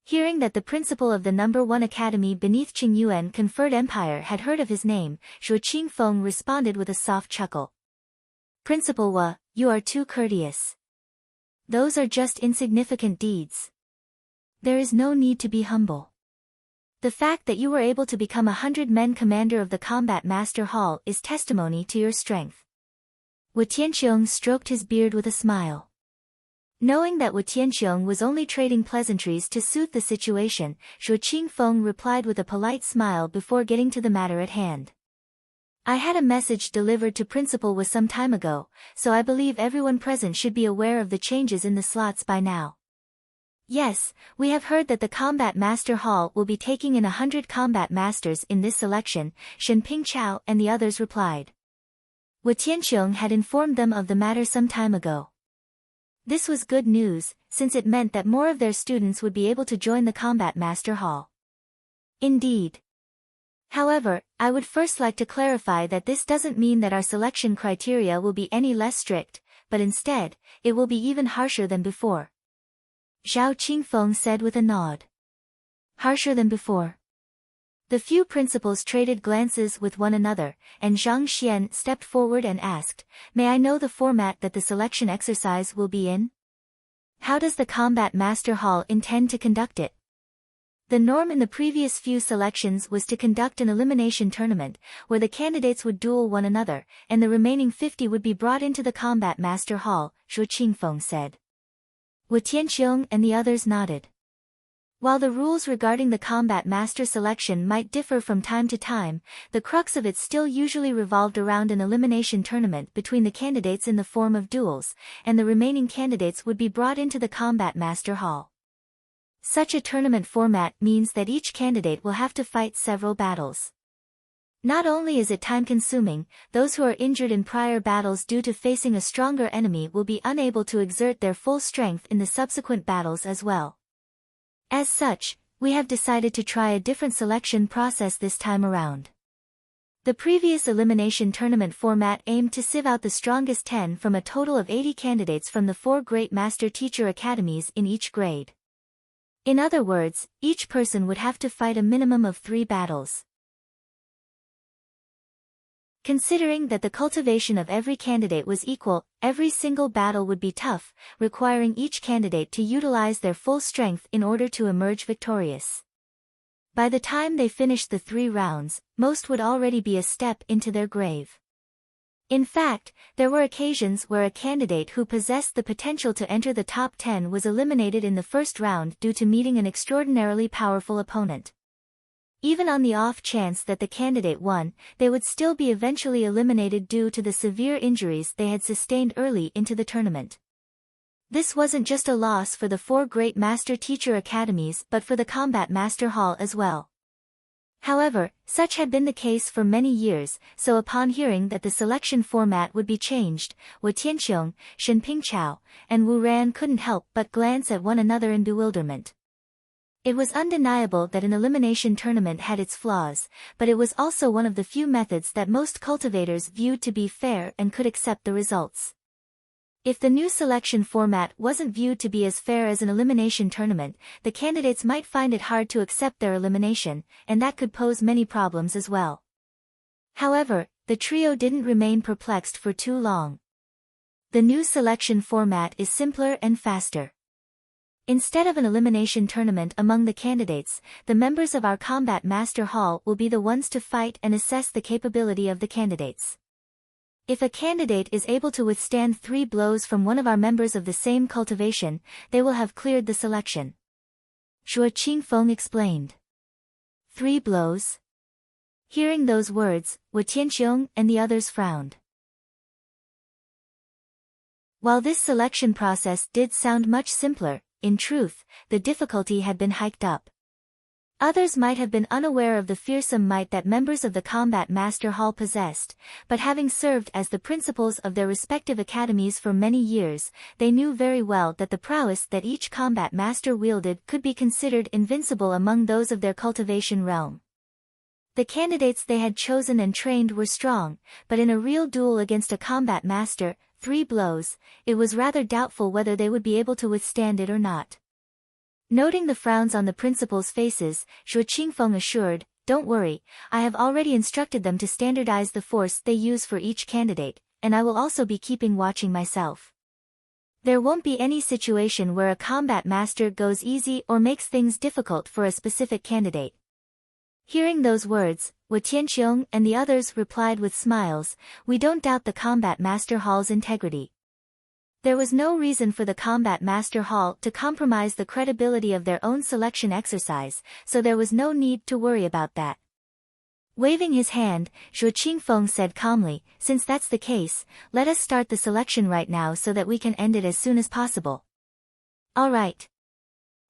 Hearing that the principal of the No. 1 academy beneath Qingyuan conferred empire had heard of his name, Shuo Qingfeng responded with a soft chuckle. Principal Wu, you are too courteous. Those are just insignificant deeds. There is no need to be humble. The fact that you were able to become 100 men commander of the Combat Master Hall is testimony to your strength. Wu Tianqiong stroked his beard with a smile. Knowing that Wu Tianqiong was only trading pleasantries to soothe the situation, Shuo Qingfeng replied with a polite smile before getting to the matter at hand. I had a message delivered to Principal Wu some time ago, so I believe everyone present should be aware of the changes in the slots by now. Yes, we have heard that the Combat Master Hall will be taking in 100 combat masters in this selection, Shen Pingchao and the others replied. Wu Tianqiong had informed them of the matter some time ago. This was good news, since it meant that more of their students would be able to join the Combat Master Hall. Indeed. However, I would first like to clarify that this doesn't mean that our selection criteria will be any less strict, but instead, it will be even harsher than before. Zhao Qingfeng said with a nod. Harsher than before. The few principals traded glances with one another, and Zhang Xian stepped forward and asked, May I know the format that the selection exercise will be in? How does the Combat Master Hall intend to conduct it? The norm in the previous few selections was to conduct an elimination tournament, where the candidates would duel one another, and the remaining 50 would be brought into the Combat Master Hall, Shuo Qingfeng said. Wu Tianqiong and the others nodded. While the rules regarding the Combat Master selection might differ from time to time, the crux of it still usually revolved around an elimination tournament between the candidates in the form of duels, and the remaining candidates would be brought into the Combat Master Hall. Such a tournament format means that each candidate will have to fight several battles. Not only is it time-consuming, those who are injured in prior battles due to facing a stronger enemy will be unable to exert their full strength in the subsequent battles as well. As such, we have decided to try a different selection process this time around. The previous elimination tournament format aimed to sieve out the strongest 10 from a total of 80 candidates from the 4 great master teacher academies in each grade. In other words, each person would have to fight a minimum of 3 battles. Considering that the cultivation of every candidate was equal, every single battle would be tough, requiring each candidate to utilize their full strength in order to emerge victorious. By the time they finished the 3 rounds, most would already be a step into their grave. In fact, there were occasions where a candidate who possessed the potential to enter the top 10 was eliminated in the first round due to meeting an extraordinarily powerful opponent. Even on the off chance that the candidate won, they would still be eventually eliminated due to the severe injuries they had sustained early into the tournament. This wasn't just a loss for the 4 great master-teacher academies but for the Combat Master Hall as well. However, such had been the case for many years, so upon hearing that the selection format would be changed, Wu Tianxiong, Shen Pingchao, and Wu Ran couldn't help but glance at one another in bewilderment. It was undeniable that an elimination tournament had its flaws, but it was also one of the few methods that most cultivators viewed to be fair and could accept the results. If the new selection format wasn't viewed to be as fair as an elimination tournament, the candidates might find it hard to accept their elimination, and that could pose many problems as well. However, the trio didn't remain perplexed for too long. The new selection format is simpler and faster. Instead of an elimination tournament among the candidates, the members of our Combat Master Hall will be the ones to fight and assess the capability of the candidates. If a candidate is able to withstand 3 blows from one of our members of the same cultivation, they will have cleared the selection. Shuo Qingfeng explained. 3 blows? Hearing those words, Wu Tianxiong and the others frowned. While this selection process did sound much simpler, in truth, the difficulty had been hiked up. Others might have been unaware of the fearsome might that members of the Combat Master Hall possessed, but having served as the principals of their respective academies for many years, they knew very well that the prowess that each combat master wielded could be considered invincible among those of their cultivation realm. The candidates they had chosen and trained were strong, but in a real duel against a combat master, 3 blows, it was rather doubtful whether they would be able to withstand it or not. Noting the frowns on the principals' faces, Shuo Qingfeng assured, "Don't worry, I have already instructed them to standardize the force they use for each candidate, and I will also be keeping watching myself. There won't be any situation where a combat master goes easy or makes things difficult for a specific candidate." Hearing those words, Wu Tianxiong and the others replied with smiles, "We don't doubt the Combat Master Hall's integrity." There was no reason for the Combat Master Hall to compromise the credibility of their own selection exercise, so there was no need to worry about that. Waving his hand, Shuo Qingfeng said calmly, "Since that's the case, let us start the selection right now so that we can end it as soon as possible." "All right."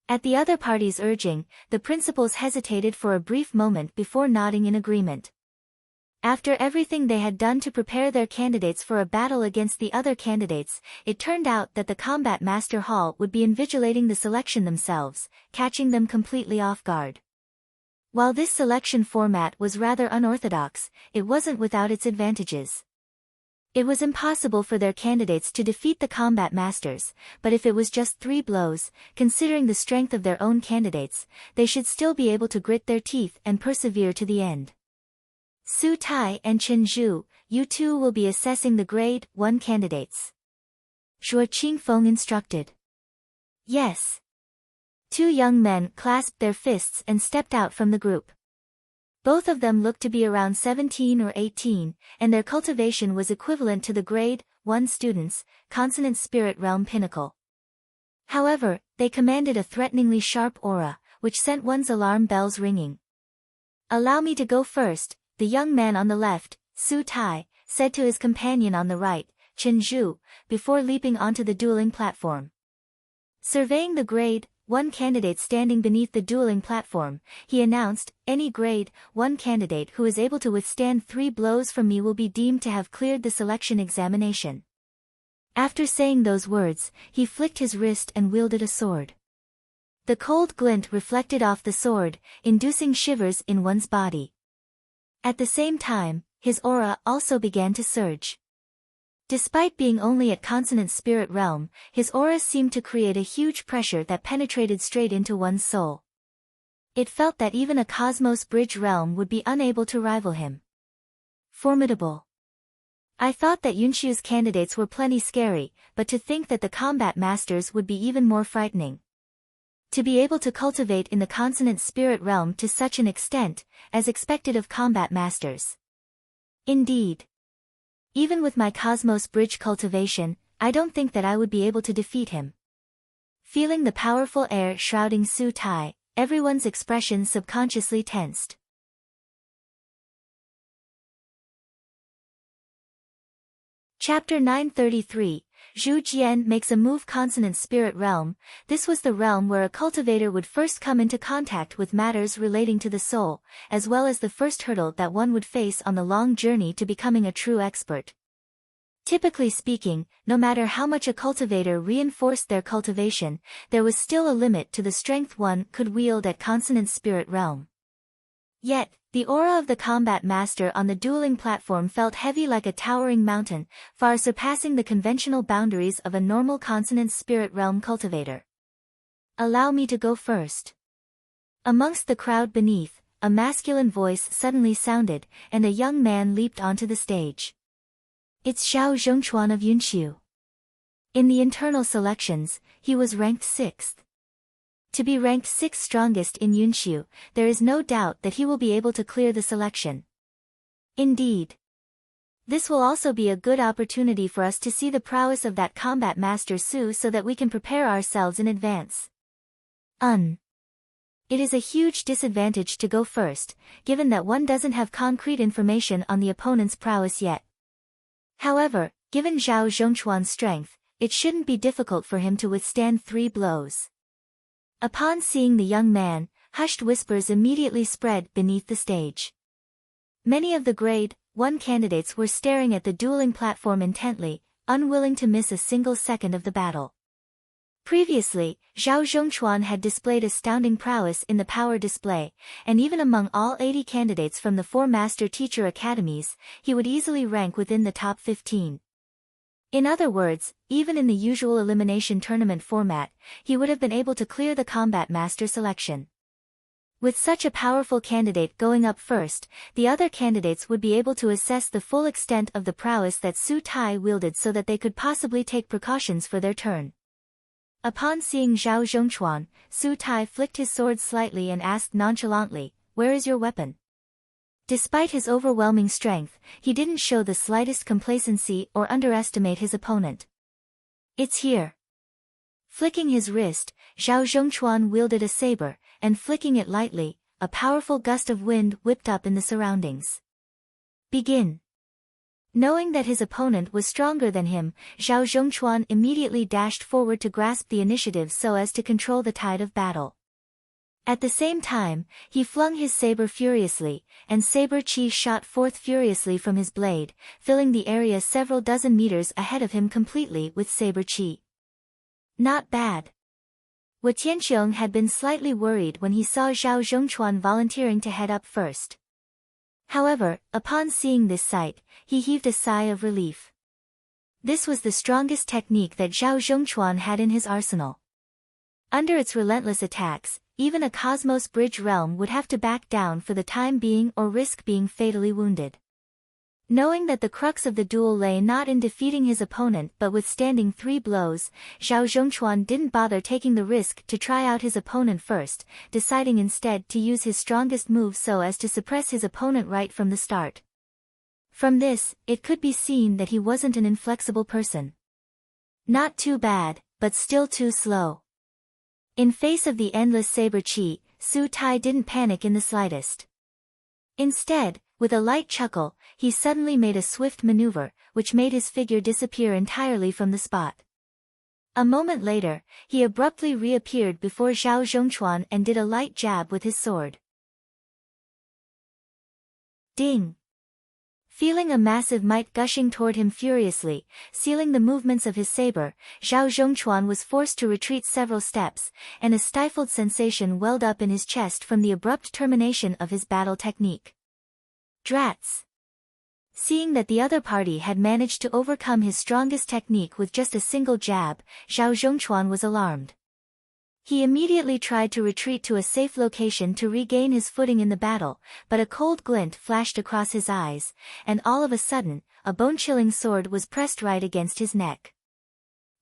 At the other party's urging, the principals hesitated for a brief moment before nodding in agreement. After everything they had done to prepare their candidates for a battle against the other candidates, it turned out that the Combat Master Hall would be invigilating the selection themselves, catching them completely off guard. While this selection format was rather unorthodox, it wasn't without its advantages. It was impossible for their candidates to defeat the combat masters, but if it was just 3 blows, considering the strength of their own candidates, they should still be able to grit their teeth and persevere to the end. Su Tai and Chen Zhu, you two will be assessing the grade 1 candidates. Shuo Qingfeng instructed. Yes. 2 young men clasped their fists and stepped out from the group. Both of them looked to be around 17 or 18, and their cultivation was equivalent to the grade 1 students, Consonant Spirit Realm Pinnacle. However, they commanded a threateningly sharp aura, which sent one's alarm bells ringing. "Allow me to go first," the young man on the left, Su Tai, said to his companion on the right, Chen Zhu, before leaping onto the dueling platform. Surveying the grade 1 candidate standing beneath the dueling platform, he announced, "Any grade 1 candidate who is able to withstand 3 blows from me will be deemed to have cleared the selection examination." After saying those words, he flicked his wrist and wielded a sword. The cold glint reflected off the sword, inducing shivers in one's body. At the same time, his aura also began to surge. Despite being only at Consonant Spirit Realm, his aura seemed to create a huge pressure that penetrated straight into one's soul. It felt that even a Cosmos Bridge realm would be unable to rival him. Formidable. I thought that Yunxiu's candidates were plenty scary, but to think that the combat masters would be even more frightening. To be able to cultivate in the consonant spirit realm to such an extent, as expected of combat masters. Indeed. Even with my Cosmos Bridge cultivation, I don't think that I would be able to defeat him. Feeling the powerful air shrouding Su Tai, everyone's expression subconsciously tensed. Chapter 933, Zhu Jian makes a move. Consonant spirit realm. This was the realm where a cultivator would first come into contact with matters relating to the soul, as well as the first hurdle that one would face on the long journey to becoming a true expert. Typically speaking, no matter how much a cultivator reinforced their cultivation, there was still a limit to the strength one could wield at consonant spirit realm. Yet, the aura of the combat master on the dueling platform felt heavy like a towering mountain, far surpassing the conventional boundaries of a normal consonant spirit realm cultivator. Allow me to go first. Amongst the crowd beneath, a masculine voice suddenly sounded, and a young man leaped onto the stage. It's Xiao Zhongchuan of Yunxiu. In the internal selections, he was ranked 6th. To be ranked 6th strongest in Yunxiu, there is no doubt that he will be able to clear the selection. Indeed. This will also be a good opportunity for us to see the prowess of that combat master Su so that we can prepare ourselves in advance. It is a huge disadvantage to go first, given that one doesn't have concrete information on the opponent's prowess yet. However, given Zhao Zhongchuan's strength, it shouldn't be difficult for him to withstand 3 blows. Upon seeing the young man, hushed whispers immediately spread beneath the stage. Many of the grade 1 candidates were staring at the dueling platform intently, unwilling to miss a single second of the battle. Previously, Zhao Zhongchuan had displayed astounding prowess in the power display, and even among all 80 candidates from the 4 master teacher academies, he would easily rank within the top 15. In other words, even in the usual elimination tournament format, he would have been able to clear the combat master selection. With such a powerful candidate going up first, the other candidates would be able to assess the full extent of the prowess that Su Tai wielded so that they could possibly take precautions for their turn. Upon seeing Zhao Zhongchuan, Su Tai flicked his sword slightly and asked nonchalantly, "Where is your weapon?" Despite his overwhelming strength, he didn't show the slightest complacency or underestimate his opponent. "It's here." Flicking his wrist, Zhao Zhongchuan wielded a saber, and flicking it lightly, a powerful gust of wind whipped up in the surroundings. "Begin." Knowing that his opponent was stronger than him, Zhao Zhongchuan immediately dashed forward to grasp the initiative so as to control the tide of battle. At the same time, he flung his saber furiously, and saber chi shot forth furiously from his blade, filling the area several dozen meters ahead of him completely with saber chi. Not bad. Wu Tianxiong had been slightly worried when he saw Zhao Zhongchuan volunteering to head up first. However, upon seeing this sight, he heaved a sigh of relief. This was the strongest technique that Zhao Zhongchuan had in his arsenal. Under its relentless attacks, even a Cosmos Bridge realm would have to back down for the time being or risk being fatally wounded. Knowing that the crux of the duel lay not in defeating his opponent but withstanding 3 blows, Zhao Zhongchuan didn't bother taking the risk to try out his opponent first, deciding instead to use his strongest move so as to suppress his opponent right from the start. From this, it could be seen that he wasn't an inflexible person. Not too bad, but still too slow. In face of the endless saber chi, Su Tai didn't panic in the slightest. Instead, with a light chuckle, he suddenly made a swift maneuver, which made his figure disappear entirely from the spot. A moment later, he abruptly reappeared before Zhao Zhongchuan and did a light jab with his sword. Ding! Feeling a massive might gushing toward him furiously, sealing the movements of his saber, Zhao Zhongchuan was forced to retreat several steps, and a stifled sensation welled up in his chest from the abrupt termination of his battle technique. Drats! Seeing that the other party had managed to overcome his strongest technique with just a single jab, Zhao Zhongchuan was alarmed. He immediately tried to retreat to a safe location to regain his footing in the battle, but a cold glint flashed across his eyes, and all of a sudden, a bone-chilling sword was pressed right against his neck.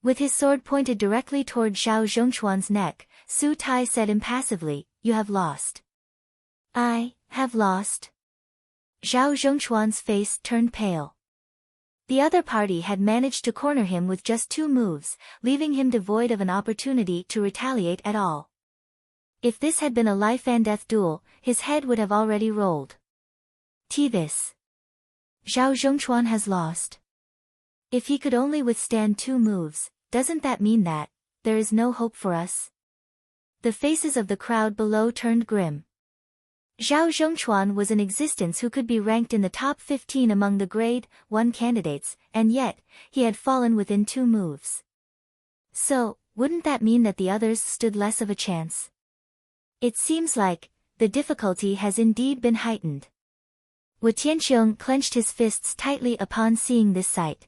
With his sword pointed directly toward Zhao Zhongchuan's neck, Su Tai said impassively, "You have lost." "I have lost." Zhao Zhongchuan's face turned pale. The other party had managed to corner him with just 2 moves, leaving him devoid of an opportunity to retaliate at all. If this had been a life-and-death duel, his head would have already rolled. This. Zhao Zhongchuan has lost. If he could only withstand 2 moves, doesn't that mean that there is no hope for us? The faces of the crowd below turned grim. Zhao Zhongchuan was in existence who could be ranked in the top 15 among the grade 1 candidates, and yet, he had fallen within 2 moves. So, wouldn't that mean that the others stood less of a chance? It seems like the difficulty has indeed been heightened. Wu Tianqiong clenched his fists tightly upon seeing this sight.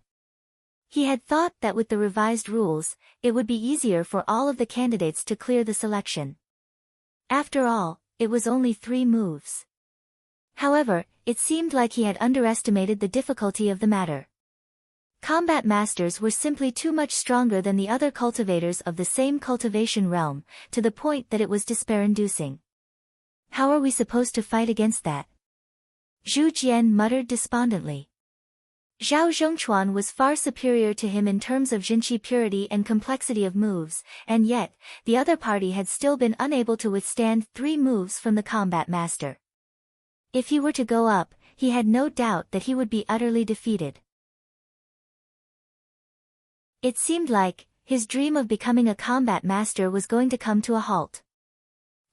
He had thought that with the revised rules, it would be easier for all of the candidates to clear the selection. After all, it was only 3 moves. However, it seemed like he had underestimated the difficulty of the matter. Combat masters were simply too much stronger than the other cultivators of the same cultivation realm, to the point that it was despair-inducing. How are we supposed to fight against that? Zhu Jian muttered despondently. Zhao Zhongchuan was far superior to him in terms of jinqi purity and complexity of moves, and yet, the other party had still been unable to withstand 3 moves from the combat master. If he were to go up, he had no doubt that he would be utterly defeated. It seemed like his dream of becoming a combat master was going to come to a halt.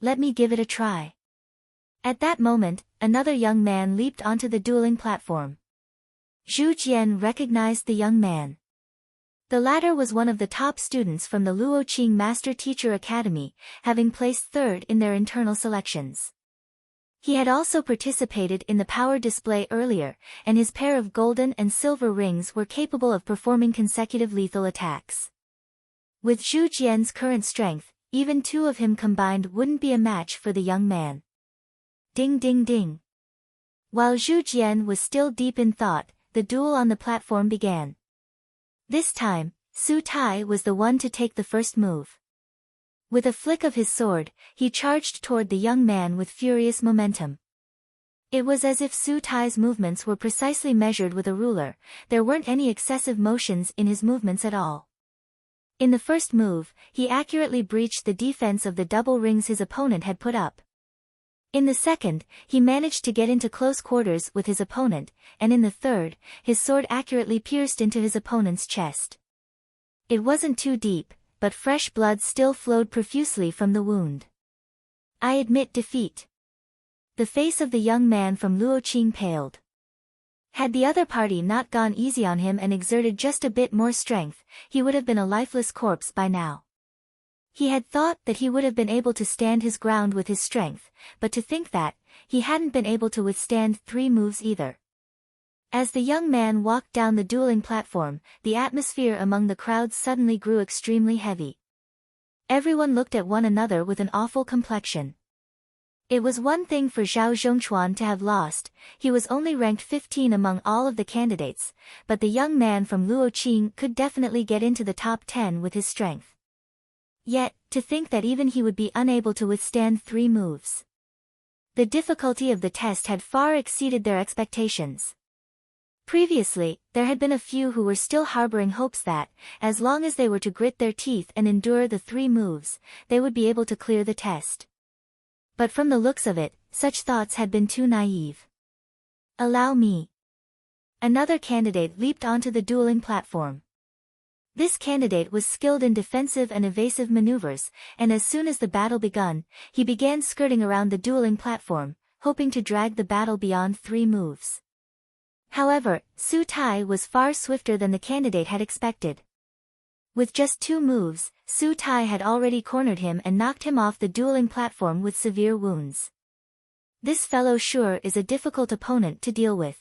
Let me give it a try. At that moment, another young man leaped onto the dueling platform. Zhu Jian recognized the young man. The latter was one of the top students from the Luoqing Master Teacher Academy, having placed 3rd in their internal selections. He had also participated in the power display earlier, and his pair of golden and silver rings were capable of performing consecutive lethal attacks. With Zhu Jian's current strength, even 2 of him combined wouldn't be a match for the young man. Ding ding ding. While Zhu Jian was still deep in thought, the duel on the platform began. This time, Su Tai was the one to take the first move. With a flick of his sword, he charged toward the young man with furious momentum. It was as if Su Tai's movements were precisely measured with a ruler, there weren't any excessive motions in his movements at all. In the first move, he accurately breached the defense of the double rings his opponent had put up. In the second, he managed to get into close quarters with his opponent, and in the third, his sword accurately pierced into his opponent's chest. It wasn't too deep, but fresh blood still flowed profusely from the wound. I admit defeat. The face of the young man from Luoqing paled. Had the other party not gone easy on him and exerted just a bit more strength, he would have been a lifeless corpse by now. He had thought that he would have been able to stand his ground with his strength, but to think that he hadn't been able to withstand 3 moves either. As the young man walked down the dueling platform, the atmosphere among the crowd suddenly grew extremely heavy. Everyone looked at one another with an awful complexion. It was one thing for Zhao Zhongchuan to have lost, he was only ranked 15 among all of the candidates, but the young man from Luoqing could definitely get into the top 10 with his strength. Yet, to think that even he would be unable to withstand 3 moves. The difficulty of the test had far exceeded their expectations. Previously, there had been a few who were still harboring hopes that, as long as they were to grit their teeth and endure the 3 moves, they would be able to clear the test. But from the looks of it, such thoughts had been too naive. Allow me. Another candidate leaped onto the dueling platform. This candidate was skilled in defensive and evasive maneuvers, and as soon as the battle begun, he began skirting around the dueling platform, hoping to drag the battle beyond 3 moves. However, Su Tai was far swifter than the candidate had expected. With just 2 moves, Su Tai had already cornered him and knocked him off the dueling platform with severe wounds. This fellow sure is a difficult opponent to deal with.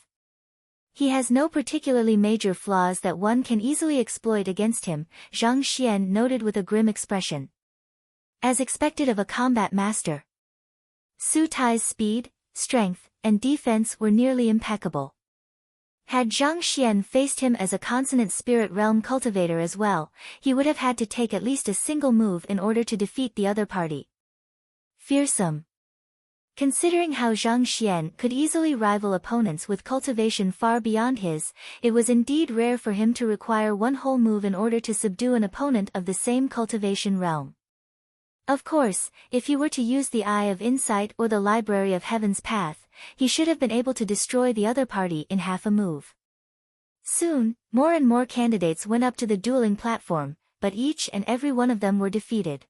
He has no particularly major flaws that one can easily exploit against him, Zhang Xian noted with a grim expression. As expected of a combat master, Su Tai's speed, strength, and defense were nearly impeccable. Had Zhang Xian faced him as a consonant spirit realm cultivator as well, he would have had to take at least a single move in order to defeat the other party. Fearsome. Considering how Zhang Xian could easily rival opponents with cultivation far beyond his, it was indeed rare for him to require one whole move in order to subdue an opponent of the same cultivation realm. Of course, if he were to use the Eye of Insight or the Library of Heaven's Path, he should have been able to destroy the other party in half a move. Soon, more and more candidates went up to the dueling platform, but each and every one of them were defeated.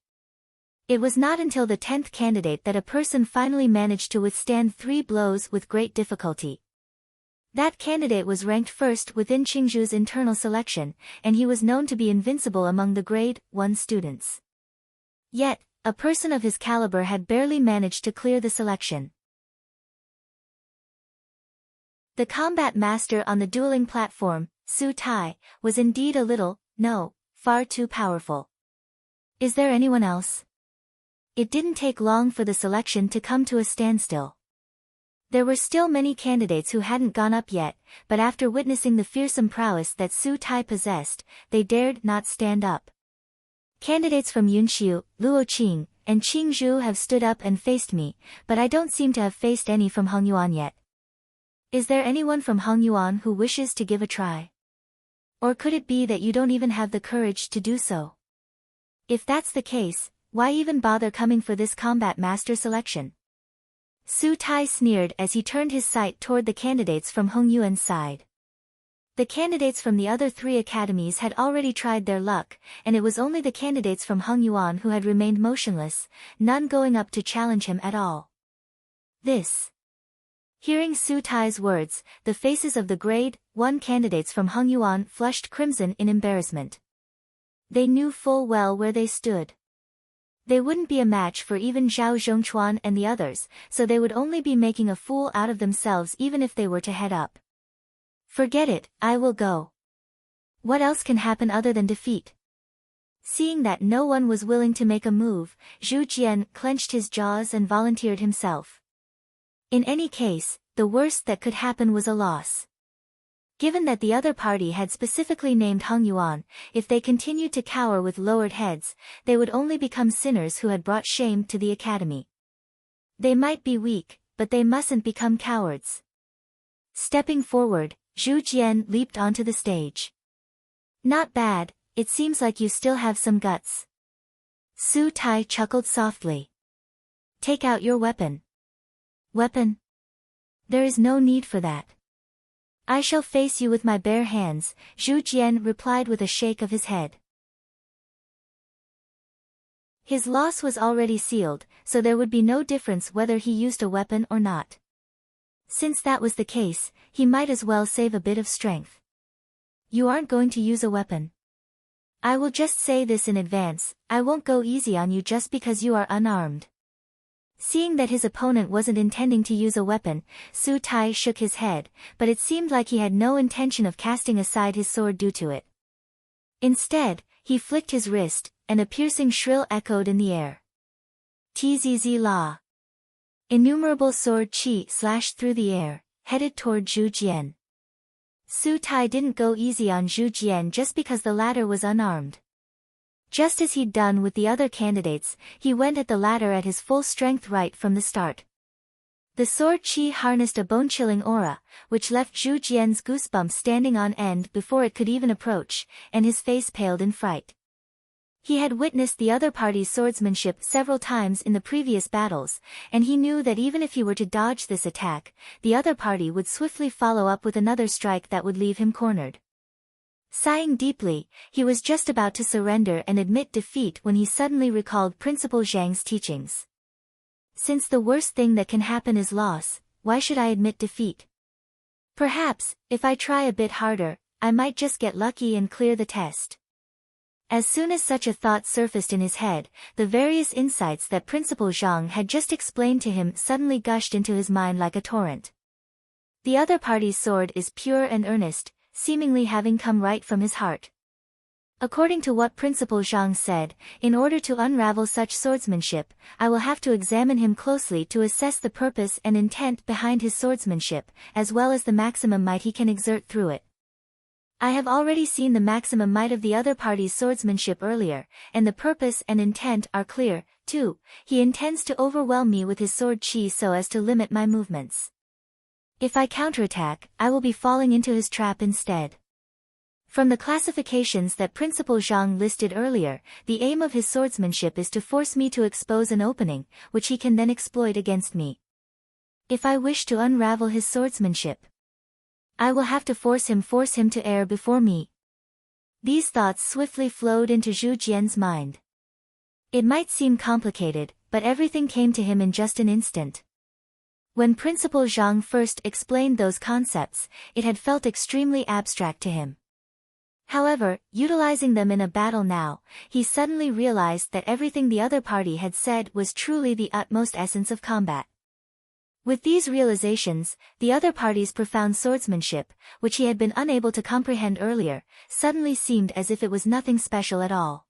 It was not until the 10th candidate that a person finally managed to withstand 3 blows with great difficulty. That candidate was ranked first within Qingzhu's internal selection, and he was known to be invincible among the grade 1 students. Yet, a person of his caliber had barely managed to clear the selection. The combat master on the dueling platform, Su Tai, was indeed far too powerful. Is there anyone else? It didn't take long for the selection to come to a standstill. There were still many candidates who hadn't gone up yet, but after witnessing the fearsome prowess that Su Tai possessed, they dared not stand up. Candidates from Yunxiu, Luoqing, and Qingzhou have stood up and faced me, but I don't seem to have faced any from Hengyuan yet. Is there anyone from Hengyuan who wishes to give a try? Or could it be that you don't even have the courage to do so? If that's the case, why even bother coming for this combat master selection? Su Tai sneered as he turned his sight toward the candidates from Hengyuan's side. The candidates from the other 3 academies had already tried their luck, and it was only the candidates from Hengyuan who had remained motionless, none going up to challenge him at all. Hearing Su Tai's words, the faces of the grade 1 candidates from Hengyuan flushed crimson in embarrassment. They knew full well where they stood. They wouldn't be a match for even Zhao Zhongchuan and the others, so they would only be making a fool out of themselves even if they were to head up. Forget it, I will go. What else can happen other than defeat? Seeing that no one was willing to make a move, Zhu Jian clenched his jaws and volunteered himself. In any case, the worst that could happen was a loss. Given that the other party had specifically named Hengyuan, if they continued to cower with lowered heads, they would only become sinners who had brought shame to the academy. They might be weak, but they mustn't become cowards. Stepping forward, Zhu Jian leaped onto the stage. Not bad, it seems like you still have some guts. Su Tai chuckled softly. Take out your weapon. Weapon? There is no need for that. I shall face you with my bare hands, Zhu Jian replied with a shake of his head. His loss was already sealed, so there would be no difference whether he used a weapon or not. Since that was the case, he might as well save a bit of strength. You aren't going to use a weapon. I will just say this in advance, I won't go easy on you just because you are unarmed. Seeing that his opponent wasn't intending to use a weapon, Su Tai shook his head, but it seemed like he had no intention of casting aside his sword due to it. Instead, he flicked his wrist, and a piercing shrill echoed in the air. Tzz la. Innumerable sword chi slashed through the air, headed toward Zhu Jian. Su Tai didn't go easy on Zhu Jian just because the latter was unarmed. Just as he'd done with the other candidates, he went at the latter at his full strength right from the start. The sword chi harnessed a bone-chilling aura, which left Zhu Jian's goosebumps standing on end before it could even approach, and his face paled in fright. He had witnessed the other party's swordsmanship several times in the previous battles, and he knew that even if he were to dodge this attack, the other party would swiftly follow up with another strike that would leave him cornered. Sighing deeply, he was just about to surrender and admit defeat when he suddenly recalled Principal Zhang's teachings. Since the worst thing that can happen is loss, why should I admit defeat? Perhaps, if I try a bit harder, I might just get lucky and clear the test. As soon as such a thought surfaced in his head, the various insights that Principal Zhang had just explained to him suddenly gushed into his mind like a torrent. The other party's sword is pure and earnest, seemingly having come right from his heart. According to what Principal Zhang said, in order to unravel such swordsmanship, I will have to examine him closely to assess the purpose and intent behind his swordsmanship, as well as the maximum might he can exert through it. I have already seen the maximum might of the other party's swordsmanship earlier, and the purpose and intent are clear, too. He intends to overwhelm me with his sword qi so as to limit my movements. If I counterattack, I will be falling into his trap instead. From the classifications that Principal Zhang listed earlier, the aim of his swordsmanship is to force me to expose an opening, which he can then exploit against me. If I wish to unravel his swordsmanship, I will have to force him to err before me. These thoughts swiftly flowed into Zhu Jian's mind. It might seem complicated, but everything came to him in just an instant. When Principal Zhang first explained those concepts, it had felt extremely abstract to him. However, utilizing them in a battle now, he suddenly realized that everything the other party had said was truly the utmost essence of combat. With these realizations, the other party's profound swordsmanship, which he had been unable to comprehend earlier, suddenly seemed as if it was nothing special at all.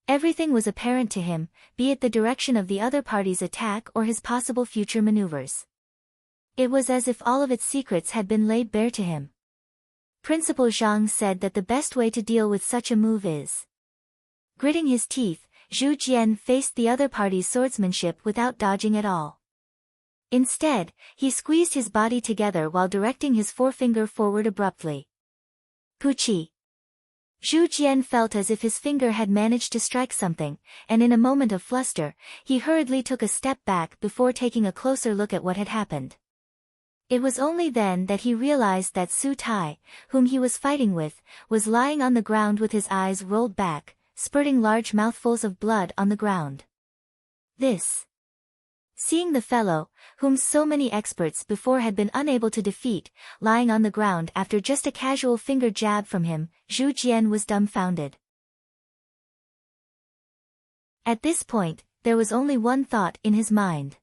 Everything was apparent to him, be it the direction of the other party's attack or his possible future maneuvers. It was as if all of its secrets had been laid bare to him. Principal Zhang said that the best way to deal with such a move is. Gritting his teeth, Zhu Jian faced the other party's swordsmanship without dodging at all. Instead, he squeezed his body together while directing his forefinger forward abruptly. Puchi. Zhu Jian felt as if his finger had managed to strike something, and in a moment of fluster, he hurriedly took a step back before taking a closer look at what had happened. It was only then that he realized that Su Tai, whom he was fighting with, was lying on the ground with his eyes rolled back, spurting large mouthfuls of blood on the ground. Seeing the fellow, whom so many experts before had been unable to defeat, lying on the ground after just a casual finger jab from him, Zhu Jian was dumbfounded. At this point, there was only one thought in his mind.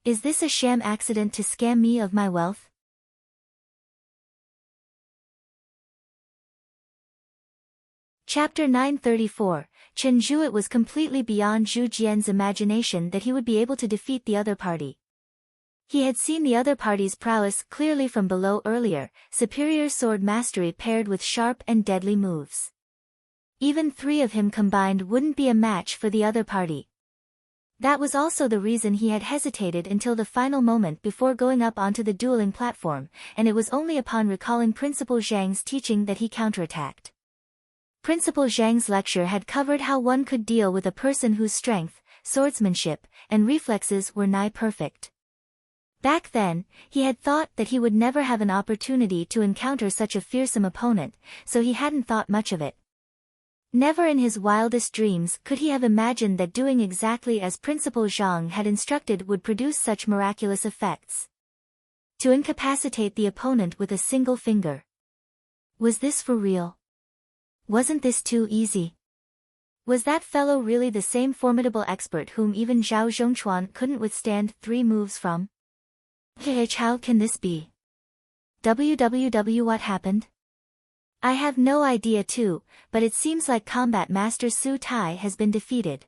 Is this a sham accident to scam me of my wealth? Chapter 934, Chen Zhu. It was completely beyond Zhu Jian's imagination that he would be able to defeat the other party. He had seen the other party's prowess clearly from below earlier, superior sword mastery paired with sharp and deadly moves. Even three of him combined wouldn't be a match for the other party. That was also the reason he had hesitated until the final moment before going up onto the dueling platform, and it was only upon recalling Principal Zhang's teaching that he counterattacked. Principal Zhang's lecture had covered how one could deal with a person whose strength, swordsmanship, and reflexes were nigh perfect. Back then, he had thought that he would never have an opportunity to encounter such a fearsome opponent, so he hadn't thought much of it. Never in his wildest dreams could he have imagined that doing exactly as Principal Zhang had instructed would produce such miraculous effects. To incapacitate the opponent with a single finger. Was this for real? Wasn't this too easy? Was that fellow really the same formidable expert whom even Zhao Zhongchuan couldn't withstand 3 moves from? How can this be? What happened? I have no idea too, but it seems like Combat Master Su Tai has been defeated.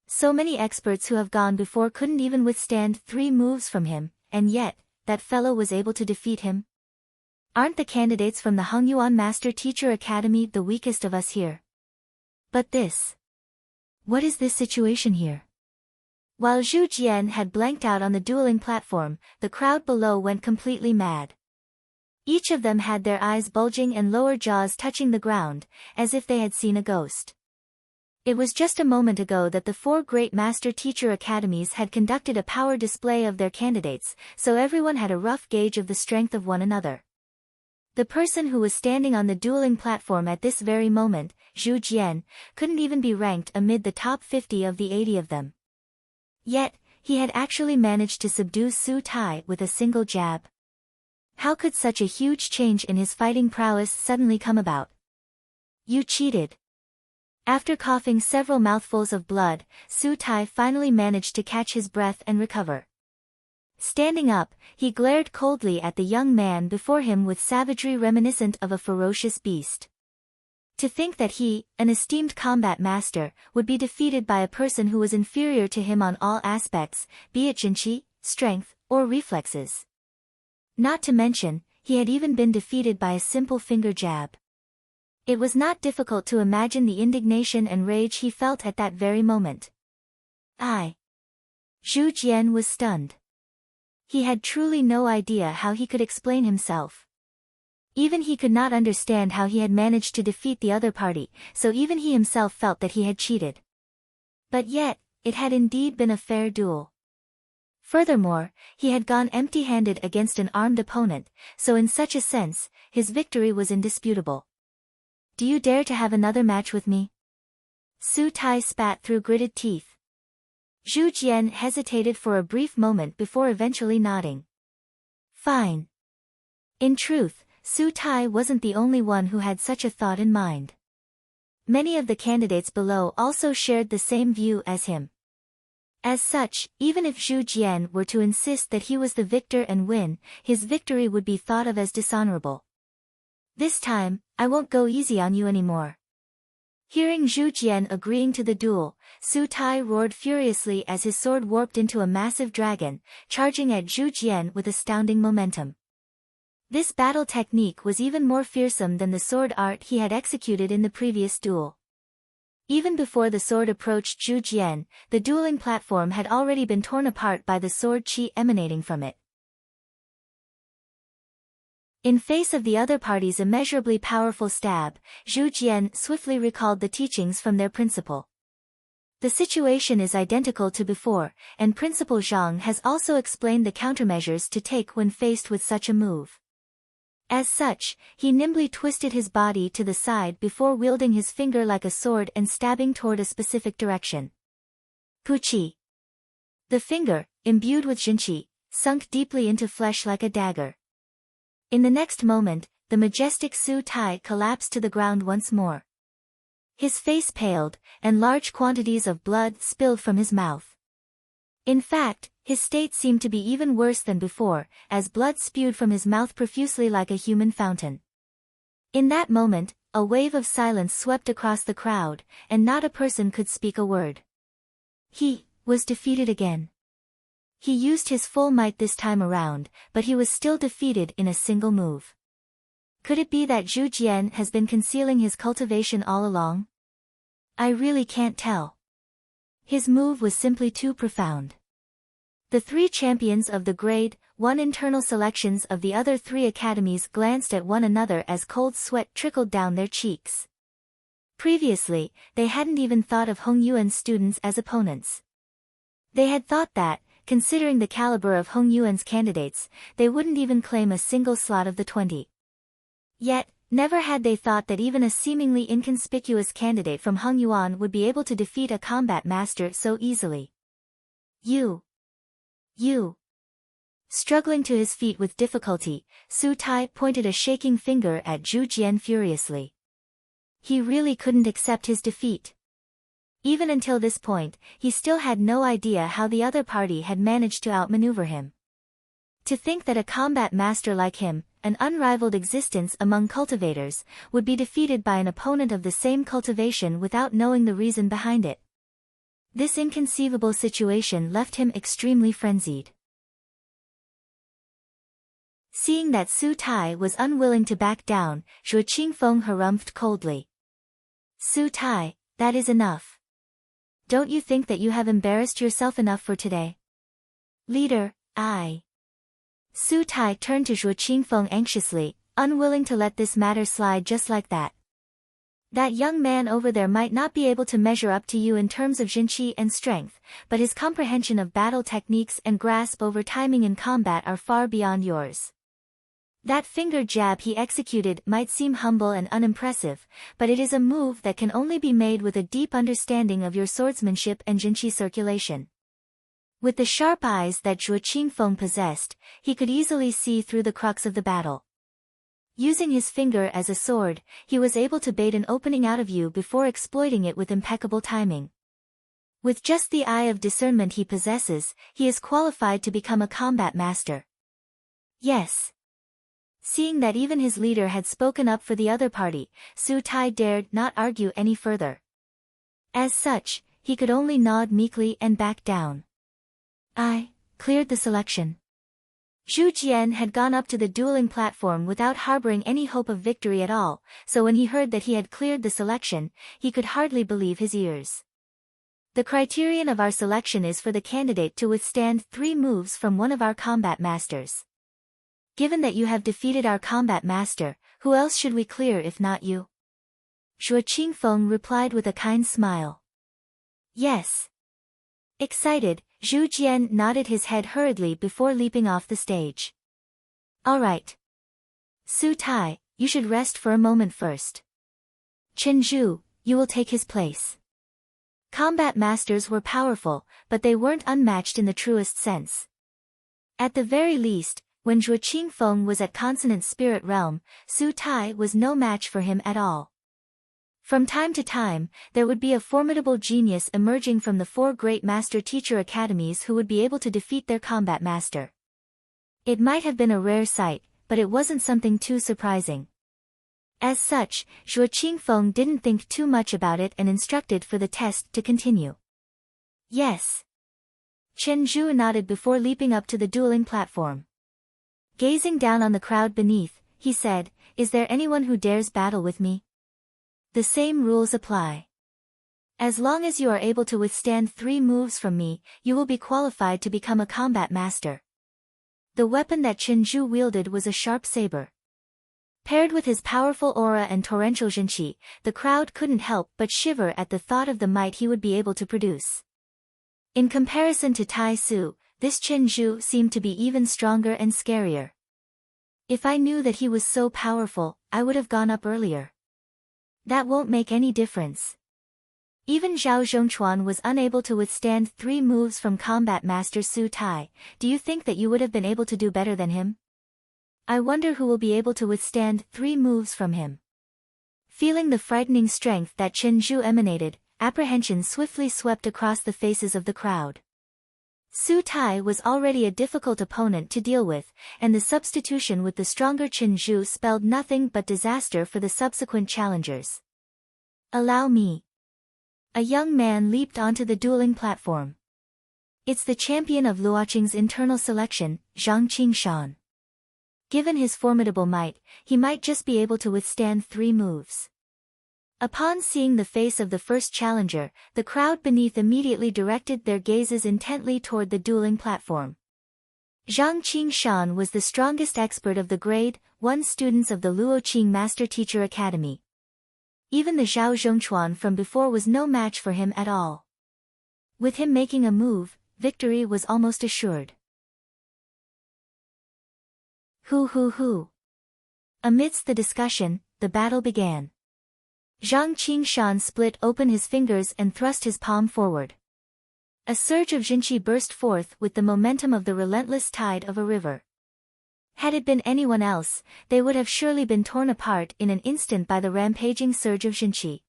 So many experts who have gone before couldn't even withstand 3 moves from him, and yet, that fellow was able to defeat him? Aren't the candidates from the Hongyuan Master Teacher Academy the weakest of us here? But this. What is this situation here? While Zhu Jian had blanked out on the dueling platform, the crowd below went completely mad. Each of them had their eyes bulging and lower jaws touching the ground, as if they had seen a ghost. It was just a moment ago that the 4 great master-teacher academies had conducted a power display of their candidates, so everyone had a rough gauge of the strength of one another. The person who was standing on the dueling platform at this very moment, Zhu Jian, couldn't even be ranked amid the top 50 of the 80 of them. Yet, he had actually managed to subdue Su Tai with a single jab. How could such a huge change in his fighting prowess suddenly come about? You cheated. After coughing several mouthfuls of blood, Su Tai finally managed to catch his breath and recover. Standing up, he glared coldly at the young man before him with savagery reminiscent of a ferocious beast. To think that he, an esteemed combat master, would be defeated by a person who was inferior to him on all aspects, be it jinchi, strength, or reflexes. Not to mention, he had even been defeated by a simple finger jab. It was not difficult to imagine the indignation and rage he felt at that very moment. Zhu Jian was stunned. He had truly no idea how he could explain himself. Even he could not understand how he had managed to defeat the other party, so even he himself felt that he had cheated. But yet, it had indeed been a fair duel. Furthermore, he had gone empty-handed against an armed opponent, so in such a sense, his victory was indisputable. Do you dare to have another match with me? Su Tai spat through gritted teeth. Zhu Jian hesitated for a brief moment before eventually nodding. Fine. In truth, Su Tai wasn't the only one who had such a thought in mind. Many of the candidates below also shared the same view as him. As such, even if Zhu Jian were to insist that he was the victor and win, his victory would be thought of as dishonorable. This time, I won't go easy on you anymore. Hearing Zhu Jian agreeing to the duel, Su Tai roared furiously as his sword warped into a massive dragon, charging at Zhu Jian with astounding momentum. This battle technique was even more fearsome than the sword art he had executed in the previous duel. Even before the sword approached Zhu Jian, the dueling platform had already been torn apart by the sword qi emanating from it. In face of the other party's immeasurably powerful stab, Zhu Jian swiftly recalled the teachings from their principal. The situation is identical to before, and Principal Zhang has also explained the countermeasures to take when faced with such a move. As such, he nimbly twisted his body to the side before wielding his finger like a sword and stabbing toward a specific direction. Puqi. The finger, imbued with jinqi, sunk deeply into flesh like a dagger. In the next moment, the majestic Su Tai collapsed to the ground once more. His face paled, and large quantities of blood spilled from his mouth. In fact, his state seemed to be even worse than before, as blood spewed from his mouth profusely like a human fountain. In that moment, a wave of silence swept across the crowd, and not a person could speak a word. He was defeated again. He used his full might this time around, but he was still defeated in a single move. Could it be that Zhu Jian has been concealing his cultivation all along? I really can't tell. His move was simply too profound. The three champions of the Grade 1 internal selections of the other three academies glanced at one another as cold sweat trickled down their cheeks. Previously, they hadn't even thought of Hong Yuan's students as opponents. They had thought that, considering the caliber of Hong Yuan's candidates, they wouldn't even claim a single slot of the 20. Yet, never had they thought that even a seemingly inconspicuous candidate from Hong Yuan would be able to defeat a combat master so easily. You. Struggling to his feet with difficulty, Su Tai pointed a shaking finger at Zhu Jian furiously. He really couldn't accept his defeat. Even until this point, he still had no idea how the other party had managed to outmaneuver him. To think that a combat master like him, an unrivaled existence among cultivators, would be defeated by an opponent of the same cultivation without knowing the reason behind it. This inconceivable situation left him extremely frenzied. Seeing that Su Tai was unwilling to back down, Zhuo Qingfeng harumphed coldly. Su Tai, that is enough. Don't you think that you have embarrassed yourself enough for today? Leader, Su Tai turned to Zhuo Qingfeng anxiously, unwilling to let this matter slide just like that. That young man over there might not be able to measure up to you in terms of jinqi and strength, but his comprehension of battle techniques and grasp over timing in combat are far beyond yours. That finger jab he executed might seem humble and unimpressive, but it is a move that can only be made with a deep understanding of your swordsmanship and jinqi circulation. With the sharp eyes that Zhuo Qingfeng possessed, he could easily see through the crux of the battle. Using his finger as a sword, he was able to bait an opening out of you before exploiting it with impeccable timing. With just the eye of discernment he possesses, he is qualified to become a combat master. Yes. Seeing that even his leader had spoken up for the other party, Su Tai dared not argue any further. As such, he could only nod meekly and back down. I cleared the selection. Zhu Jian had gone up to the dueling platform without harboring any hope of victory at all, so when he heard that he had cleared the selection, he could hardly believe his ears. The criterion of our selection is for the candidate to withstand 3 moves from one of our combat masters. Given that you have defeated our combat master, who else should we clear if not you? Zhuo Qingfeng replied with a kind smile. Yes. Excited, Zhu Jian nodded his head hurriedly before leaping off the stage. All right. Su Tai, you should rest for a moment first. Chen Zhu, you will take his place. Combat masters were powerful, but they weren't unmatched in the truest sense. At the very least, when Zhuo Qingfeng was at Consonant Spirit Realm, Su Tai was no match for him at all. From time to time, there would be a formidable genius emerging from the 4 great master-teacher academies who would be able to defeat their combat master. It might have been a rare sight, but it wasn't something too surprising. As such, Zhuo Qingfeng didn't think too much about it and instructed for the test to continue. Yes. Chen Zhu nodded before leaping up to the dueling platform. Gazing down on the crowd beneath, he said, "Is there anyone who dares battle with me?" The same rules apply. As long as you are able to withstand 3 moves from me, you will be qualified to become a combat master. The weapon that Chen Zhu wielded was a sharp saber. Paired with his powerful aura and torrential zhenqi, the crowd couldn't help but shiver at the thought of the might he would be able to produce. In comparison to Tai Su, this Chen Zhu seemed to be even stronger and scarier. If I knew that he was so powerful, I would have gone up earlier. That won't make any difference. Even Zhao Zhongchuan was unable to withstand 3 moves from combat master Su Tai. Do you think that you would have been able to do better than him? I wonder who will be able to withstand 3 moves from him. Feeling the frightening strength that Chen Zhu emanated, apprehension swiftly swept across the faces of the crowd. Su Tai was already a difficult opponent to deal with, and the substitution with the stronger Chen Zhu spelled nothing but disaster for the subsequent challengers. Allow me. A young man leaped onto the dueling platform. It's the champion of Luoqing's internal selection, Zhang Qingshan. Given his formidable might, he might just be able to withstand 3 moves. Upon seeing the face of the first challenger, the crowd beneath immediately directed their gazes intently toward the dueling platform. Zhang Qingshan was the strongest expert of the grade 1 students of the Luoqing Master Teacher Academy. Even the Zhao Zhongchuan from before was no match for him at all. With him making a move, victory was almost assured. Hoo. Amidst the discussion, the battle began. Zhang Qingshan split open his fingers and thrust his palm forward. A surge of zhenqi burst forth with the momentum of the relentless tide of a river. Had it been anyone else, they would have surely been torn apart in an instant by the rampaging surge of zhenqi.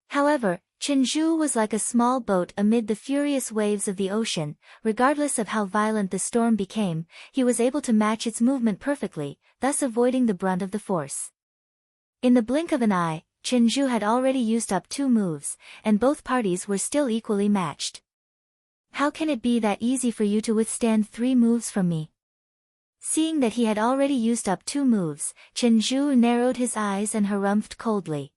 However, Chen Zhu was like a small boat amid the furious waves of the ocean. Regardless of how violent the storm became, he was able to match its movement perfectly, thus avoiding the brunt of the force. In the blink of an eye, Chen Zhu had already used up 2 moves, and both parties were still equally matched. How can it be that easy for you to withstand 3 moves from me? Seeing that he had already used up 2 moves, Chen Zhu narrowed his eyes and harumphed coldly.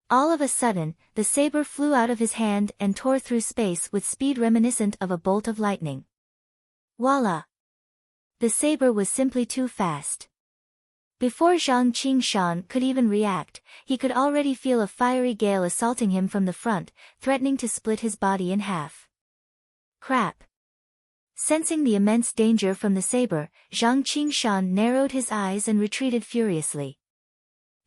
All of a sudden, the saber flew out of his hand and tore through space with speed reminiscent of a bolt of lightning. Voila! The saber was simply too fast. Before Zhang Qingshan could even react, he could already feel a fiery gale assaulting him from the front, threatening to split his body in half. Crap! Sensing the immense danger from the saber, Zhang Qingshan narrowed his eyes and retreated furiously.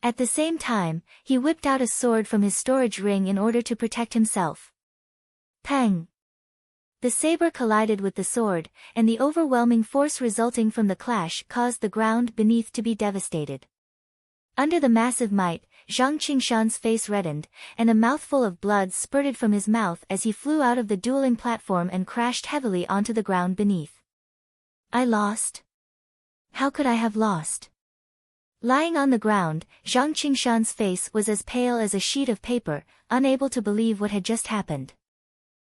At the same time, he whipped out a sword from his storage ring in order to protect himself. Pang! The saber collided with the sword, and the overwhelming force resulting from the clash caused the ground beneath to be devastated. Under the massive might, Zhang Qingshan's face reddened, and a mouthful of blood spurted from his mouth as he flew out of the dueling platform and crashed heavily onto the ground beneath. I lost? How could I have lost? Lying on the ground, Zhang Qingshan's face was as pale as a sheet of paper, unable to believe what had just happened.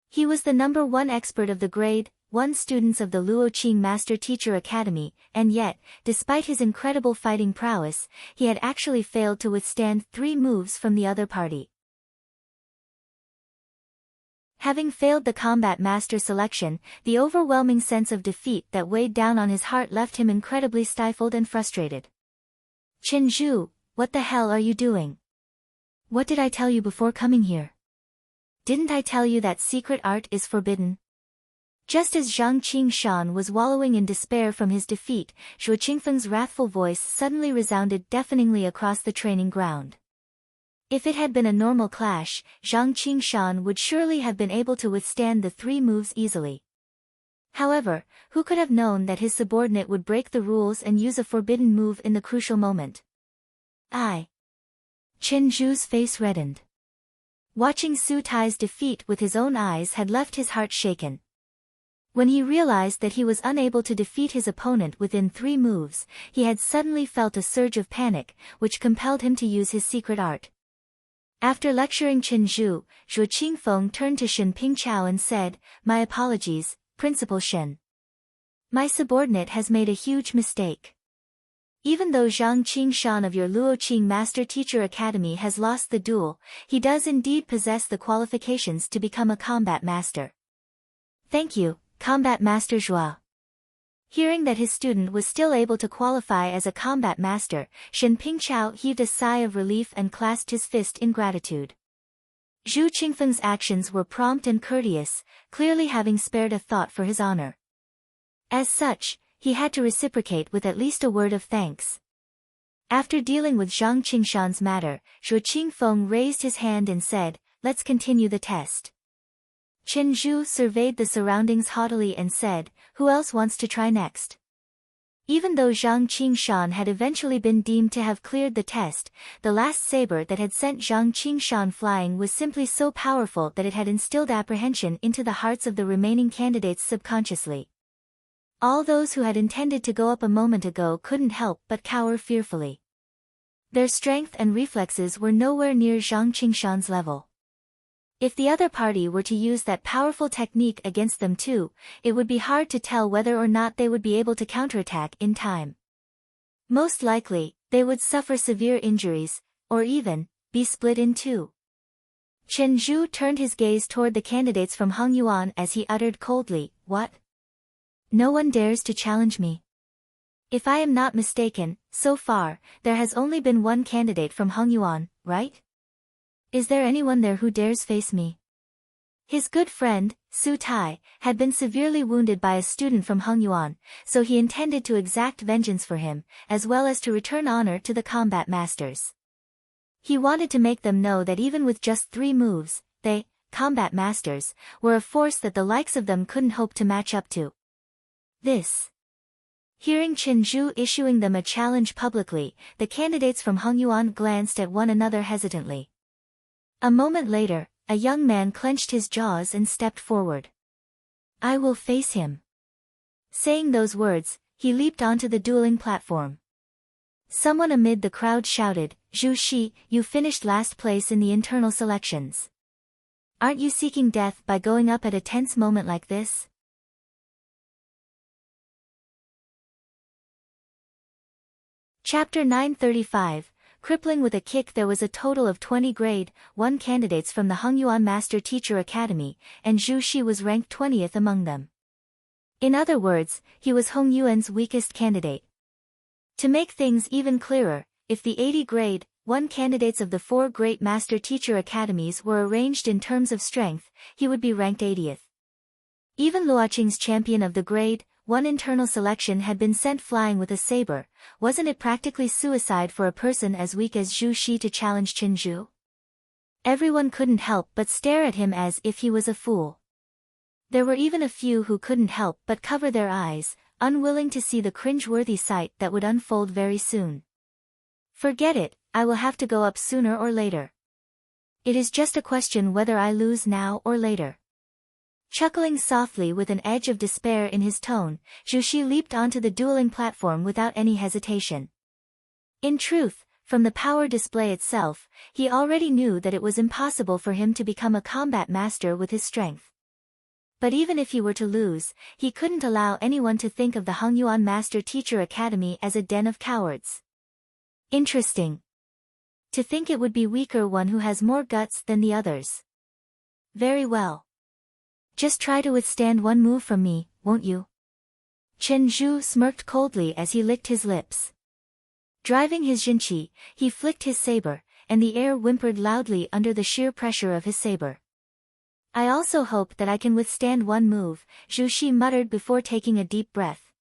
He was the #1 expert of the grade 1 students of the Luoqing Master Teacher Academy, and yet, despite his incredible fighting prowess, he had actually failed to withstand 3 moves from the other party. Having failed the combat master selection, the overwhelming sense of defeat that weighed down on his heart left him incredibly stifled and frustrated. "Chen Zhu, what the hell are you doing? What did I tell you before coming here? Didn't I tell you that secret art is forbidden?" Just as Zhang Qingshan was wallowing in despair from his defeat, Zhuo Qingfeng's wrathful voice suddenly resounded deafeningly across the training ground. If it had been a normal clash, Zhang Qingshan would surely have been able to withstand the 3 moves easily. However, who could have known that his subordinate would break the rules and use a forbidden move in the crucial moment? Chen Zhu's face reddened. Watching Su Tai's defeat with his own eyes had left his heart shaken. When he realized that he was unable to defeat his opponent within 3 moves, he had suddenly felt a surge of panic, which compelled him to use his secret art. After lecturing Chen Zhu, Zhuo Qingfeng turned to Shen Pingchao and said, "My apologies, Principal Shen. My subordinate has made a huge mistake. Even though Zhang Qingshan of your Luoqing Master Teacher Academy has lost the duel, he does indeed possess the qualifications to become a combat master." "Thank you, Combat Master Zhua." Hearing that his student was still able to qualify as a combat master, Shen Pingchao heaved a sigh of relief and clasped his fist in gratitude. Zhu Qingfeng's actions were prompt and courteous, clearly having spared a thought for his honor. As such, he had to reciprocate with at least a word of thanks. After dealing with Zhang Qingshan's matter, Zhuo Qingfeng raised his hand and said, "Let's continue the test." Chen Zhu surveyed the surroundings haughtily and said, "Who else wants to try next?" Even though Zhang Qingshan had eventually been deemed to have cleared the test, the last saber that had sent Zhang Qingshan flying was simply so powerful that it had instilled apprehension into the hearts of the remaining candidates subconsciously. All those who had intended to go up a moment ago couldn't help but cower fearfully. Their strength and reflexes were nowhere near Zhang Qingshan's level. If the other party were to use that powerful technique against them too, it would be hard to tell whether or not they would be able to counterattack in time. Most likely, they would suffer severe injuries, or even, be split in 2. Chen Zhu turned his gaze toward the candidates from Hongyuan as he uttered coldly, "What? No one dares to challenge me? If I am not mistaken, so far, there has only been 1 candidate from Hongyuan, right? Is there anyone there who dares face me?" His good friend, Su Tai, had been severely wounded by a student from Hongyuan, so he intended to exact vengeance for him, as well as to return honor to the combat masters. He wanted to make them know that even with just 3 moves, they, combat masters, were a force that the likes of them couldn't hope to match up to. Hearing Chen Zhu issuing them a challenge publicly, the candidates from Hongyuan glanced at one another hesitantly. A moment later, a young man clenched his jaws and stepped forward. "I will face him." Saying those words, he leaped onto the dueling platform. Someone amid the crowd shouted, "Zhu Shi, you finished last place in the internal selections. Aren't you seeking death by going up at a tense moment like this?" Chapter 935. Crippling with a kick. There was a total of 20 grade 1 candidates from the Hongyuan Master Teacher Academy, and Zhu Shi was ranked 20th among them. In other words, he was Hongyuan's weakest candidate. To make things even clearer, if the 80 grade 1 candidates of the 4 great Master Teacher Academies were arranged in terms of strength, he would be ranked 80th. Even Luoqing's champion of the grade 1 internal selection had been sent flying with a saber. Wasn't it practically suicide for a person as weak as Zhu Shi to challenge Chen Zhu? Everyone couldn't help but stare at him as if he was a fool. There were even a few who couldn't help but cover their eyes, unwilling to see the cringe-worthy sight that would unfold very soon. "Forget it, I will have to go up sooner or later. It is just a question whether I lose now or later." Chuckling softly with an edge of despair in his tone, Zhu Shi leaped onto the dueling platform without any hesitation. In truth, from the power display itself, he already knew that it was impossible for him to become a combat master with his strength. But even if he were to lose, he couldn't allow anyone to think of the Hongyuan Master Teacher Academy as a den of cowards. Interesting. To think it would be weaker one who has more guts than the others. Very well. Just try to withstand one move from me, won't you? Chen Zhu smirked coldly as he licked his lips. Driving his jinqi, he flicked his saber, and the air whimpered loudly under the sheer pressure of his saber. I also hope that I can withstand one move, Zhu Shi muttered before taking a deep breath.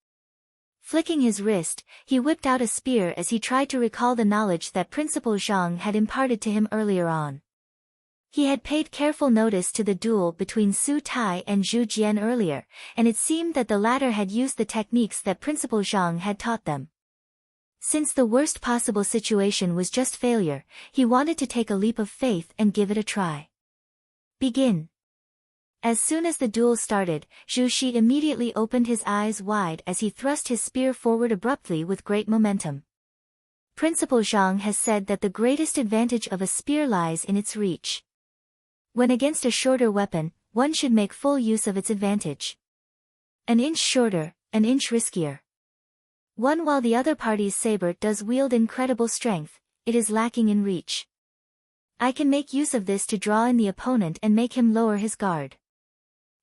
Flicking his wrist, he whipped out a spear as he tried to recall the knowledge that Principal Zhang had imparted to him earlier on. He had paid careful notice to the duel between Su Tai and Zhu Jian earlier, and it seemed that the latter had used the techniques that Principal Zhang had taught them. Since the worst possible situation was just failure, he wanted to take a leap of faith and give it a try. Begin. As soon as the duel started, Zhu Shi immediately opened his eyes wide as he thrust his spear forward abruptly with great momentum. Principal Zhang has said that the greatest advantage of a spear lies in its reach. When against a shorter weapon, one should make full use of its advantage. An inch shorter, an inch riskier. While the other party's saber does wield incredible strength, it is lacking in reach. I can make use of this to draw in the opponent and make him lower his guard.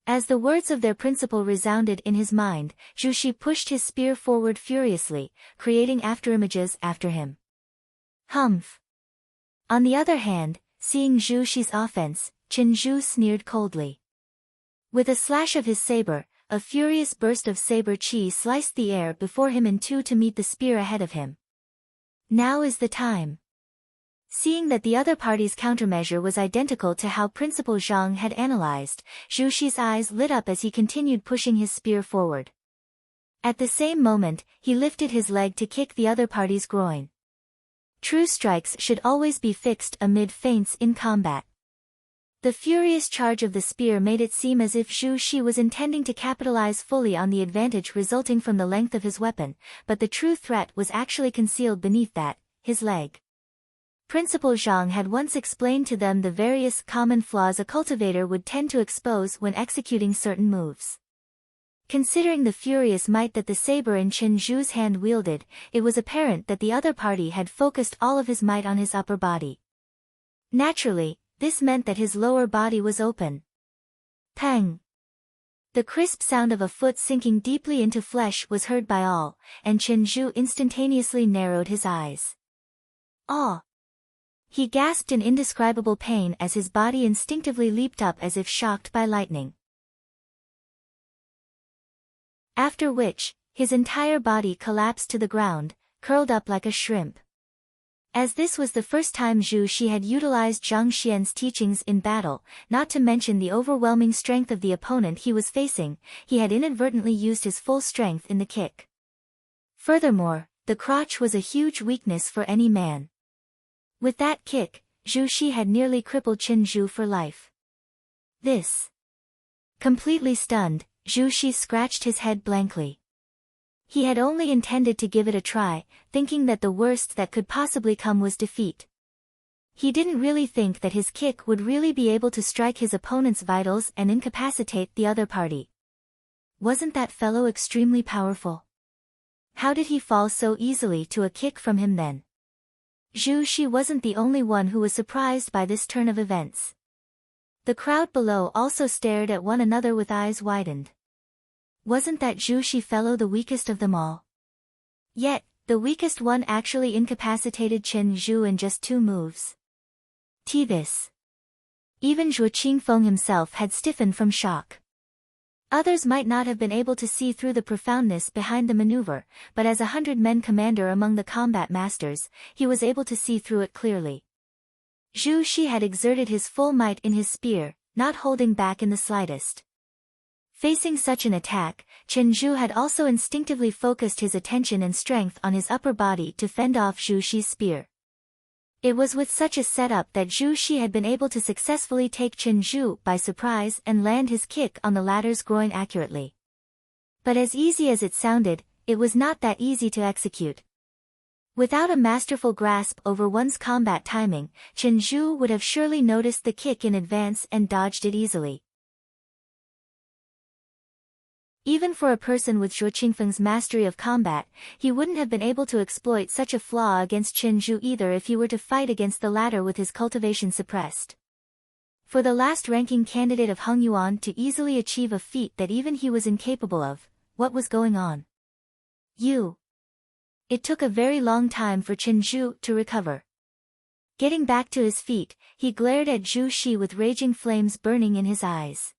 As the words of their principal resounded in his mind, Zhu Shi pushed his spear forward furiously, creating afterimages after him. Humph. On the other hand, seeing Zhu Shi's offense, Chen Zhu sneered coldly. With a slash of his saber, a furious burst of saber chi sliced the air before him in two to meet the spear ahead of him. Now is the time. Seeing that the other party's countermeasure was identical to how Principal Zhang had analyzed, Zhu Shi's eyes lit up as he continued pushing his spear forward. At the same moment, he lifted his leg to kick the other party's groin. True strikes should always be fixed amid feints in combat. The furious charge of the spear made it seem as if Zhu Shi was intending to capitalize fully on the advantage resulting from the length of his weapon, but the true threat was actually concealed beneath that, his leg. Principal Zhang had once explained to them the various common flaws a cultivator would tend to expose when executing certain moves. Considering the furious might that the saber in Chen Zhu's hand wielded, it was apparent that the other party had focused all of his might on his upper body. Naturally, this meant that his lower body was open. Pang! The crisp sound of a foot sinking deeply into flesh was heard by all, and Chen Zhu instantaneously narrowed his eyes. Ah! He gasped in indescribable pain as his body instinctively leaped up as if shocked by lightning. After which, his entire body collapsed to the ground, curled up like a shrimp. As this was the first time Zhu Shi had utilized Zhang Xian's teachings in battle, not to mention the overwhelming strength of the opponent he was facing, he had inadvertently used his full strength in the kick. Furthermore, the crotch was a huge weakness for any man. With that kick, Zhu Shi had nearly crippled Chen Zhu for life. This. Completely stunned, Zhu Shi scratched his head blankly. He had only intended to give it a try, thinking that the worst that could possibly come was defeat. He didn't really think that his kick would really be able to strike his opponent's vitals and incapacitate the other party. Wasn't that fellow extremely powerful? How did he fall so easily to a kick from him then? Zhu Shi wasn't the only one who was surprised by this turn of events. The crowd below also stared at one another with eyes widened. Wasn't that Zhu Shi fellow the weakest of them all? Yet, the weakest one actually incapacitated Chen Zhu in just 2 moves. This. Even Zhuo Qingfeng himself had stiffened from shock. Others might not have been able to see through the profoundness behind the maneuver, but as 100-men commander among the combat masters, he was able to see through it clearly. Zhu Shi had exerted his full might in his spear, not holding back in the slightest. Facing such an attack, Chen Zhu had also instinctively focused his attention and strength on his upper body to fend off Zhu Shi's spear. It was with such a setup that Zhu Shi had been able to successfully take Chen Zhu by surprise and land his kick on the latter's groin accurately. But as easy as it sounded, it was not that easy to execute. Without a masterful grasp over one's combat timing, Chen Zhu would have surely noticed the kick in advance and dodged it easily. Even for a person with Zhuo Qingfeng's mastery of combat, he wouldn't have been able to exploit such a flaw against Chen Zhu either if he were to fight against the latter with his cultivation suppressed. For the last-ranking candidate of Heng Yuan to easily achieve a feat that even he was incapable of, what was going on? It took a very long time for Chen Zhu to recover. Getting back to his feet, he glared at Zhu Shi with raging flames burning in his eyes.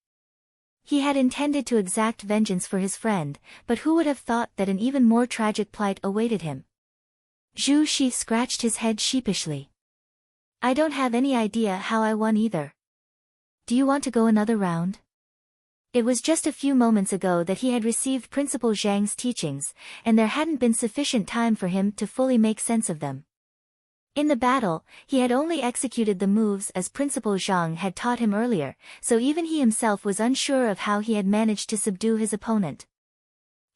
He had intended to exact vengeance for his friend, but who would have thought that an even more tragic plight awaited him? Zhu Shi scratched his head sheepishly. I don't have any idea how I won either. Do you want to go another round? It was just a few moments ago that he had received Principal Zhang's teachings, and there hadn't been sufficient time for him to fully make sense of them. In the battle, he had only executed the moves as Principal Zhang had taught him earlier, so even he himself was unsure of how he had managed to subdue his opponent.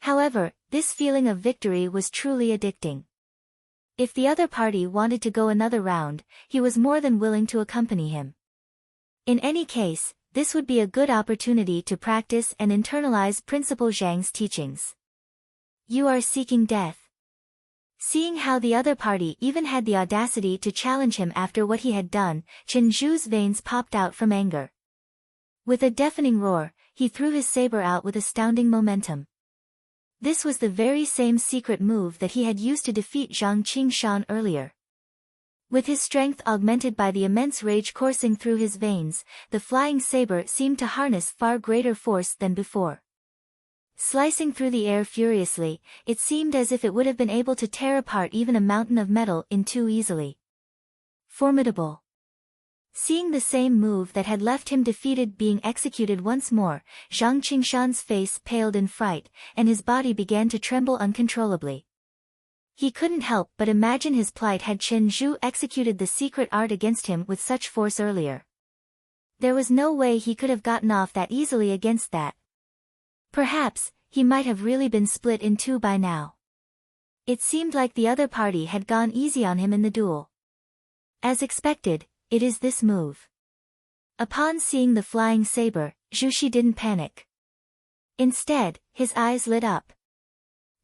However, this feeling of victory was truly addicting. If the other party wanted to go another round, he was more than willing to accompany him. In any case, this would be a good opportunity to practice and internalize Principal Zhang's teachings. You are seeking death. Seeing how the other party even had the audacity to challenge him after what he had done, Chen Zhu's veins popped out from anger. With a deafening roar, he threw his saber out with astounding momentum. This was the very same secret move that he had used to defeat Zhang Qingshan earlier. With his strength augmented by the immense rage coursing through his veins, the flying saber seemed to harness far greater force than before. Slicing through the air furiously, it seemed as if it would have been able to tear apart even a mountain of metal in two easily. Formidable. Seeing the same move that had left him defeated being executed once more, Zhang Qingshan's face paled in fright, and his body began to tremble uncontrollably. He couldn't help but imagine his plight had Chen Zhu executed the secret art against him with such force earlier. There was no way he could have gotten off that easily against that. Perhaps, he might have really been split in two by now. It seemed like the other party had gone easy on him in the duel. As expected, it is this move. Upon seeing the flying saber, Zhu Shi didn't panic. Instead, his eyes lit up.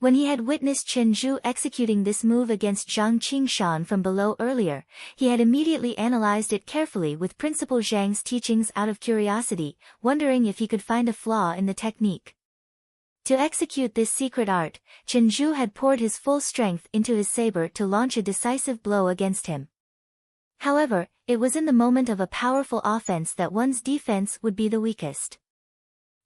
When he had witnessed Chen Zhu executing this move against Zhang Qingshan from below earlier, he had immediately analyzed it carefully with Principal Zhang's teachings out of curiosity, wondering if he could find a flaw in the technique. To execute this secret art, Chen Zhu had poured his full strength into his saber to launch a decisive blow against him. However, it was in the moment of a powerful offense that one's defense would be the weakest.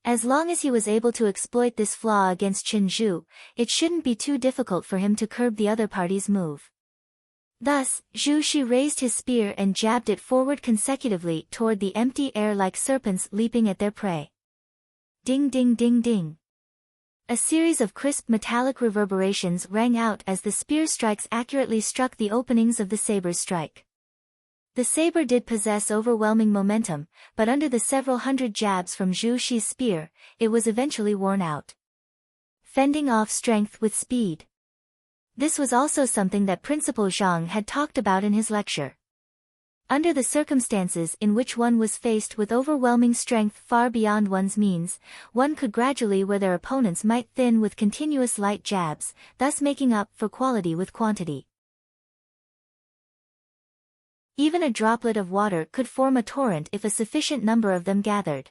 As long as he was able to exploit this flaw against Chen Zhu, it shouldn't be too difficult for him to curb the other party's move. Thus, Zhu Shi raised his spear and jabbed it forward consecutively toward the empty air like serpents leaping at their prey. Ding ding ding ding. A series of crisp metallic reverberations rang out as the spear strikes accurately struck the openings of the saber's strike. The saber did possess overwhelming momentum, but under the several hundred jabs from Zhu Shi's spear, it was eventually worn out. Fending off strength with speed. This was also something that Principal Zhang had talked about in his lecture. Under the circumstances in which one was faced with overwhelming strength far beyond one's means, one could gradually where their opponents might thin with continuous light jabs, thus making up for quality with quantity. Even a droplet of water could form a torrent if a sufficient number of them gathered.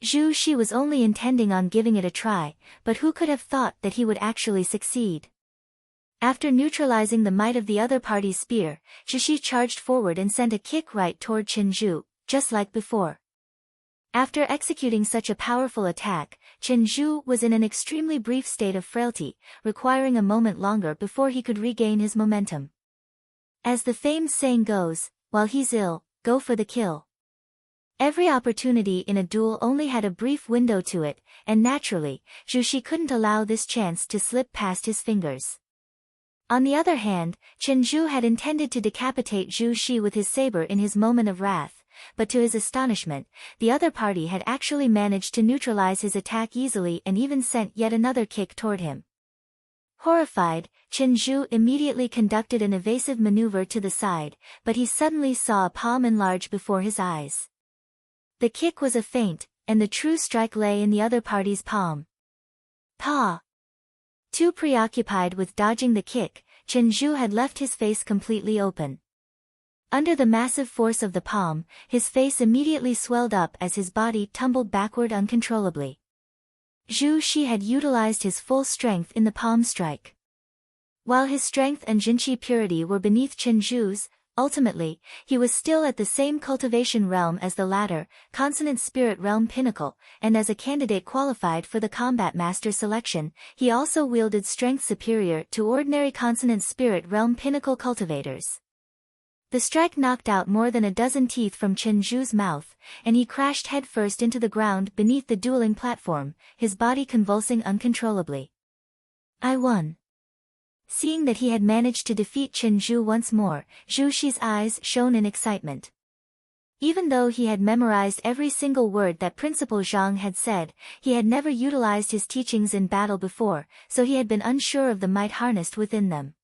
Zhu Shi was only intending on giving it a try, but who could have thought that he would actually succeed? After neutralizing the might of the other party's spear, Zhu Shi charged forward and sent a kick right toward Chen Zhu, just like before. After executing such a powerful attack, Chen Zhu was in an extremely brief state of frailty, requiring a moment longer before he could regain his momentum. As the famed saying goes, while he's ill, go for the kill. Every opportunity in a duel only had a brief window to it, and naturally, Zhu Shi couldn't allow this chance to slip past his fingers. On the other hand, Chen Zhu had intended to decapitate Zhu Shi with his saber in his moment of wrath, but to his astonishment, the other party had actually managed to neutralize his attack easily and even sent yet another kick toward him. Horrified, Chen Zhu immediately conducted an evasive maneuver to the side, but he suddenly saw a palm enlarge before his eyes. The kick was a feint, and the true strike lay in the other party's palm. Pa! Too preoccupied with dodging the kick, Chen Zhu had left his face completely open. Under the massive force of the palm, his face immediately swelled up as his body tumbled backward uncontrollably. Zhu Shi had utilized his full strength in the palm strike. While his strength and jinqi purity were beneath Chen Zhu's, ultimately, he was still at the same cultivation realm as the latter, consonant spirit realm pinnacle, and as a candidate qualified for the combat master selection, he also wielded strength superior to ordinary consonant spirit realm pinnacle cultivators. The strike knocked out more than a dozen teeth from Chen Zhu's mouth, and he crashed headfirst into the ground beneath the dueling platform, his body convulsing uncontrollably. I won. Seeing that he had managed to defeat Chen Zhu once more, Zhu Shi's eyes shone in excitement. Even though he had memorized every single word that Principal Zhang had said, he had never utilized his teachings in battle before, so he had been unsure of the might harnessed within them.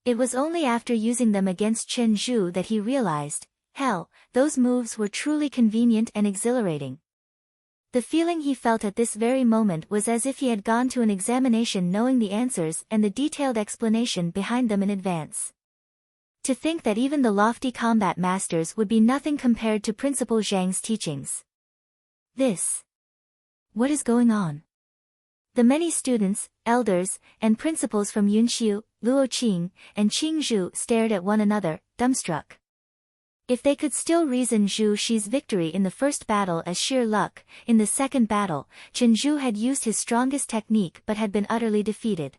It was only after using them against Chen Zhu that he realized, hell, those moves were truly convenient and exhilarating. The feeling he felt at this very moment was as if he had gone to an examination knowing the answers and the detailed explanation behind them in advance. To think that even the lofty combat masters would be nothing compared to Principal Zhang's teachings. What is going on? The many students, elders, and principals from Yunxiu, Luoqing, and Qingzhou stared at one another, dumbstruck. If they could still reason Zhu Shi's victory in the first battle as sheer luck, in the second battle, Chen Zhu had used his strongest technique but had been utterly defeated.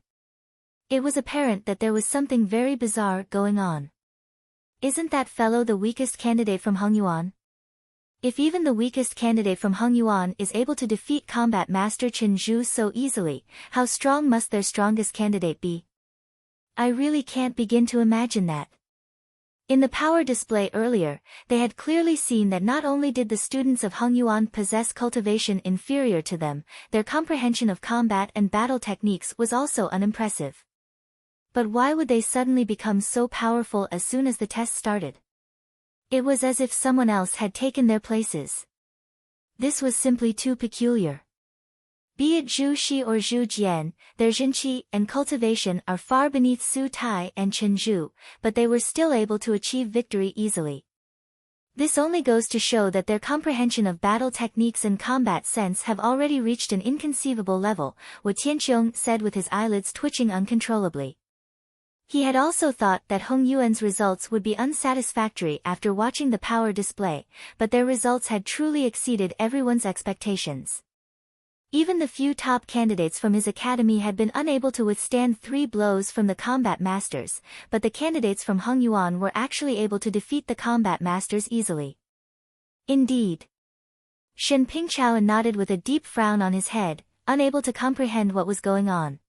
It was apparent that there was something very bizarre going on. Isn't that fellow the weakest candidate from Hengyuan? If even the weakest candidate from Hengyuan is able to defeat combat master Chen Zhu so easily, how strong must their strongest candidate be? I really can't begin to imagine that. In the power display earlier, they had clearly seen that not only did the students of Hengyuan possess cultivation inferior to them, their comprehension of combat and battle techniques was also unimpressive. But why would they suddenly become so powerful as soon as the test started? It was as if someone else had taken their places. This was simply too peculiar. Be it Zhu Shi or Zhu Jian, their jinqi and cultivation are far beneath Su Tai and Chen Zhu, but they were still able to achieve victory easily. This only goes to show that their comprehension of battle techniques and combat sense have already reached an inconceivable level, what Tianqiong said with his eyelids twitching uncontrollably. He had also thought that Heng Yuan's results would be unsatisfactory after watching the power display, but their results had truly exceeded everyone's expectations. Even the few top candidates from his academy had been unable to withstand 3 blows from the combat masters, but the candidates from Heng Yuan were actually able to defeat the combat masters easily. Indeed. Shen Pingchao nodded with a deep frown on his head, unable to comprehend what was going on.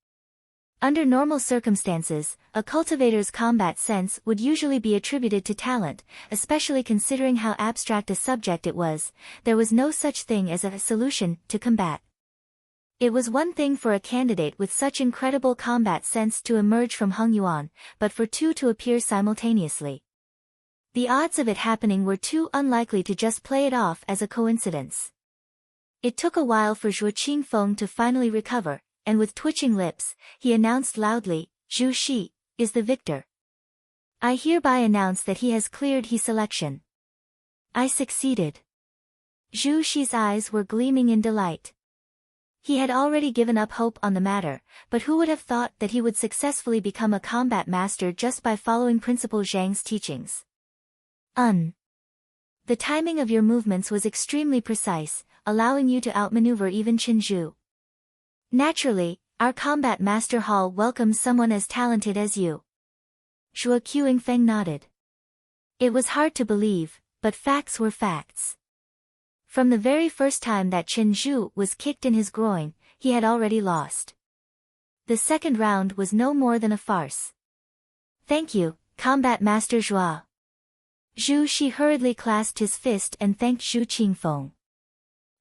Under normal circumstances, a cultivator's combat sense would usually be attributed to talent, especially considering how abstract a subject it was. There was no such thing as a solution to combat. It was one thing for a candidate with such incredible combat sense to emerge from Heng Yuan, but for 2 to appear simultaneously. The odds of it happening were too unlikely to just play it off as a coincidence. It took a while for Zhuo Qingfeng to finally recover, and with twitching lips, he announced loudly, Zhu Shi is the victor. I hereby announce that he has cleared his selection. I succeeded. Zhu Shi's eyes were gleaming in delight. He had already given up hope on the matter, but who would have thought that he would successfully become a combat master just by following Principal Zhang's teachings? The timing of your movements was extremely precise, allowing you to outmaneuver even Chen Zhu. Naturally, our combat master hall welcomes someone as talented as you. Zhuo Qingfeng nodded. It was hard to believe, but facts were facts. From the very first time that Chen Zhu was kicked in his groin, he had already lost. The second round was no more than a farce. Thank you, Combat Master Zhua. Zhu Shi hurriedly clasped his fist and thanked Zhu Qingfeng.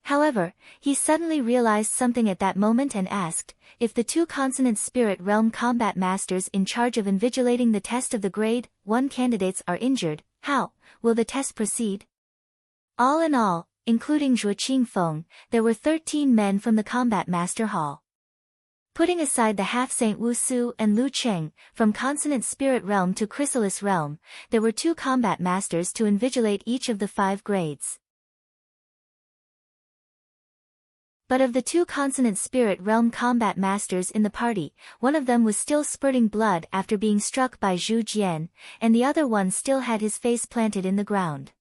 However, he suddenly realized something at that moment and asked, if the two consonant spirit realm combat masters in charge of invigilating the test of the grade 1 candidates are injured, how will the test proceed? All in all, including Zhuo Qingfeng, there were 13 men from the combat master hall. Putting aside the half-saint Wu Su and Lu Cheng, from consonant spirit realm to chrysalis realm, there were 2 combat masters to invigilate each of the 5 grades. But of the 2 consonant spirit realm combat masters in the party, one of them was still spurting blood after being struck by Zhu Jian, and the other one still had his face planted in the ground.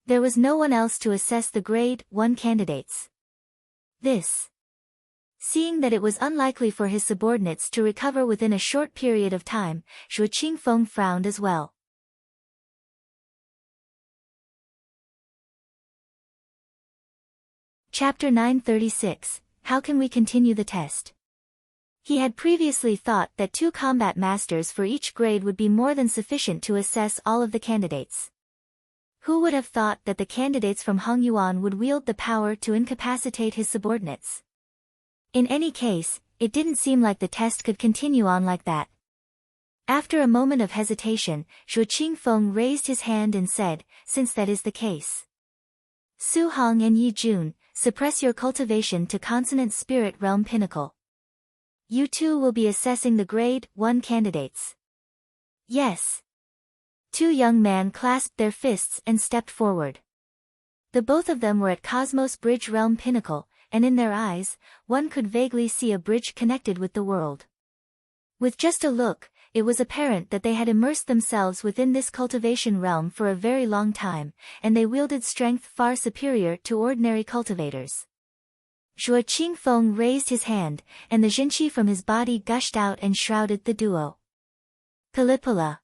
There was no one else to assess the grade 1 candidates. Seeing that it was unlikely for his subordinates to recover within a short period of time, Zhuo Qingfeng frowned as well. Chapter 936, How can we continue the test? He had previously thought that 2 combat masters for each grade would be more than sufficient to assess all of the candidates. Who would have thought that the candidates from Hongyuan would wield the power to incapacitate his subordinates? In any case, it didn't seem like the test could continue on like that. After a moment of hesitation, Zhuo Qingfeng raised his hand and said, since that is the case, Su Hong and Yi Jun, suppress your cultivation to consonant spirit realm pinnacle. You two will be assessing the grade 1 candidates. Yes. 2 young men clasped their fists and stepped forward. The both of them were at Cosmos Bridge realm pinnacle, and in their eyes, one could vaguely see a bridge connected with the world. With just a look, it was apparent that they had immersed themselves within this cultivation realm for a very long time, and they wielded strength far superior to ordinary cultivators. Zhuo Qingfeng raised his hand, and the Jinqi from his body gushed out and shrouded the duo. Kalipala.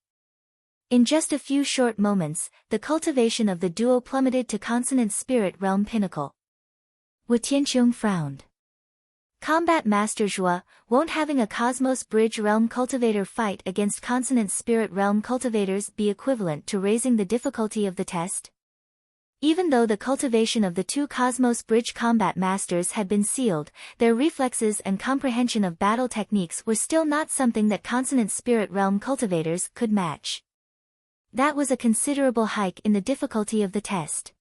In just a few short moments, the cultivation of the duo plummeted to consonant spirit realm pinnacle. Wu Tianqiong frowned. Combat Master Zhuo, won't having a Cosmos Bridge realm cultivator fight against consonant spirit realm cultivators be equivalent to raising the difficulty of the test? Even though the cultivation of the 2 Cosmos Bridge combat masters had been sealed, their reflexes and comprehension of battle techniques were still not something that consonant spirit realm cultivators could match. That was a considerable hike in the difficulty of the test.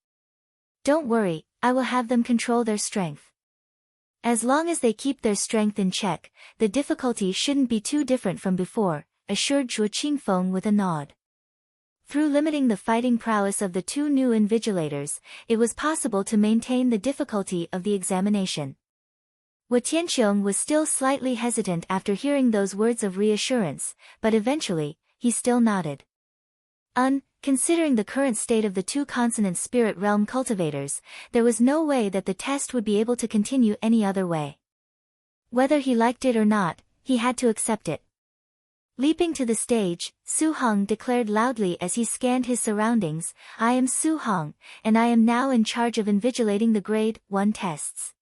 Don't worry, I will have them control their strength. As long as they keep their strength in check, the difficulty shouldn't be too different from before, assured Zhuo Qingfeng with a nod. Through limiting the fighting prowess of the 2 new invigilators, it was possible to maintain the difficulty of the examination. Wu Tianqiong was still slightly hesitant after hearing those words of reassurance, but eventually, he still nodded. Considering the current state of the 2 consonant spirit realm cultivators, there was no way that the test would be able to continue any other way. Whether he liked it or not, he had to accept it. Leaping to the stage, Su Hong declared loudly as he scanned his surroundings, I am Su Hong, and I am now in charge of invigilating the grade 1 tests.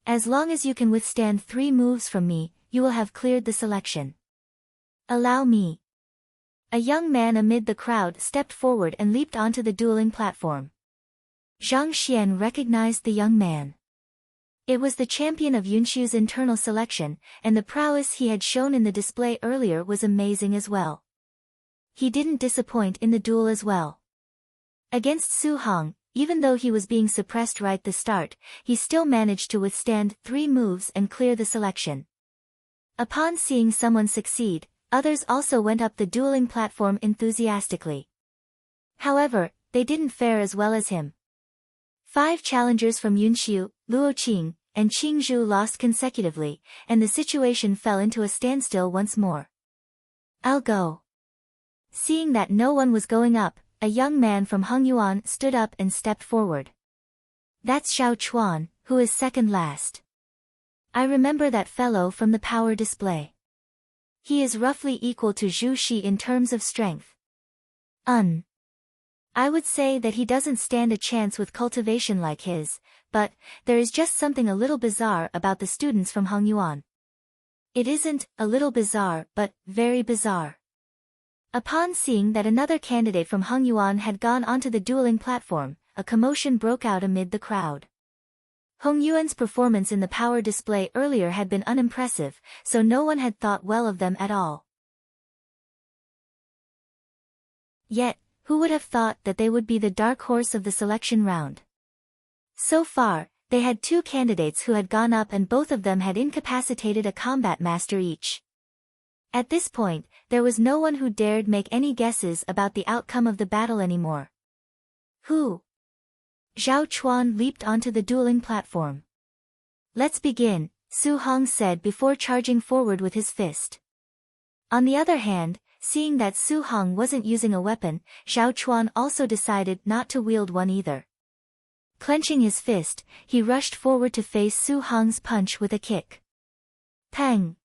As long as you can withstand 3 moves from me, you will have cleared the selection. Allow me. A young man amid the crowd stepped forward and leaped onto the dueling platform. Zhang Xian recognized the young man. It was the champion of Yunxiu's internal selection, and the prowess he had shown in the display earlier was amazing as well. He didn't disappoint in the duel as well. Against Su Hong, even though he was being suppressed right at the start, he still managed to withstand 3 moves and clear the selection. Upon seeing someone succeed, others also went up the dueling platform enthusiastically. However, they didn't fare as well as him. 5 challengers from Yunxiu, Luo Qing, and Qingzhu lost consecutively, and the situation fell into a standstill once more. I'll go. Seeing that no one was going up, a young man from Hongyuan stood up and stepped forward. That's Xiao Chuan, who is second last. I remember that fellow from the power display. He is roughly equal to Zhu Shi in terms of strength. I would say that he doesn't stand a chance with cultivation like his, but there is just something a little bizarre about the students from Hongyuan. It isn't a little bizarre but very bizarre. Upon seeing that another candidate from Hongyuan had gone onto the dueling platform, a commotion broke out amid the crowd. Hong Yuan's performance in the power display earlier had been unimpressive, so no one had thought well of them at all. Yet, who would have thought that they would be the dark horse of the selection round? So far, they had 2 candidates who had gone up and both of them had incapacitated a combat master each. At this point, there was no one who dared make any guesses about the outcome of the battle anymore. Who? Zhao Chuan leaped onto the dueling platform. "Let's begin," Su Hong said before charging forward with his fist. On the other hand, seeing that Su Hong wasn't using a weapon, Zhao Chuan also decided not to wield one either. Clenching his fist, he rushed forward to face Su Hong's punch with a kick. Pang!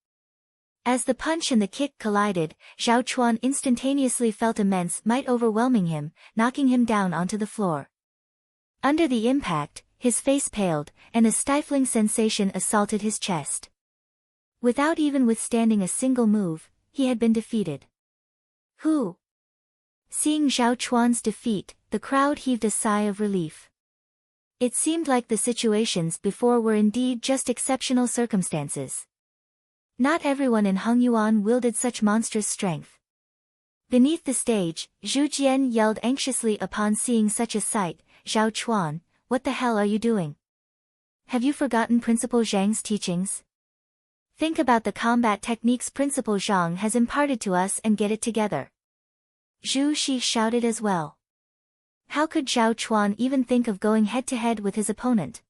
As the punch and the kick collided, Zhao Chuan instantaneously felt immense might overwhelming him, knocking him down onto the floor. Under the impact, his face paled, and a stifling sensation assaulted his chest. Without even withstanding a single move, he had been defeated. Who? Seeing Zhao Chuan's defeat, the crowd heaved a sigh of relief. It seemed like the situations before were indeed just exceptional circumstances. Not everyone in Hongyuan wielded such monstrous strength. Beneath the stage, Zhu Jian yelled anxiously upon seeing such a sight, "Zhao Chuan, what the hell are you doing? Have you forgotten Principal Zhang's teachings? Think about the combat techniques Principal Zhang has imparted to us and get it together." Zhu Shi shouted as well. How could Zhao Chuan even think of going head-to-head with his opponent?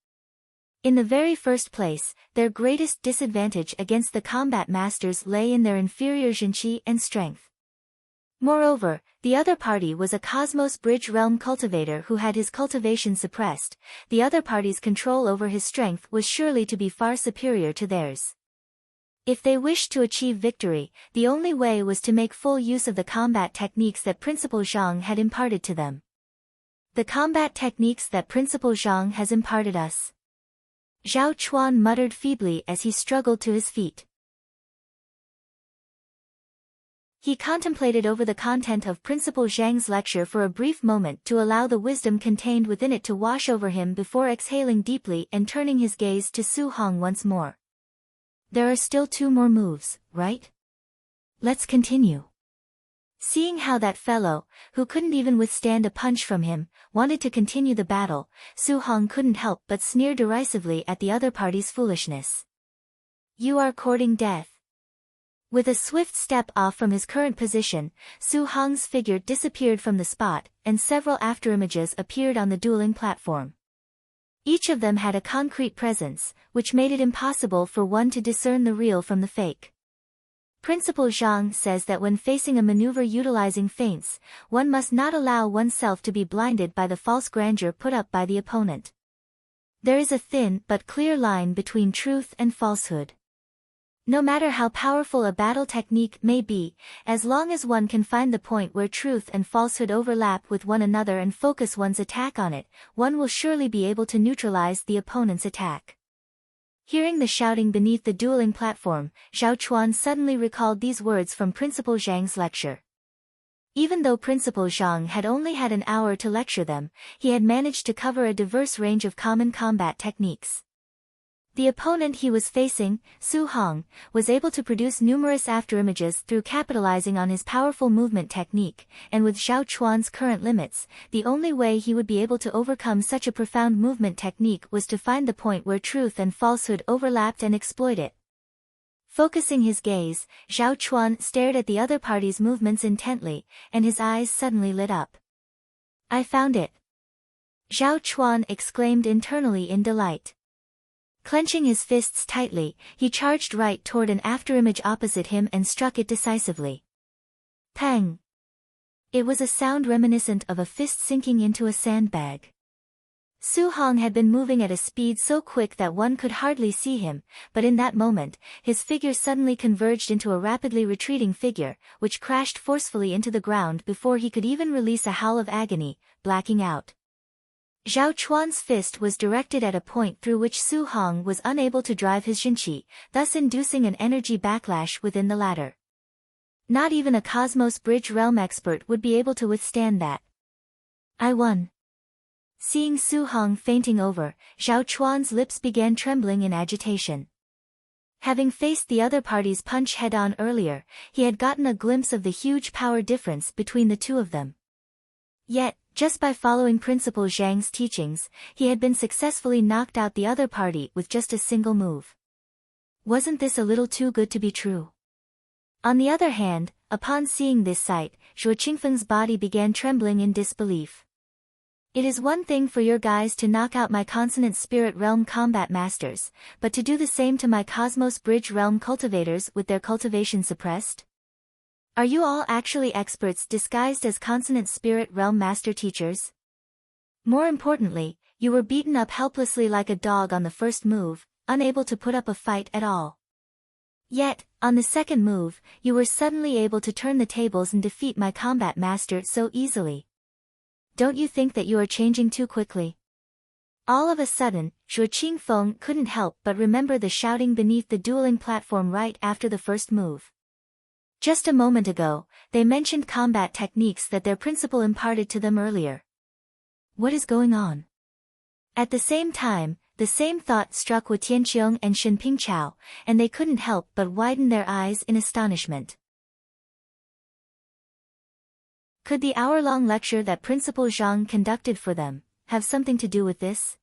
In the very first place, their greatest disadvantage against the combat masters lay in their inferior jinqi and strength. Moreover, the other party was a Cosmos Bridge realm cultivator who had his cultivation suppressed. The other party's control over his strength was surely to be far superior to theirs. If they wished to achieve victory, the only way was to make full use of the combat techniques that Principal Zhang had imparted to them. The combat techniques that Principal Zhang has imparted us. Zhao Chuan muttered feebly as he struggled to his feet. He contemplated over the content of Principal Zhang's lecture for a brief moment to allow the wisdom contained within it to wash over him before exhaling deeply and turning his gaze to Su Hong once more. There are still 2 more moves, right? Let's continue. Seeing how that fellow, who couldn't even withstand a punch from him, wanted to continue the battle, Su Hong couldn't help but sneer derisively at the other party's foolishness. "You are courting death." With a swift step off from his current position, Su Hong's figure disappeared from the spot, and several afterimages appeared on the dueling platform. Each of them had a concrete presence, which made it impossible for one to discern the real from the fake. Principal Zhang says that when facing a maneuver utilizing feints, one must not allow oneself to be blinded by the false grandeur put up by the opponent. There is a thin but clear line between truth and falsehood. No matter how powerful a battle technique may be, as long as one can find the point where truth and falsehood overlap with one another and focus one's attack on it, one will surely be able to neutralize the opponent's attack. Hearing the shouting beneath the dueling platform, Zhao Chuan suddenly recalled these words from Principal Zhang's lecture. Even though Principal Zhang had only had an hour to lecture them, he had managed to cover a diverse range of common combat techniques. The opponent he was facing, Su Hong, was able to produce numerous afterimages through capitalizing on his powerful movement technique, and with Zhao Chuan's current limits, the only way he would be able to overcome such a profound movement technique was to find the point where truth and falsehood overlapped and exploit it. Focusing his gaze, Zhao Chuan stared at the other party's movements intently, and his eyes suddenly lit up. "I found it!" Zhao Chuan exclaimed internally in delight. Clenching his fists tightly, he charged right toward an afterimage opposite him and struck it decisively. Pang! It was a sound reminiscent of a fist sinking into a sandbag. Su Hong had been moving at a speed so quick that one could hardly see him, but in that moment, his figure suddenly converged into a rapidly retreating figure, which crashed forcefully into the ground before he could even release a howl of agony, blacking out. Zhao Chuan's fist was directed at a point through which Su Hong was unable to drive his jinqi, thus inducing an energy backlash within the latter. Not even a Cosmos Bridge realm expert would be able to withstand that. "I won," Seeing Su Hong fainting over, Zhao Chuan's lips began trembling in agitation. Having faced the other party's punch head-on earlier, he had gotten a glimpse of the huge power difference between the two of them. Yet, just by following Principal Zhang's teachings, he had been successfully knocked out the other party with just a single move. Wasn't this a little too good to be true? On the other hand, upon seeing this sight, Zhuo Qingfeng's body began trembling in disbelief. It is one thing for your guys to knock out my Consonant Spirit Realm combat masters, but to do the same to my Cosmos Bridge Realm cultivators with their cultivation suppressed? Are you all actually experts disguised as Consonant Spirit Realm master teachers? More importantly, you were beaten up helplessly like a dog on the first move, unable to put up a fight at all. Yet, on the second move, you were suddenly able to turn the tables and defeat my combat master so easily. Don't you think that you are changing too quickly? All of a sudden, Zhuo Qingfeng couldn't help but remember the shouting beneath the dueling platform right after the first move. Just a moment ago, they mentioned combat techniques that their principal imparted to them earlier. What is going on? At the same time, the same thought struck Wu Tianqiong and Shen Pingchao, and they couldn't help but widen their eyes in astonishment. Could the hour-long lecture that Principal Zhang conducted for them have something to do with this?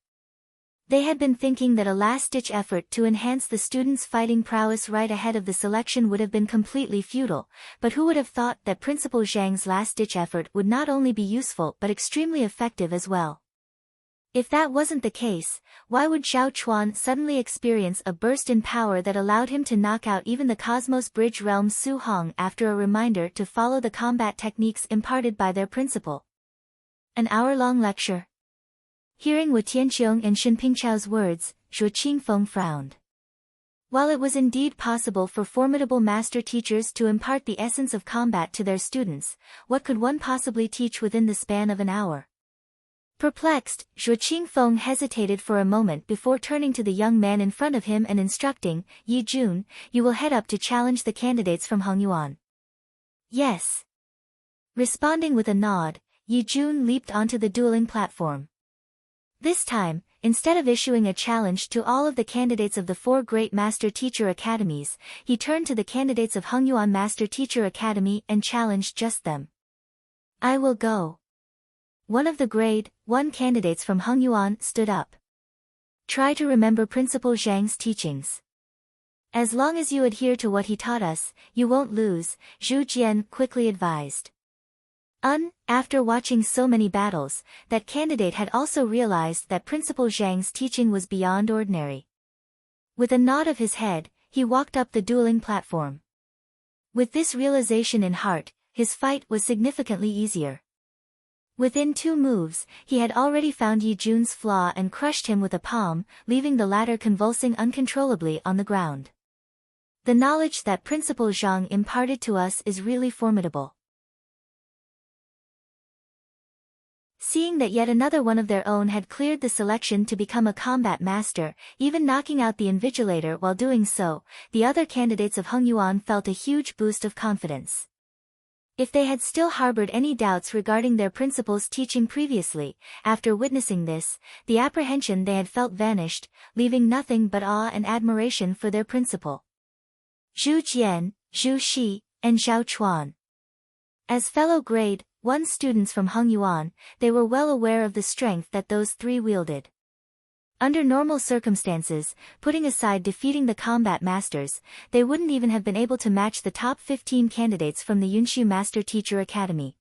They had been thinking that a last-ditch effort to enhance the students' fighting prowess right ahead of the selection would have been completely futile, but who would have thought that Principal Zhang's last-ditch effort would not only be useful but extremely effective as well? If that wasn't the case, why would Zhao Chuan suddenly experience a burst in power that allowed him to knock out even the Cosmos Bridge Realm's Su Hong after a reminder to follow the combat techniques imparted by their principal? An hour-long lecture. Hearing Wu Tianqiong and Shen Pingchao's words, Zhuo Qingfeng frowned. While it was indeed possible for formidable master teachers to impart the essence of combat to their students, what could one possibly teach within the span of an hour? Perplexed, Zhuo Qingfeng hesitated for a moment before turning to the young man in front of him and instructing, Yi Jun, you will head up to challenge the candidates from Hengyuan. Yes. Responding with a nod, Yi Jun leaped onto the dueling platform. This time, instead of issuing a challenge to all of the candidates of the 4 great Master Teacher Academies, he turned to the candidates of Hengyuan Master Teacher Academy and challenged just them. I will go. One of the grade 1 candidates from Hengyuan stood up. Try to remember Principal Zhang's teachings. As long as you adhere to what he taught us, you won't lose, Zhu Jian quickly advised. After watching so many battles, that candidate had also realized that Principal Zhang's teaching was beyond ordinary. With a nod of his head, he walked up the dueling platform. With this realization in heart, his fight was significantly easier. Within 2 moves, he had already found Yi Jun's flaw and crushed him with a palm, leaving the latter convulsing uncontrollably on the ground. The knowledge that Principal Zhang imparted to us is really formidable. Seeing that yet another one of their own had cleared the selection to become a combat master, even knocking out the invigilator while doing so, the other candidates of Hengyuan felt a huge boost of confidence. If they had still harbored any doubts regarding their principal's teaching previously, after witnessing this, the apprehension they had felt vanished, leaving nothing but awe and admiration for their principal. Zhu Jian, Zhu Shi, and Zhao Chuan. As fellow grade 1 students from Hengyuan, they were well aware of the strength that those 3 wielded. Under normal circumstances, putting aside defeating the combat masters, they wouldn't even have been able to match the top 15 candidates from the Yunxu Master Teacher Academy.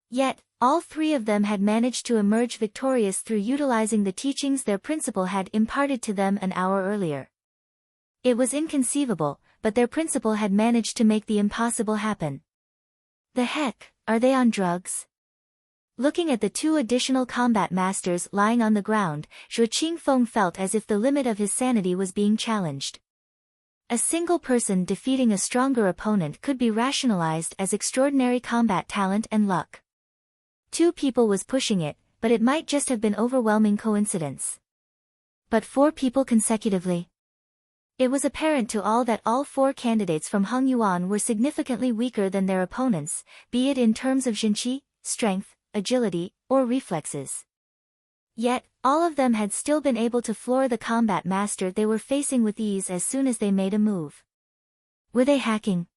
Yet, all 3 of them had managed to emerge victorious through utilizing the teachings their principal had imparted to them an hour earlier. It was inconceivable, but their principal had managed to make the impossible happen. The heck, are they on drugs? Looking at the 2 additional combat masters lying on the ground, Zhuo Qingfeng felt as if the limit of his sanity was being challenged. A single person defeating a stronger opponent could be rationalized as extraordinary combat talent and luck. 2 people was pushing it, but it might just have been overwhelming coincidence. But 4 people consecutively? It was apparent to all that all 4 candidates from Hengyuan were significantly weaker than their opponents, be it in terms of jinqi, strength, agility, or reflexes. Yet, all of them had still been able to floor the combat master they were facing with ease as soon as they made a move. Were they hacking?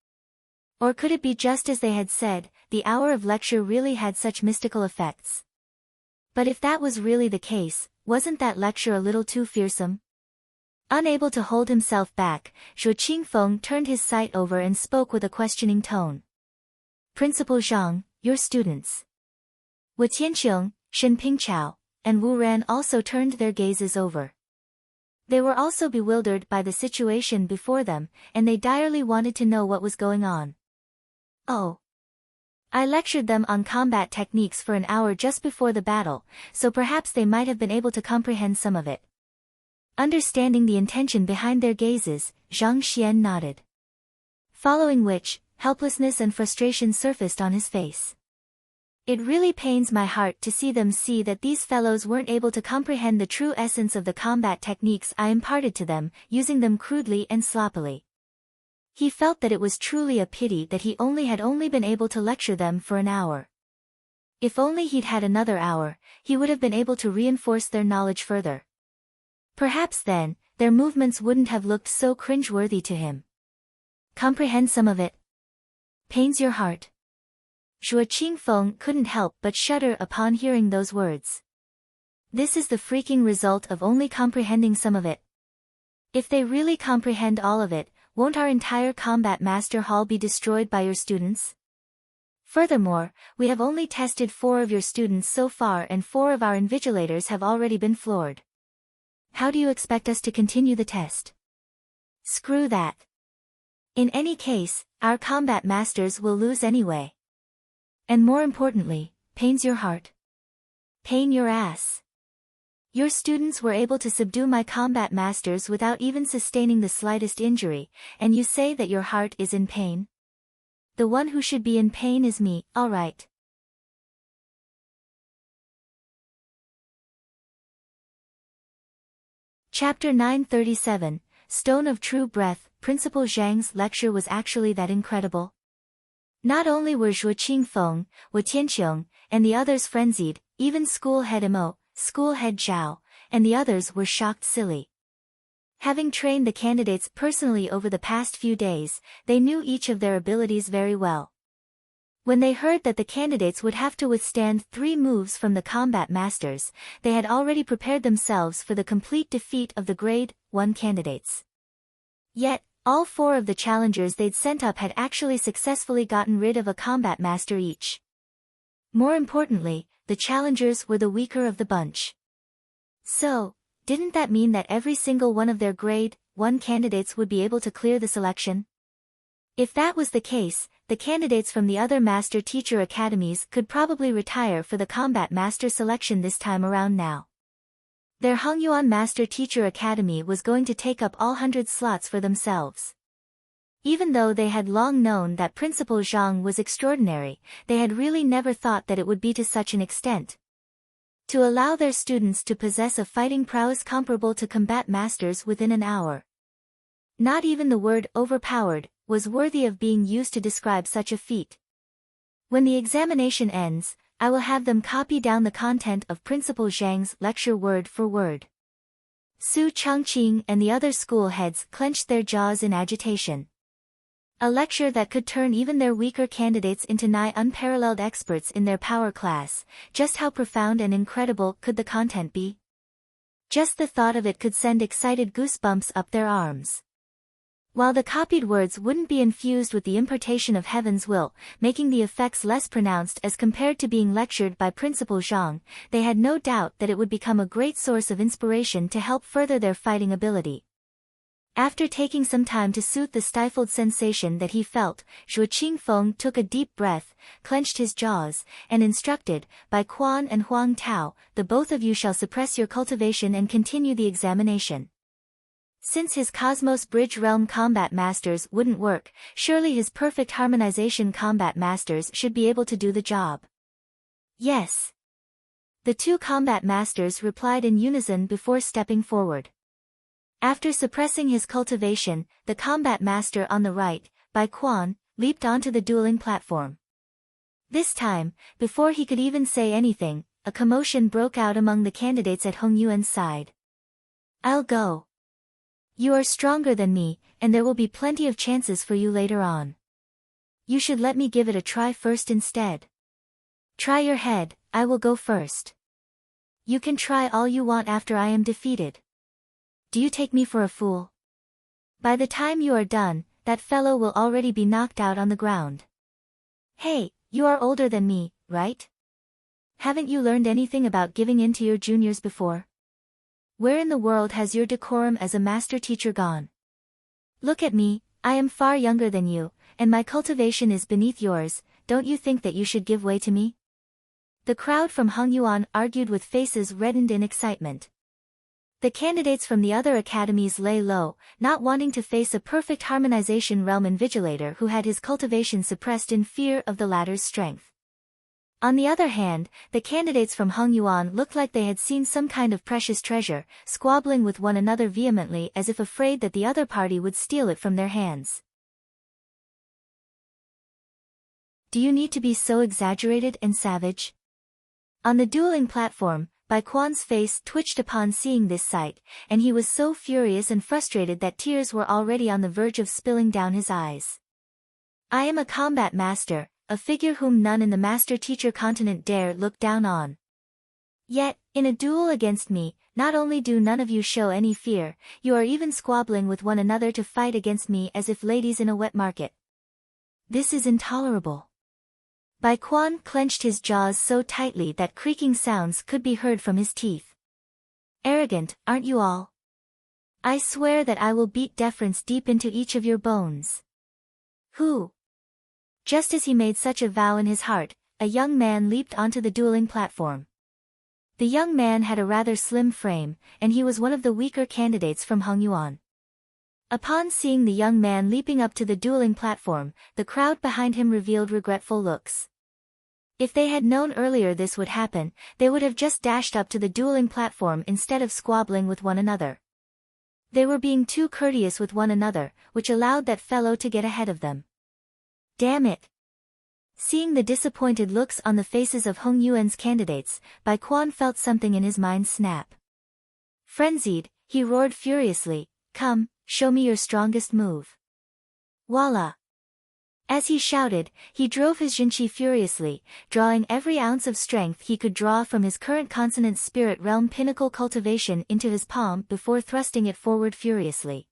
Or could it be just as they had said, the hour of lecture really had such mystical effects? But if that was really the case, wasn't that lecture a little too fearsome? Unable to hold himself back, Zhuo Qingfeng turned his sight over and spoke with a questioning tone. Principal Zhang, your students. Wu Tianqiang, Shen Pingchao, and Wu Ran also turned their gazes over. They were also bewildered by the situation before them, and they direly wanted to know what was going on. Oh. I lectured them on combat techniques for an hour just before the battle, so perhaps they might have been able to comprehend some of it. Understanding the intention behind their gazes, Zhang Xian nodded. Following which, helplessness and frustration surfaced on his face. It really pains my heart to see them see that these fellows weren't able to comprehend the true essence of the combat techniques I imparted to them, using them crudely and sloppily. He felt that it was truly a pity that he had only been able to lecture them for an hour. If only he'd had another hour, he would have been able to reinforce their knowledge further. Perhaps then, their movements wouldn't have looked so cringeworthy to him. Comprehend some of it? Pains your heart? Zhuo Qingfeng couldn't help but shudder upon hearing those words. This is the freaking result of only comprehending some of it. If they really comprehend all of it, won't our entire combat master hall be destroyed by your students? Furthermore, we have only tested 4 of your students so far and 4 of our invigilators have already been floored. How do you expect us to continue the test? Screw that. In any case, our combat masters will lose anyway. And more importantly, pains your heart? Pain your ass. Your students were able to subdue my combat masters without even sustaining the slightest injury, and you say that your heart is in pain? The one who should be in pain is me, alright. Chapter 937, Stone of True Breath. Principal Zhang's lecture was actually that incredible. Not only were Zhuo Qingfeng, Wu Tianqiang, and the others frenzied, even School Head Mo, School Head Zhao, and the others were shocked silly. Having trained the candidates personally over the past few days, they knew each of their abilities very well. When they heard that the candidates would have to withstand 3 moves from the combat masters, they had already prepared themselves for the complete defeat of the Grade 1 candidates. Yet, all 4 of the challengers they'd sent up had actually successfully gotten rid of a combat master each. More importantly, the challengers were the weaker of the bunch. So, didn't that mean that every single one of their Grade 1 candidates would be able to clear the selection? If that was the case, the candidates from the other Master Teacher Academies could probably retire for the Combat Master selection this time around now. Their Hongyuan Master Teacher Academy was going to take up all 100 slots for themselves. Even though they had long known that Principal Zhang was extraordinary, they had really never thought that it would be to such an extent. To allow their students to possess a fighting prowess comparable to combat masters within an hour. Not even the word overpowered was worthy of being used to describe such a feat. When the examination ends, I will have them copy down the content of Principal Zhang's lecture word for word. Su Changqing and the other school heads clenched their jaws in agitation. A lecture that could turn even their weaker candidates into nigh unparalleled experts in their power class. Just how profound and incredible could the content be? Just the thought of it could send excited goosebumps up their arms. While the copied words wouldn't be infused with the impartation of heaven's will, making the effects less pronounced as compared to being lectured by Principal Zhang, they had no doubt that it would become a great source of inspiration to help further their fighting ability. After taking some time to soothe the stifled sensation that he felt, Zhuo Qingfeng took a deep breath, clenched his jaws, and instructed, "By Quan and Huang Tao, the both of you shall suppress your cultivation and continue the examination." Since his Cosmos Bridge Realm Combat Masters wouldn't work, surely his Perfect Harmonization Combat Masters should be able to do the job. Yes. The 2 Combat Masters replied in unison before stepping forward. After suppressing his cultivation, the Combat Master on the right, Bai Quan, leaped onto the dueling platform. This time, before he could even say anything, a commotion broke out among the candidates at Hong Yuan's side. "I'll go. You are stronger than me, and there will be plenty of chances for you later on. You should let me give it a try first instead. Try your head, I will go first. You can try all you want after I am defeated. Do you take me for a fool? By the time you are done, that fellow will already be knocked out on the ground. Hey, you are older than me, right? Haven't you learned anything about giving in to your juniors before? Where in the world has your decorum as a master teacher gone? Look at me, I am far younger than you, and my cultivation is beneath yours. Don't you think that you should give way to me?" The crowd from Hong Yuan argued with faces reddened in excitement. The candidates from the other academies lay low, not wanting to face a perfect harmonization realm invigilator who had his cultivation suppressed in fear of the latter's strength. On the other hand, the candidates from Hong Yuan looked like they had seen some kind of precious treasure, squabbling with one another vehemently as if afraid that the other party would steal it from their hands. Do you need to be so exaggerated and savage? On the dueling platform, Bai Quan's face twitched upon seeing this sight, and he was so furious and frustrated that tears were already on the verge of spilling down his eyes. "I am a combat master, a figure whom none in the master-teacher continent dare look down on. Yet, in a duel against me, not only do none of you show any fear, you are even squabbling with one another to fight against me as if ladies in a wet market. This is intolerable." Bai Quan clenched his jaws so tightly that creaking sounds could be heard from his teeth. "Arrogant, aren't you all? I swear that I will beat deference deep into each of your bones." "Who?" Just as he made such a vow in his heart, a young man leaped onto the dueling platform. The young man had a rather slim frame, and he was one of the weaker candidates from Hong Yuan. Upon seeing the young man leaping up to the dueling platform, the crowd behind him revealed regretful looks. If they had known earlier this would happen, they would have just dashed up to the dueling platform instead of squabbling with one another. They were being too courteous with one another, which allowed that fellow to get ahead of them. Damn it! Seeing the disappointed looks on the faces of Hong Yuan's candidates, Bai Quan felt something in his mind snap. Frenzied, he roared furiously, "Come, show me your strongest move." Voila! As he shouted, he drove his jinqi furiously, drawing every ounce of strength he could draw from his current consonant spirit realm pinnacle cultivation into his palm before thrusting it forward furiously.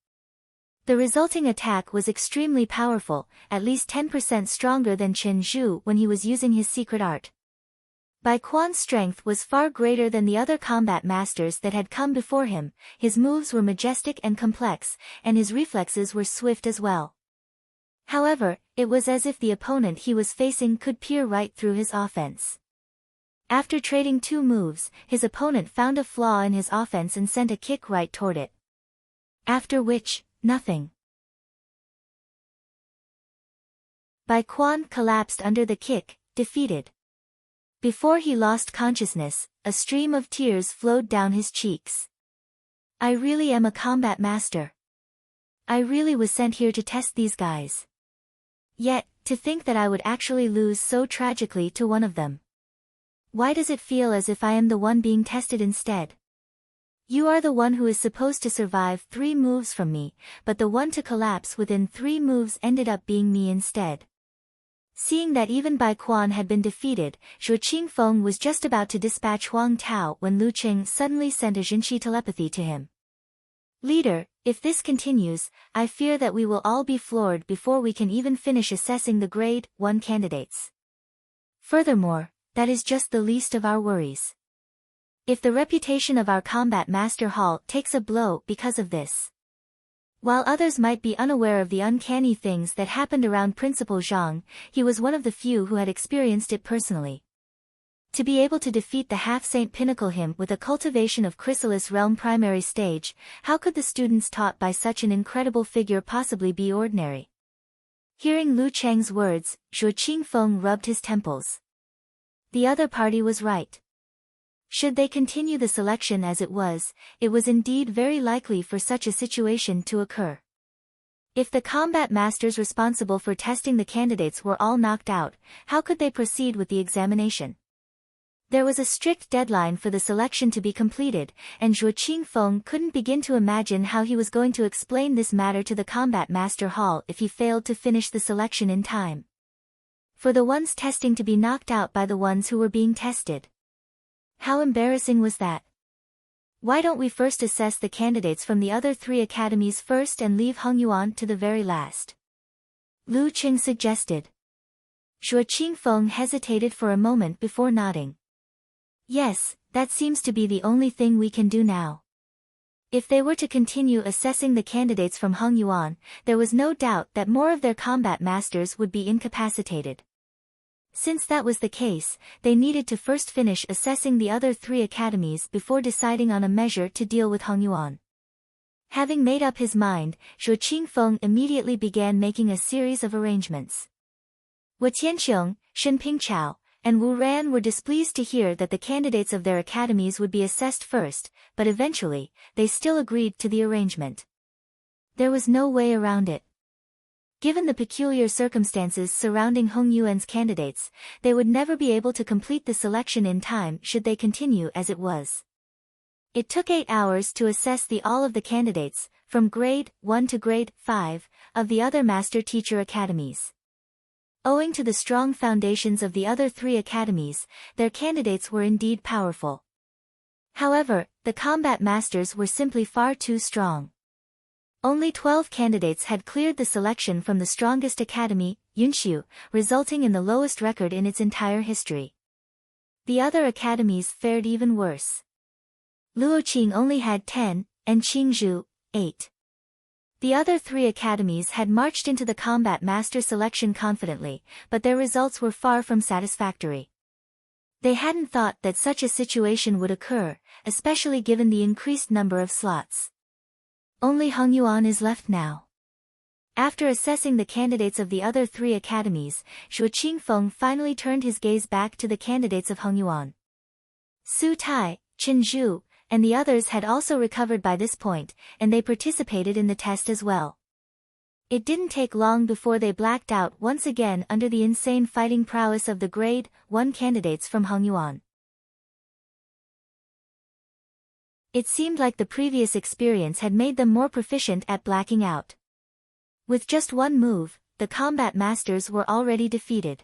The resulting attack was extremely powerful, at least 10% stronger than Chen Zhu when he was using his secret art. Bai Quan's strength was far greater than the other combat masters that had come before him, his moves were majestic and complex, and his reflexes were swift as well. However, it was as if the opponent he was facing could peer right through his offense. After trading 2 moves, his opponent found a flaw in his offense and sent a kick right toward it. After which, nothing. Bai Quan collapsed under the kick, defeated. Before he lost consciousness, a stream of tears flowed down his cheeks. "I really am a combat master. I really was sent here to test these guys. Yet, to think that I would actually lose so tragically to one of them. Why does it feel as if I am the one being tested instead? You are the one who is supposed to survive 3 moves from me, but the one to collapse within 3 moves ended up being me instead." Seeing that even Bai Quan had been defeated, Zhuo Qingfeng was just about to dispatch Huang Tao when Lu Qing suddenly sent a jinqi telepathy to him. "Leader, if this continues, I fear that we will all be floored before we can even finish assessing the grade 1 candidates. Furthermore, that is just the least of our worries. If the reputation of our combat master Hall takes a blow because of this. While others might be unaware of the uncanny things that happened around Principal Zhang, he was one of the few who had experienced it personally. To be able to defeat the half-saint pinnacle him with a cultivation of Chrysalis realm primary stage, how could the students taught by such an incredible figure possibly be ordinary? Hearing Lu Cheng's words, Zhuo Qingfeng rubbed his temples. The other party was right. Should they continue the selection as it was indeed very likely for such a situation to occur. If the combat masters responsible for testing the candidates were all knocked out, how could they proceed with the examination? There was a strict deadline for the selection to be completed, and Zhuo Qingfeng couldn't begin to imagine how he was going to explain this matter to the Combat Master Hall if he failed to finish the selection in time. For the ones testing to be knocked out by the ones who were being tested. How embarrassing was that? Why don't we first assess the candidates from the other 3 academies first and leave Heng Yuan to the very last? Lu Qing suggested. Zhuo Qingfeng hesitated for a moment before nodding. Yes, that seems to be the only thing we can do now. If they were to continue assessing the candidates from Heng Yuan, there was no doubt that more of their combat masters would be incapacitated. Since that was the case, they needed to first finish assessing the other 3 academies before deciding on a measure to deal with Heng Yuan. Having made up his mind, Zhuo Qingfeng immediately began making a series of arrangements. Wu Tianqiong, Shen Pingchao, and Wu Ran were displeased to hear that the candidates of their academies would be assessed first, but eventually, they still agreed to the arrangement. There was no way around it. Given the peculiar circumstances surrounding Heng Yuan's candidates, they would never be able to complete the selection in time should they continue as it was. It took 8 hours to assess all of the candidates, from grade 1 to grade 5, of the other master-teacher academies. Owing to the strong foundations of the other 3 academies, their candidates were indeed powerful. However, the combat masters were simply far too strong. Only 12 candidates had cleared the selection from the strongest academy, Yunxiu, resulting in the lowest record in its entire history. The other academies fared even worse. Luoqing only had 10, and Qingzhou, 8. The other 3 academies had marched into the combat master selection confidently, but their results were far from satisfactory. They hadn't thought that such a situation would occur, especially given the increased number of slots. Only Heng Yuan is left now. After assessing the candidates of the other 3 academies, Zhuo Qingfeng finally turned his gaze back to the candidates of Heng Yuan. Su Tai, Chen Zhu, and the others had also recovered by this point, and they participated in the test as well. It didn't take long before they blacked out once again under the insane fighting prowess of the grade 1 candidates from Heng Yuan. It seemed like the previous experience had made them more proficient at blacking out. With just one move, the combat masters were already defeated.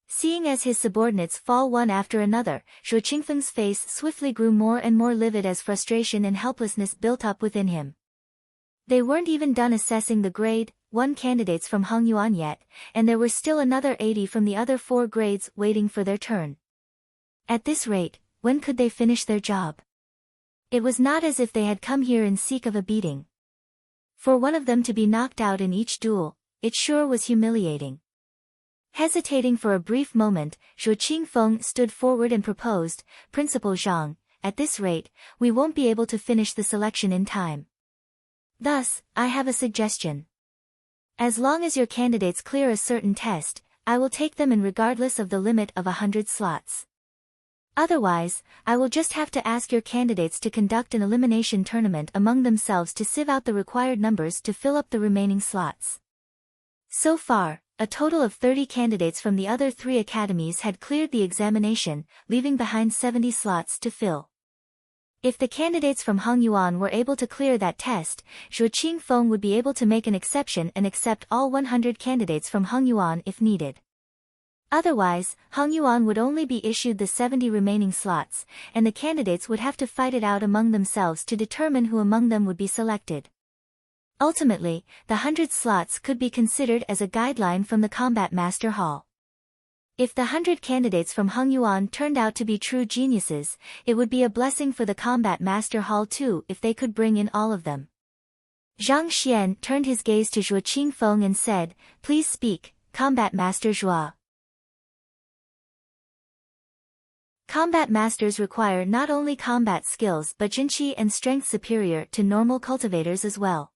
Seeing as his subordinates fall one after another, Zhuo Qingfeng's face swiftly grew more and more livid as frustration and helplessness built up within him. They weren't even done assessing the grade 1 candidates from Heng Yuan yet, and there were still another 80 from the other 4 grades waiting for their turn. At this rate, when could they finish their job? It was not as if they had come here in seek of a beating. For one of them to be knocked out in each duel, it sure was humiliating. Hesitating for a brief moment, Zhuo Qingfeng stood forward and proposed, "Principal Zhang, at this rate, we won't be able to finish the selection in time. Thus, I have a suggestion. As long as your candidates clear a certain test, I will take them in regardless of the limit of 100 slots. Otherwise, I will just have to ask your candidates to conduct an elimination tournament among themselves to sieve out the required numbers to fill up the remaining slots." So far, a total of 30 candidates from the other 3 academies had cleared the examination, leaving behind 70 slots to fill. If the candidates from Heng Yuan were able to clear that test, Zhuo Qingfeng would be able to make an exception and accept all 100 candidates from Heng Yuan if needed. Otherwise, Heng Yuan would only be issued the 70 remaining slots, and the candidates would have to fight it out among themselves to determine who among them would be selected. Ultimately, the 100 slots could be considered as a guideline from the Combat Master Hall. If the 100 candidates from Heng Yuan turned out to be true geniuses, it would be a blessing for the Combat Master Hall too if they could bring in all of them. Zhang Xian turned his gaze to Zhuo Qingfeng and said, "Please speak, Combat Master Zhuo." Combat masters require not only combat skills but jinqi and strength superior to normal cultivators as well.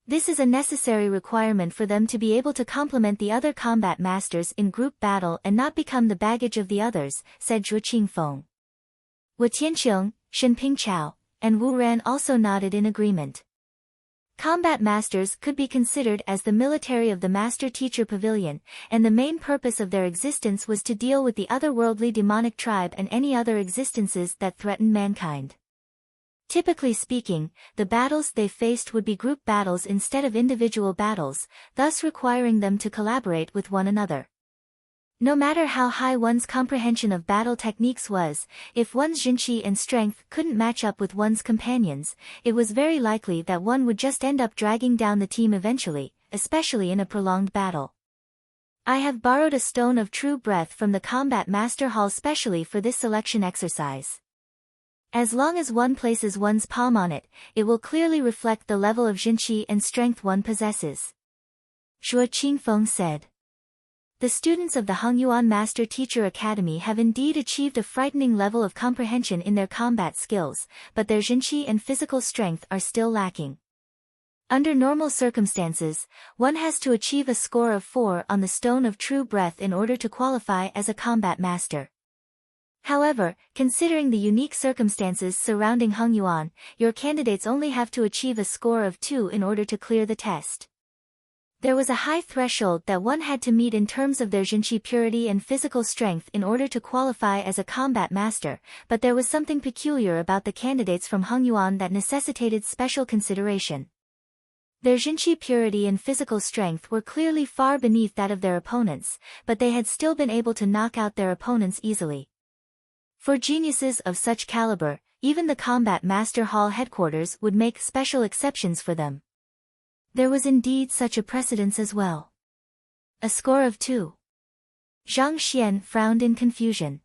This is a necessary requirement for them to be able to complement the other combat masters in group battle and not become the baggage of the others, said Zhuo Qingfeng. Wu Tianqiong, Shen Pingchao, and Wu Ran also nodded in agreement. Combat masters could be considered as the military of the master-teacher pavilion, and the main purpose of their existence was to deal with the otherworldly demonic tribe and any other existences that threatened mankind. Typically speaking, the battles they faced would be group battles instead of individual battles, thus requiring them to collaborate with one another. No matter how high one's comprehension of battle techniques was, if one's jinqi and strength couldn't match up with one's companions, it was very likely that one would just end up dragging down the team eventually, especially in a prolonged battle. I have borrowed a stone of true breath from the Combat Master Hall specially for this selection exercise. As long as one places one's palm on it, it will clearly reflect the level of jinqi and strength one possesses. Zhuo Qingfeng said. The students of the Hongyuan Master Teacher Academy have indeed achieved a frightening level of comprehension in their combat skills, but their jinqi and physical strength are still lacking. Under normal circumstances, one has to achieve a score of 4 on the Stone of True Breath in order to qualify as a combat master. However, considering the unique circumstances surrounding Hongyuan, your candidates only have to achieve a score of 2 in order to clear the test. There was a high threshold that one had to meet in terms of their jinqi purity and physical strength in order to qualify as a combat master, but there was something peculiar about the candidates from Hongyuan that necessitated special consideration. Their jinqi purity and physical strength were clearly far beneath that of their opponents, but they had still been able to knock out their opponents easily. For geniuses of such caliber, even the Combat Master Hall headquarters would make special exceptions for them. There was indeed such a precedence as well. A score of 2. Zhang Xian frowned in confusion.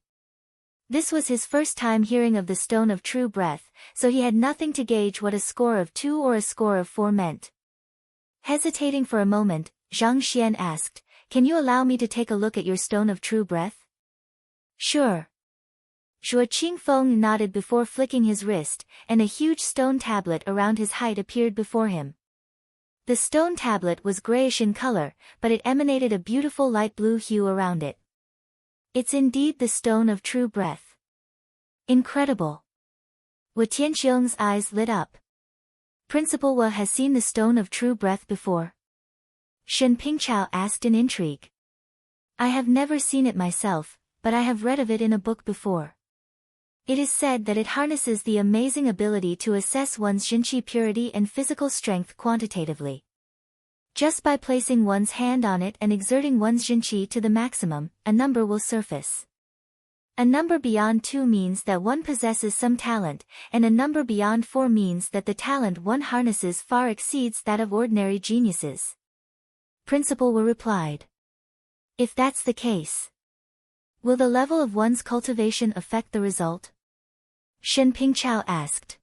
This was his first time hearing of the Stone of True Breath, so he had nothing to gauge what a score of 2 or a score of 4 meant. Hesitating for a moment, Zhang Xian asked, "Can you allow me to take a look at your Stone of True Breath?" "Sure." Zhuo Qingfeng nodded before flicking his wrist, and a huge stone tablet around his height appeared before him. The stone tablet was grayish in color, but it emanated a beautiful light blue hue around it. It's indeed the Stone of True Breath. Incredible. Wu Tianxiong's eyes lit up. Principal Wu has seen the Stone of True Breath before? Shen Pingchao asked in intrigue. I have never seen it myself, but I have read of it in a book before. It is said that it harnesses the amazing ability to assess one's jinqi purity and physical strength quantitatively. Just by placing one's hand on it and exerting one's jinqi to the maximum, a number will surface. A number beyond 2 means that one possesses some talent, and a number beyond 4 means that the talent one harnesses far exceeds that of ordinary geniuses. Principal Wu replied. If that's the case, will the level of one's cultivation affect the result? Shen Pingchao asked.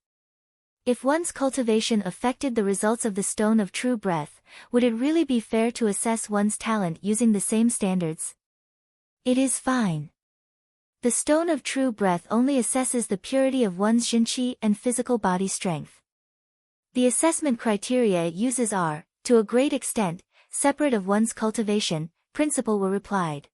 If one's cultivation affected the results of the Stone of True Breath, would it really be fair to assess one's talent using the same standards? It is fine. The Stone of True Breath only assesses the purity of one's jinqi and physical body strength. The assessment criteria it uses are, to a great extent, separate of one's cultivation, Principal Wu replied.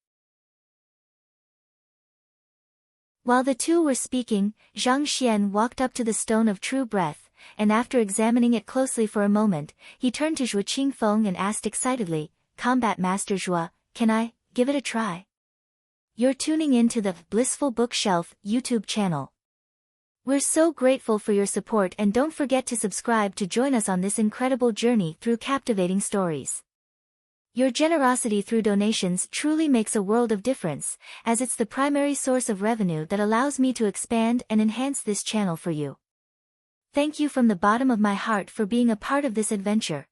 While the two were speaking, Zhang Xian walked up to the Stone of True Breath, and after examining it closely for a moment, he turned to Zhuo Qingfeng and asked excitedly, Combat Master Zhuo, can I give it a try? You're tuning in to the Blissful Bookshelf YouTube channel. We're so grateful for your support, and don't forget to subscribe to join us on this incredible journey through captivating stories. Your generosity through donations truly makes a world of difference, as it's the primary source of revenue that allows me to expand and enhance this channel for you. Thank you from the bottom of my heart for being a part of this adventure.